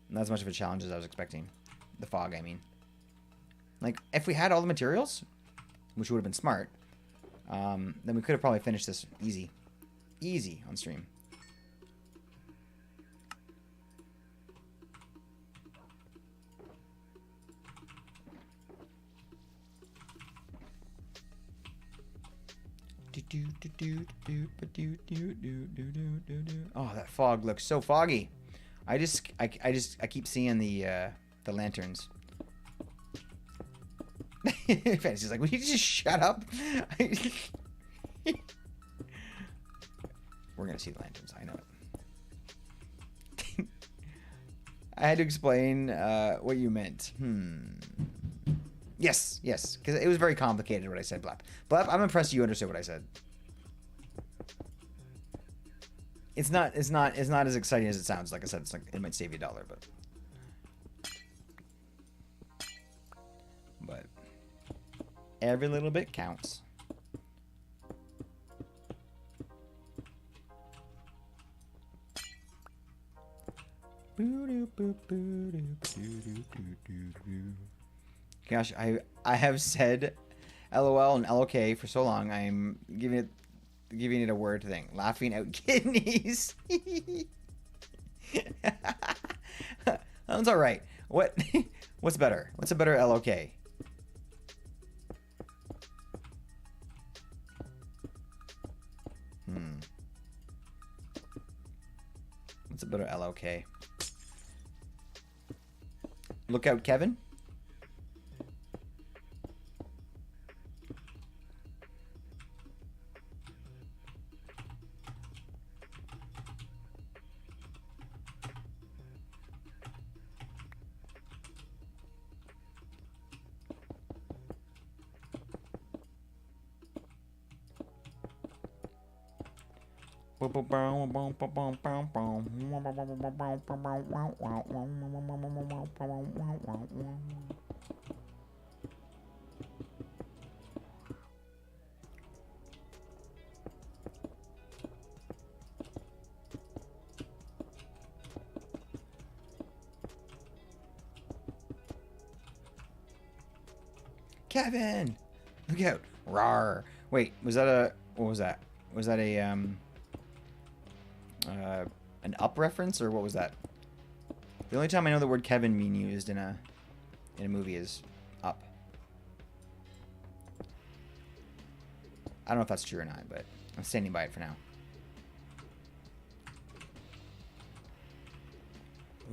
Not as much of a challenge as I was expecting. The fog, I mean. Like, if we had all the materials, which would have been smart, then we could have probably finished this easy. Easy on stream. Oh, that fog looks so foggy. I keep seeing the lanterns. Fantasy's like, will you just shut up? We're gonna see the lanterns. I know it. I had to explain what you meant. Yes, because it was very complicated what I said, Blap. Blap, I'm impressed you understood what I said. It's not as exciting as it sounds. Like I said, it's like it might save you $1, but every little bit counts. Gosh, I have said LOL and LOK for so long. I'm giving it a word thing. Laughing out kidneys. That one's all right. What's better? What's a better LOK? What's a better LOK? Look out, Kevin. Kevin, look out! Rawr. Wait, was that a? What was that? Was that a an Up reference, or what was that? The only time I know the word Kevin being used in a movie is Up. I don't know if that's true or not, but I'm standing by it for now.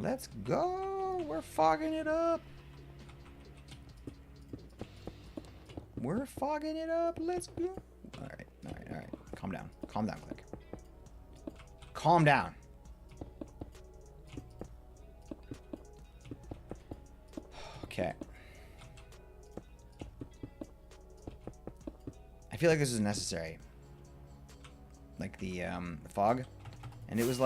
Let's go! We're fogging it up. We're fogging it up. Let's go. All right. Calm down, Click. Calm down. Okay. I feel like this is necessary. Like the fog, and it was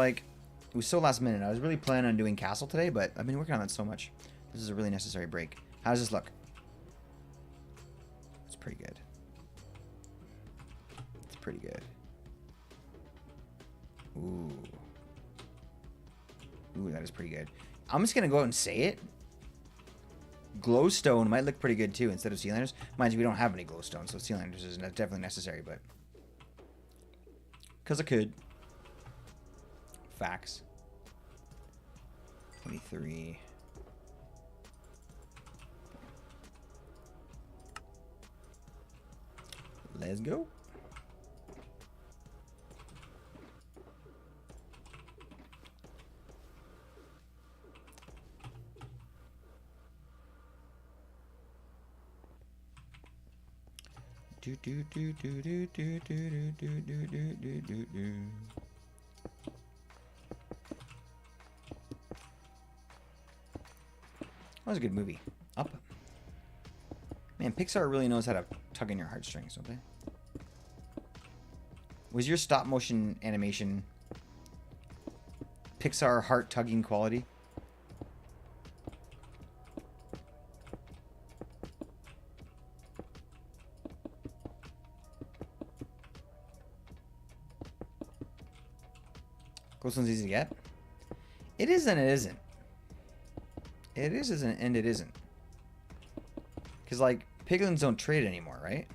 so last minute. I was really planning on doing Castle today, but I've been working on that so much. This is a really necessary break. How does this look? It's pretty good. It's pretty good. Ooh, that is pretty good. I'm just gonna go out and say it. Glowstone might look pretty good too instead of sea lanterns. Mind you, we don't have any glowstone, so sea lanterns is definitely necessary, but because I could. Facts. 23. Let's go. That was a good movie. Up. Man, Pixar really knows how to tug in your heartstrings, don't they? Was your stop motion animation Pixar heart tugging quality? Glowstone's easy to get. It is and it isn't. It is, isn't, and it isn't. Because, like, piglins don't trade anymore, right?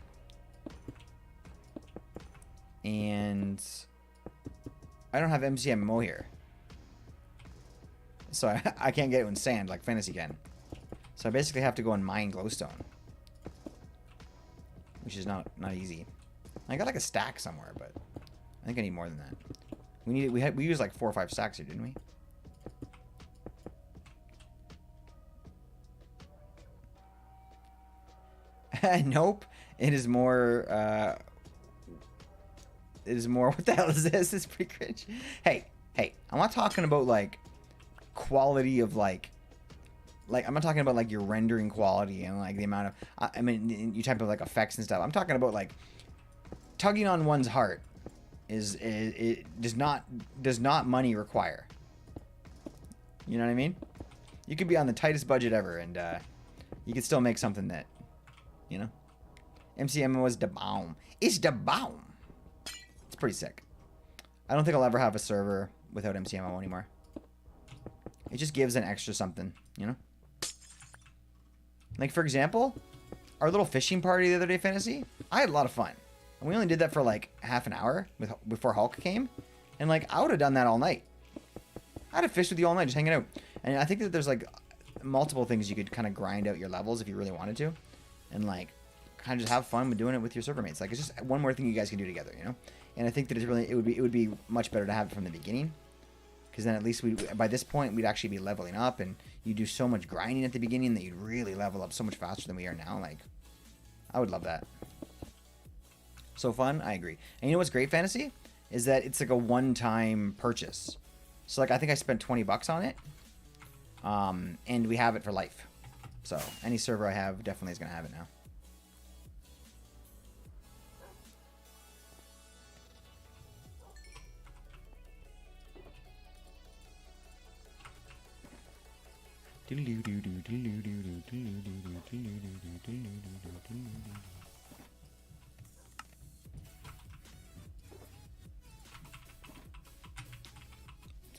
And I don't have MCMMO here. So I can't get it in sand like Fantasy can. So I basically have to go and mine glowstone. Which is not easy. I got like a stack somewhere, but I think I need more than that. We used like 4 or 5 stacks here, didn't we? Nope. It is more what the hell is this? It's pretty cringe. Hey, I'm not talking about like quality of like I'm not talking about like your rendering quality and like the amount of I mean you type of like effects and stuff. I'm talking about like tugging on one's heart is it does not money require. You know what I mean? You could be on the tightest budget ever and you could still make something that, you know. MCMMO is the bomb. It's the bomb. It's pretty sick. I don't think I'll ever have a server without MCMMO anymore. It just gives an extra something, you know? Like, for example, our little fishing party the other day, Fantasy, I had a lot of fun. And we only did that for like half an hour before Hulk came. And like, I would have done that all night. I'd have fished with you all night, just hanging out. And I think that there's like multiple things you could kind of grind out your levels if you really wanted to. And like, kind of just have fun with doing it with your server mates. Like, it's just one more thing you guys can do together, you know? And I think that it would be much better to have it from the beginning. Because then at least by this point, we'd actually be leveling up. And you do so much grinding at the beginning that you'd really level up so much faster than we are now. Like, I would love that. So fun, I agree. And you know what's great, Fantasy? Is that it's like a one-time purchase. So, like, I think I spent 20 bucks on it. And we have it for life. So, any server I have definitely is going to have it now.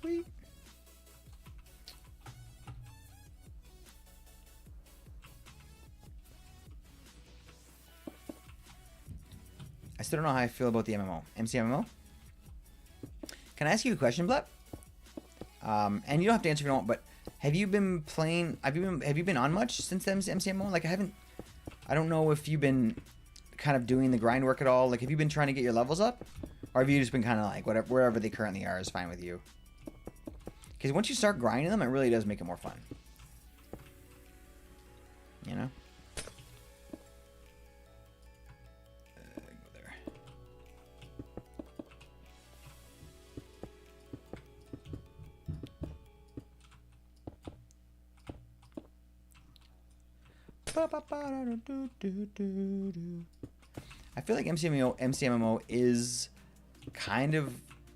Sweet. I still don't know how I feel about the MMO. MCMMO? Can I ask you a question, Blep? And you don't have to answer if you don't, but have you been playing, have you been on much since the MCMMO? Like, I don't know if you've been kind of doing the grind work at all. Like, have you been trying to get your levels up? Or have you just been kind of like, wherever they currently are is fine with you? Because once you start grinding them, it really does make it more fun. You know? Go there. I feel like MCMMO is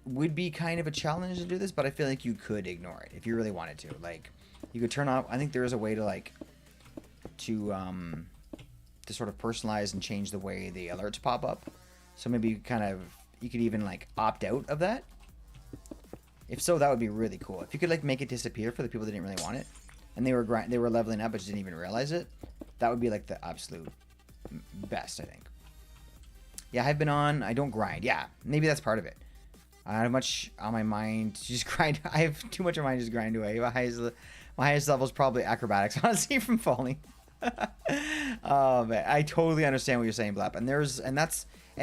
would be kind of a challenge to do this, but I feel like you could ignore it if you really wanted to. Like, you could turn off. I think there is a way to like to sort of personalize and change the way the alerts pop up. So maybe you could even like opt out of that. If so, that would be really cool. If you could like make it disappear for the people that didn't really want it, and they were leveling up but just didn't even realize it, that would be like the absolute best, I think. Yeah, I've been on. I don't grind. Yeah, maybe that's part of it. I have much on my mind to just grind. I have too much on my mind to just grind away. My highest level is probably acrobatics, honestly, from falling. Oh man, I totally understand what you're saying, Blap. And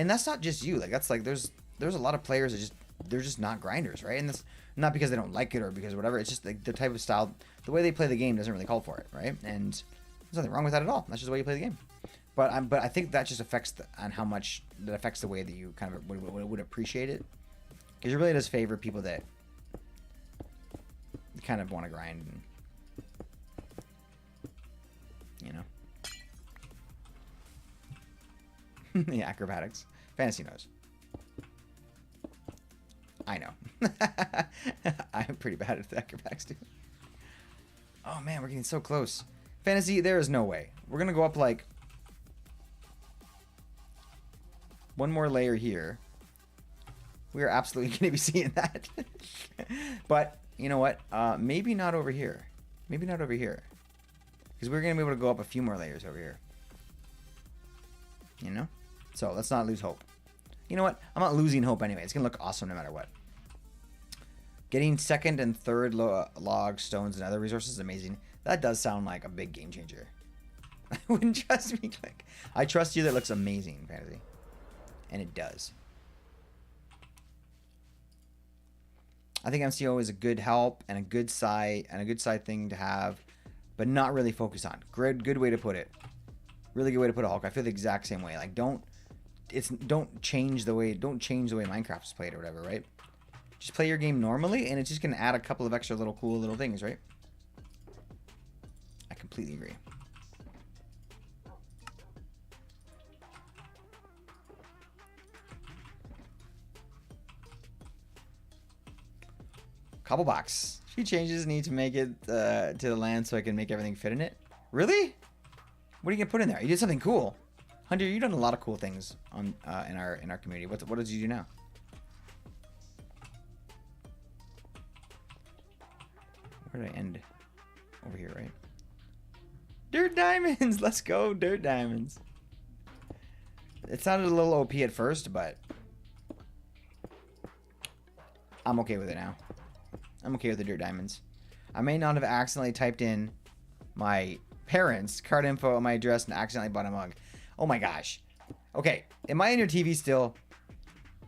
that's not just you. Like, that's like there's a lot of players that they're just not grinders, right? And that's not because they don't like it or because whatever. It's just like the type of style, the way they play the game doesn't really call for it, right? And there's nothing wrong with that at all. That's just the way you play the game. But I think that just affects on how much that affects the way that you kind of would appreciate it. Because it really does favor people that kind of want to grind, and, you know. Yeah, acrobatics. Fantasy knows. I know. I'm pretty bad at the acrobatics, too. Oh, man, we're getting so close. Fantasy, there is no way. We're going to go up, like, one more layer here. We are absolutely going to be seeing that. But, you know what? Maybe not over here. Maybe not over here. Because we're going to be able to go up a few more layers over here. You know? So let's not lose hope. You know what? I'm not losing hope anyway. It's going to look awesome no matter what. Getting second and third log, stones, and other resources is amazing. That does sound like a big game changer. I wouldn't trust me, Click. I trust you. That looks amazing, Fantasy. And it does. I think MCO is a good help and a good side thing to have, but not really focus on. Good way to put it. Really good way to put a Hulk. I feel the exact same way. Like don't change the way Minecraft is played or whatever, right? Just play your game normally, and it's just gonna add a couple of extra cool little things, right? I completely agree. Cobble box. Few changes need to make it to the land so I can make everything fit in it. Really? What are you gonna put in there? You did something cool, Hunter. You've done a lot of cool things on in our community. What did you do now? Where did I end? Over here, right? Dirt diamonds. Let's go, dirt diamonds. It sounded a little OP at first, but I'm okay with it now. I'm okay with the dirt diamonds. I may not have accidentally typed in my parents' card info on my address and accidentally bought a mug. Oh my gosh. Okay, am I in your TV still?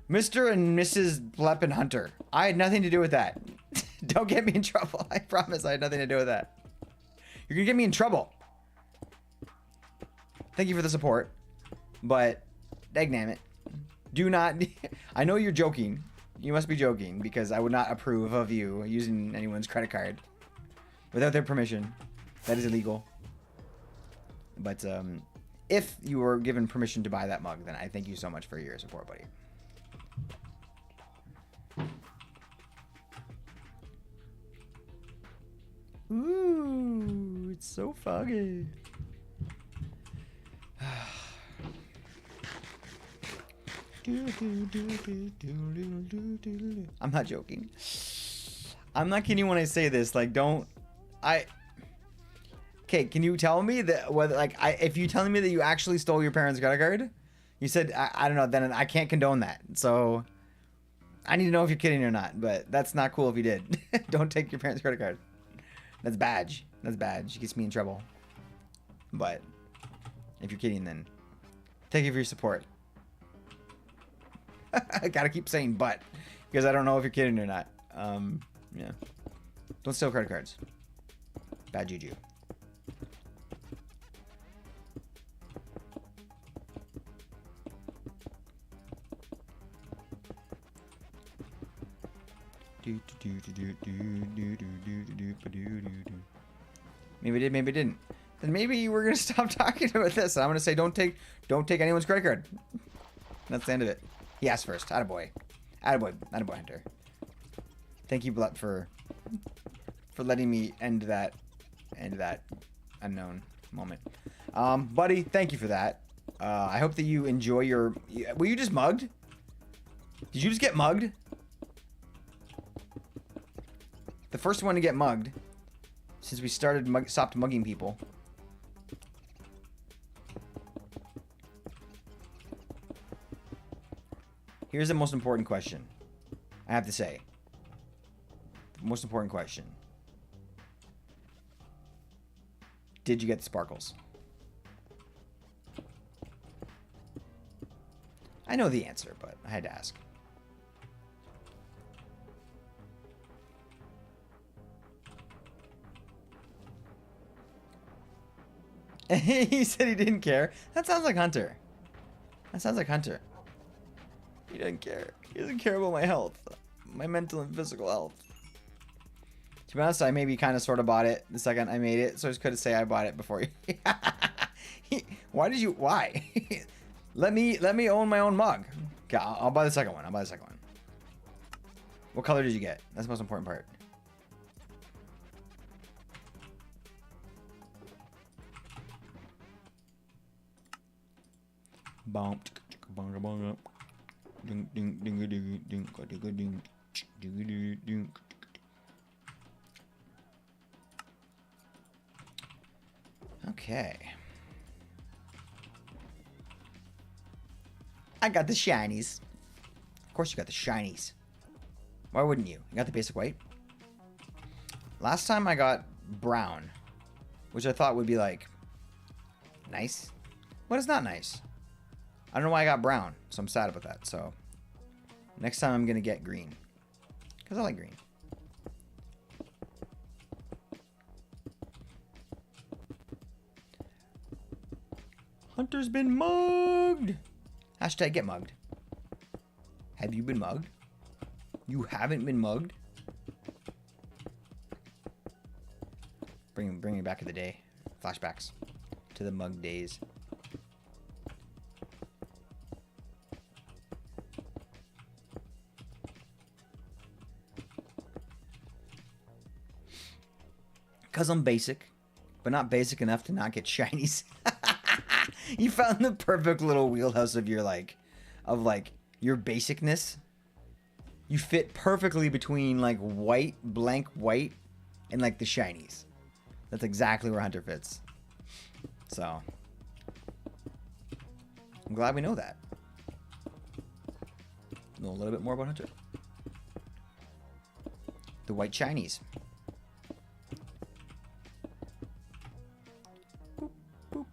Mr. and Mrs. Blepp and Hunter. I had nothing to do with that. Don't get me in trouble. I promise I had nothing to do with that. You're gonna get me in trouble. Thank you for the support. But, dagnammit. Do not... I know you're joking. You must be joking, because I would not approve of you using anyone's credit card without their permission. That is illegal. But if you were given permission to buy that mug, then I thank you so much for your support, buddy. Ooh, it's so foggy. I'm not joking. I'm not kidding when I say this. Like, don't... Okay, can you tell me that whether, like, if you're telling me that you actually stole your parents' credit card, you said, I don't know, then I can't condone that. So, I need to know if you're kidding or not, but that's not cool if you did. Don't take your parents' credit card. That's badge. That's bad. She gets me in trouble. But, if you're kidding, then thank you for your support. I gotta keep saying but, because I don't know if you're kidding or not. Yeah. Don't steal credit cards. Bad juju. Maybe it did, maybe it didn't. Then maybe we're gonna stop talking about this. I'm gonna say don't take anyone's credit card. That's the end of it. He asked first. Attaboy. Attaboy. Attaboy, Hunter. Thank you, Blut, for letting me end that unknown moment. Buddy, thank you for that. I hope that you enjoy your... Were you just mugged? Did you just get mugged? The first one to get mugged since we stopped mugging people. Here's the most important question. I have to say. The most important question. Did you get the sparkles? I know the answer, but I had to ask. He said he didn't care. That sounds like Hunter. That sounds like Hunter. He doesn't care. He doesn't care about my health. My mental and physical health. To be honest, I maybe kind of sort of bought it the second I made it, so I just couldn't say I bought it before you. Why did you... Why? Let me own my own mug. Okay, I'll buy the second one. I'll buy the second one. What color did you get? That's the most important part. Bump. Okay. I got the shinies. Of course you got the shinies. Why wouldn't you? You got the basic white. Last time I got brown, which I thought would be like nice, but it's not nice. I don't know why I got brown, so I'm sad about that. So next time I'm gonna get green, because I like green. Hunter's been mugged. Hashtag get mugged. Have you been mugged? You haven't been mugged? Bring me back to the day. Flashbacks to the mug days. Because I'm basic, but not basic enough to not get shinies. You found the perfect little wheelhouse of your your basicness. You fit perfectly between like white, blank white, and like the shinies. That's exactly where Hunter fits. So I'm glad we know that. Know a little bit more about Hunter. The white shinies. Boop, boop.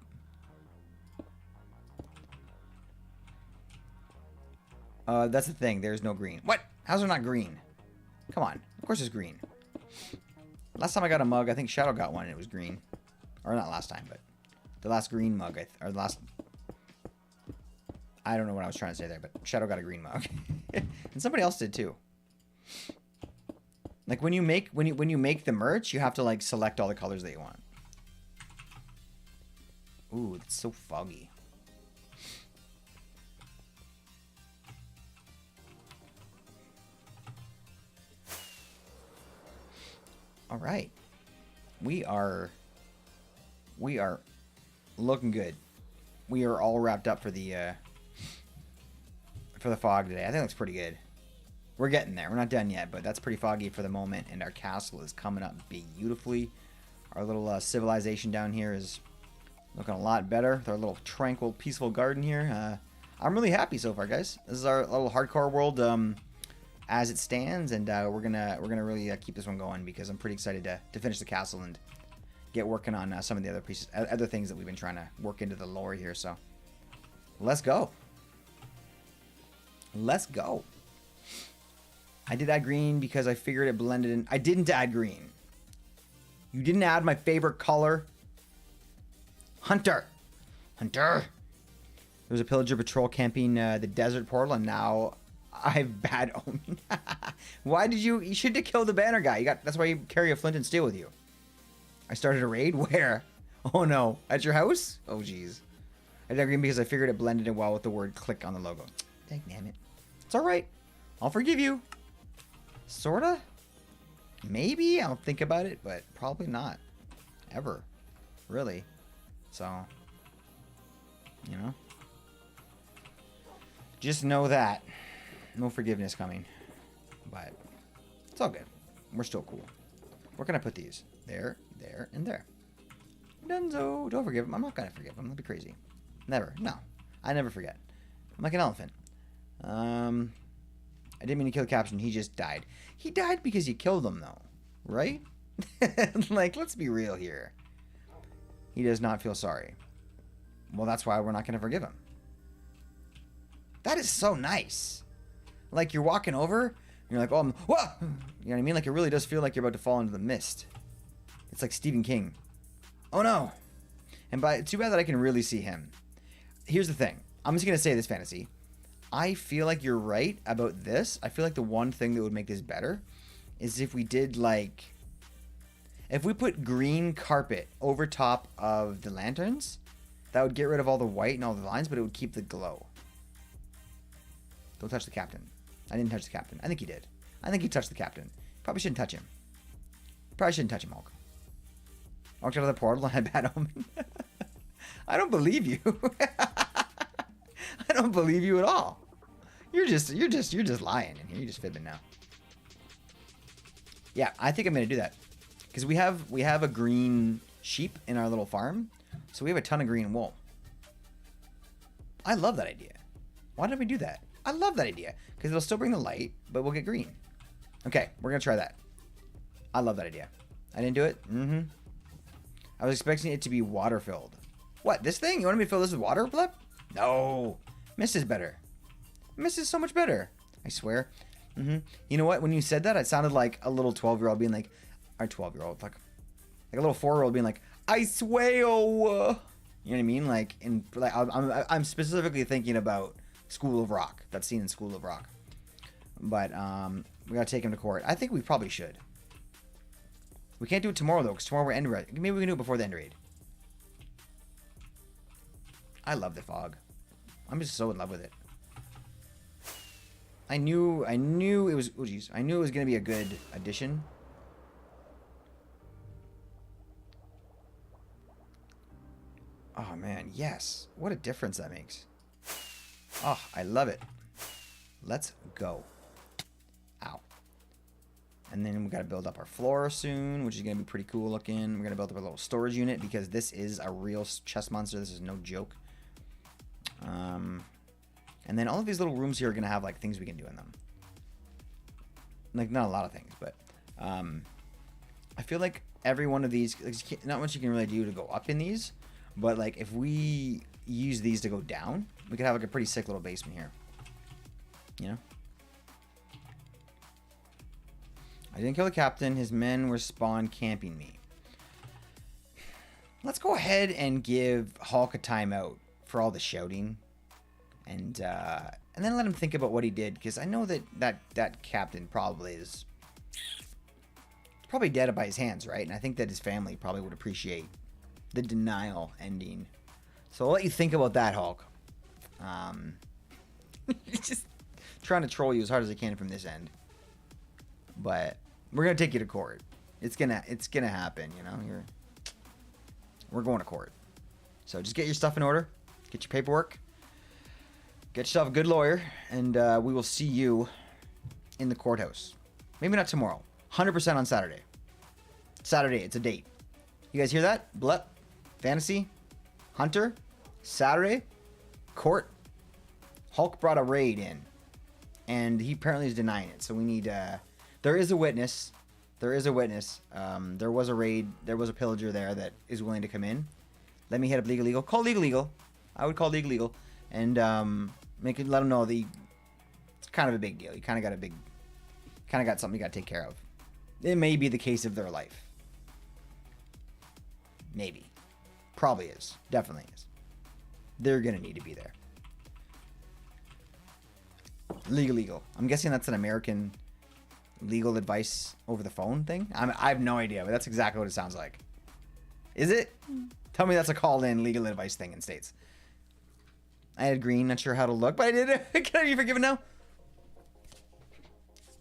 That's the thing. There's no green. What? How's there not green? Come on. Of course there's green. Last time I got a mug, I think Shadow got one and it was green. Or not last time, but the last green mug, or the last... I don't know what I was trying to say there, but Shadow got a green mug. And somebody else did too. Like when you make the merch, you have to like select all the colors that you want. Ooh, it's so foggy. All right. We are looking good. We are all wrapped up for the fog today. I think it looks pretty good. We're getting there. We're not done yet, but that's pretty foggy for the moment, and our castle is coming up beautifully. Our little civilization down here is looking a lot better with our little tranquil, peaceful garden here. I'm really happy so far, guys. This is our little hardcore world as it stands, and we're gonna really keep this one going because I'm pretty excited to finish the castle and get working on some of the other pieces, other things that we've been trying to work into the lore here. So let's go. Let's go. I did add green because I figured it blended in. I didn't add green. You didn't add my favorite color. Hunter. Hunter. There was a pillager patrol camping the desert portal, and now I have bad omen. Why did you should have killed the banner guy. That's why you carry a flint and steel with you. I started a raid? Where? Oh no. At your house? Oh jeez. I did green because I figured it blended in well with the word click on the logo. Dang damn it. It's alright. I'll forgive you. Sorta? Maybe? I'll think about it, but probably not. Ever. Really. So, you know. Just know that. No forgiveness coming. But it's all good. We're still cool. Where can I put these? There, there, and there. Dunzo. Don't forgive him. I'm not going to forgive him. That'd be crazy. Never. No. I never forget. I'm like an elephant. I didn't mean to kill the caption. He just died. He died because you killed him, though. Right? Like, let's be real here. He does not feel sorry. Well, that's why we're not going to forgive him. That is so nice. Like, you're walking over, and you're like, oh, whoa! You know what I mean? Like, it really does feel like you're about to fall into the mist. It's like Stephen King. Oh, no. And too bad that I can really see him. Here's the thing. I'm just going to say this, Fantasy. I feel like you're right about this. I feel like the one thing that would make this better is if we did, like... If we put green carpet over top of the lanterns, that would get rid of all the white and all the lines, but it would keep the glow. Don't touch the captain. I didn't touch the captain. I think he did. I think he touched the captain. Probably shouldn't touch him. Probably shouldn't touch him, Hulk. Walked out of the portal and had bad omen. I don't believe you. I don't believe you at all. You're just lying in here. You're just fibbing now. Yeah, I think I'm gonna do that because we have a green sheep in our little farm. So we have a ton of green wool. I love that idea. Why did we do that? I love that idea. Because it'll still bring the light, but we'll get green. Okay, we're going to try that. I love that idea. I didn't do it? Mm-hmm. I was expecting it to be water-filled. What, this thing? You want me to fill this with water, Blep? No. Mist is better. Mist is so much better. I swear. Mm-hmm. You know what? When you said that, it sounded like a little 12-year-old being like, or 12-year-old, like a little 4-year-old being like, I swear. You know what I mean? Like, I'm specifically thinking about School of Rock. That scene in School of Rock. But we gotta take him to court. I think we probably should. We can't do it tomorrow though, because tomorrow we're end raid. Maybe we can do it before the end raid. I love the fog. I'm just so in love with it. I knew it was. Oh geez, I knew it was gonna be a good addition. Oh man, yes. What a difference that makes. Oh, I love it. Let's go. Ow. And then we got to build up our floor soon, which is going to be pretty cool looking. We're going to build up a little storage unit because this is a real chest monster. This is no joke. And then all of these little rooms here are going to have like things we can do in them. Like not a lot of things, but I feel like every one of these, like, not much you can really do to go up in these, but like if we use these to go down, we could have like a pretty sick little basement here. You know? I didn't kill the captain. His men were spawn camping me. Let's go ahead and give Hulk a timeout for all the shouting. And then let him think about what he did. Because I know that captain probably is probably dead by his hands, right? And I think that his family probably would appreciate the denial ending. So I'll let you think about that, Hulk. Just trying to troll you as hard as I can from this end. But we're gonna take you to court. It's gonna happen, you know. We're going to court. So just get your stuff in order, get your paperwork, get yourself a good lawyer, and we will see you in the courthouse. Maybe not tomorrow. 100% on Saturday. Saturday, it's a date. You guys hear that? Blep, Fantasy, Hunter, Saturday, court. Hulk brought a raid in, and he apparently is denying it. So we need. There is a witness. There is a witness. There was a raid. There was a pillager there that is willing to come in. Let me hit up Legal Legal. Call Legal Legal. I would call Legal Legal and let them know it's kind of a big deal. You kind of got something you got to take care of. It may be the case of their life. Maybe. Probably is. Definitely is. They're gonna need to be there. Legal Legal. I'm guessing that's an American legal advice over the phone thing. I have no idea, but that's exactly what it sounds like. Is it? Tell me that's a call-in legal advice thing in States. I had green, not sure how to look, but I did it. Can I be forgiven now?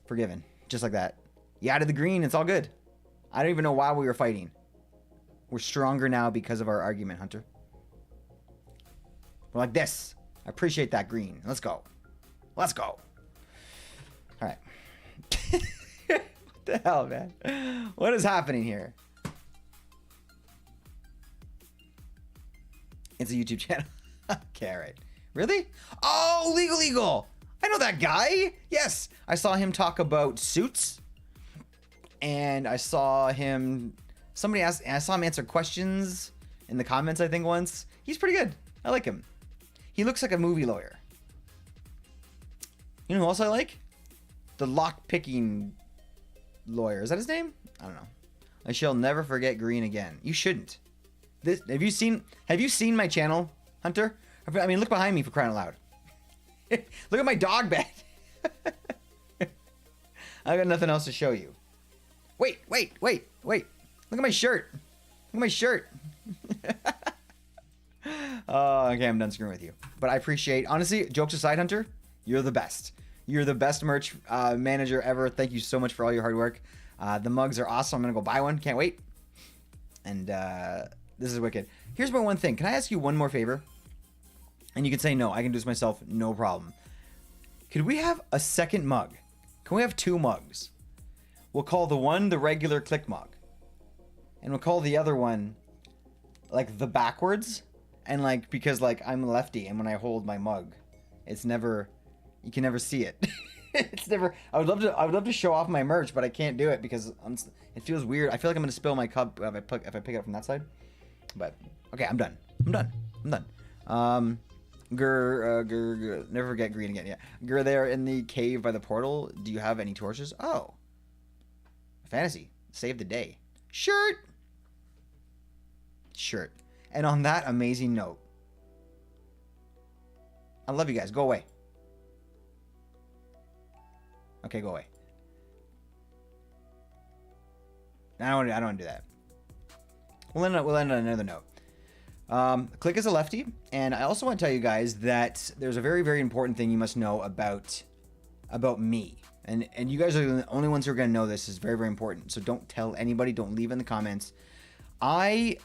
Forgiven. Just like that. You added the green, it's all good. I don't even know why we were fighting. We're stronger now because of our argument, Hunter. We're like this. I appreciate that green. Let's go. Let's go. All right. What the hell, man? What is happening here? It's a YouTube channel. Okay, all right. Really? Oh, Legal Legal. I know that guy. Yes. I saw him talk about Suits. And I saw him... Somebody asked... I saw him answer questions in the comments, I think, once. He's pretty good. I like him. He looks like a movie lawyer. You know who else I like? The lock-picking lawyer. Is that his name? I don't know. I shall never forget green again. You shouldn't. Have you seen my channel, Hunter? I mean, look behind me for crying out loud. Look at my dog bed. I got nothing else to show you. Wait. Look at my shirt. Look at my shirt. Oh, okay, I'm done screwing with you. But I appreciate, honestly, jokes aside, Hunter, you're the best. You're the best merch manager ever. Thank you so much for all your hard work. The mugs are awesome. I'm going to go buy one. Can't wait. And this is wicked. Here's my one thing. Can I ask you one more favor? And you can say no. I can do this myself. No problem. Could we have a second mug? Can we have two mugs? We'll call the one the regular click mug. And we'll call the other one like the backwards, and like because like I'm lefty, and when I hold my mug, it's never, you can never see it. It's never. I would love to show off my merch, but I can't do it because it feels weird. I feel like I'm gonna spill my cup if I pick it up from that side. But okay, I'm done. Gur, never forget green again. Yeah, Gur, there in the cave by the portal. Do you have any torches? Oh, fantasy, save the day. Shirt. And on that amazing note, I love you guys. Go away. Okay, go away. I don't want to do that. We'll end on another note. Click is a lefty, and I also want to tell you guys that there's a very, very important thing you must know about me. And you guys are the only ones who are going to know this. Is very, very important. So don't tell anybody. Don't leave in the comments. I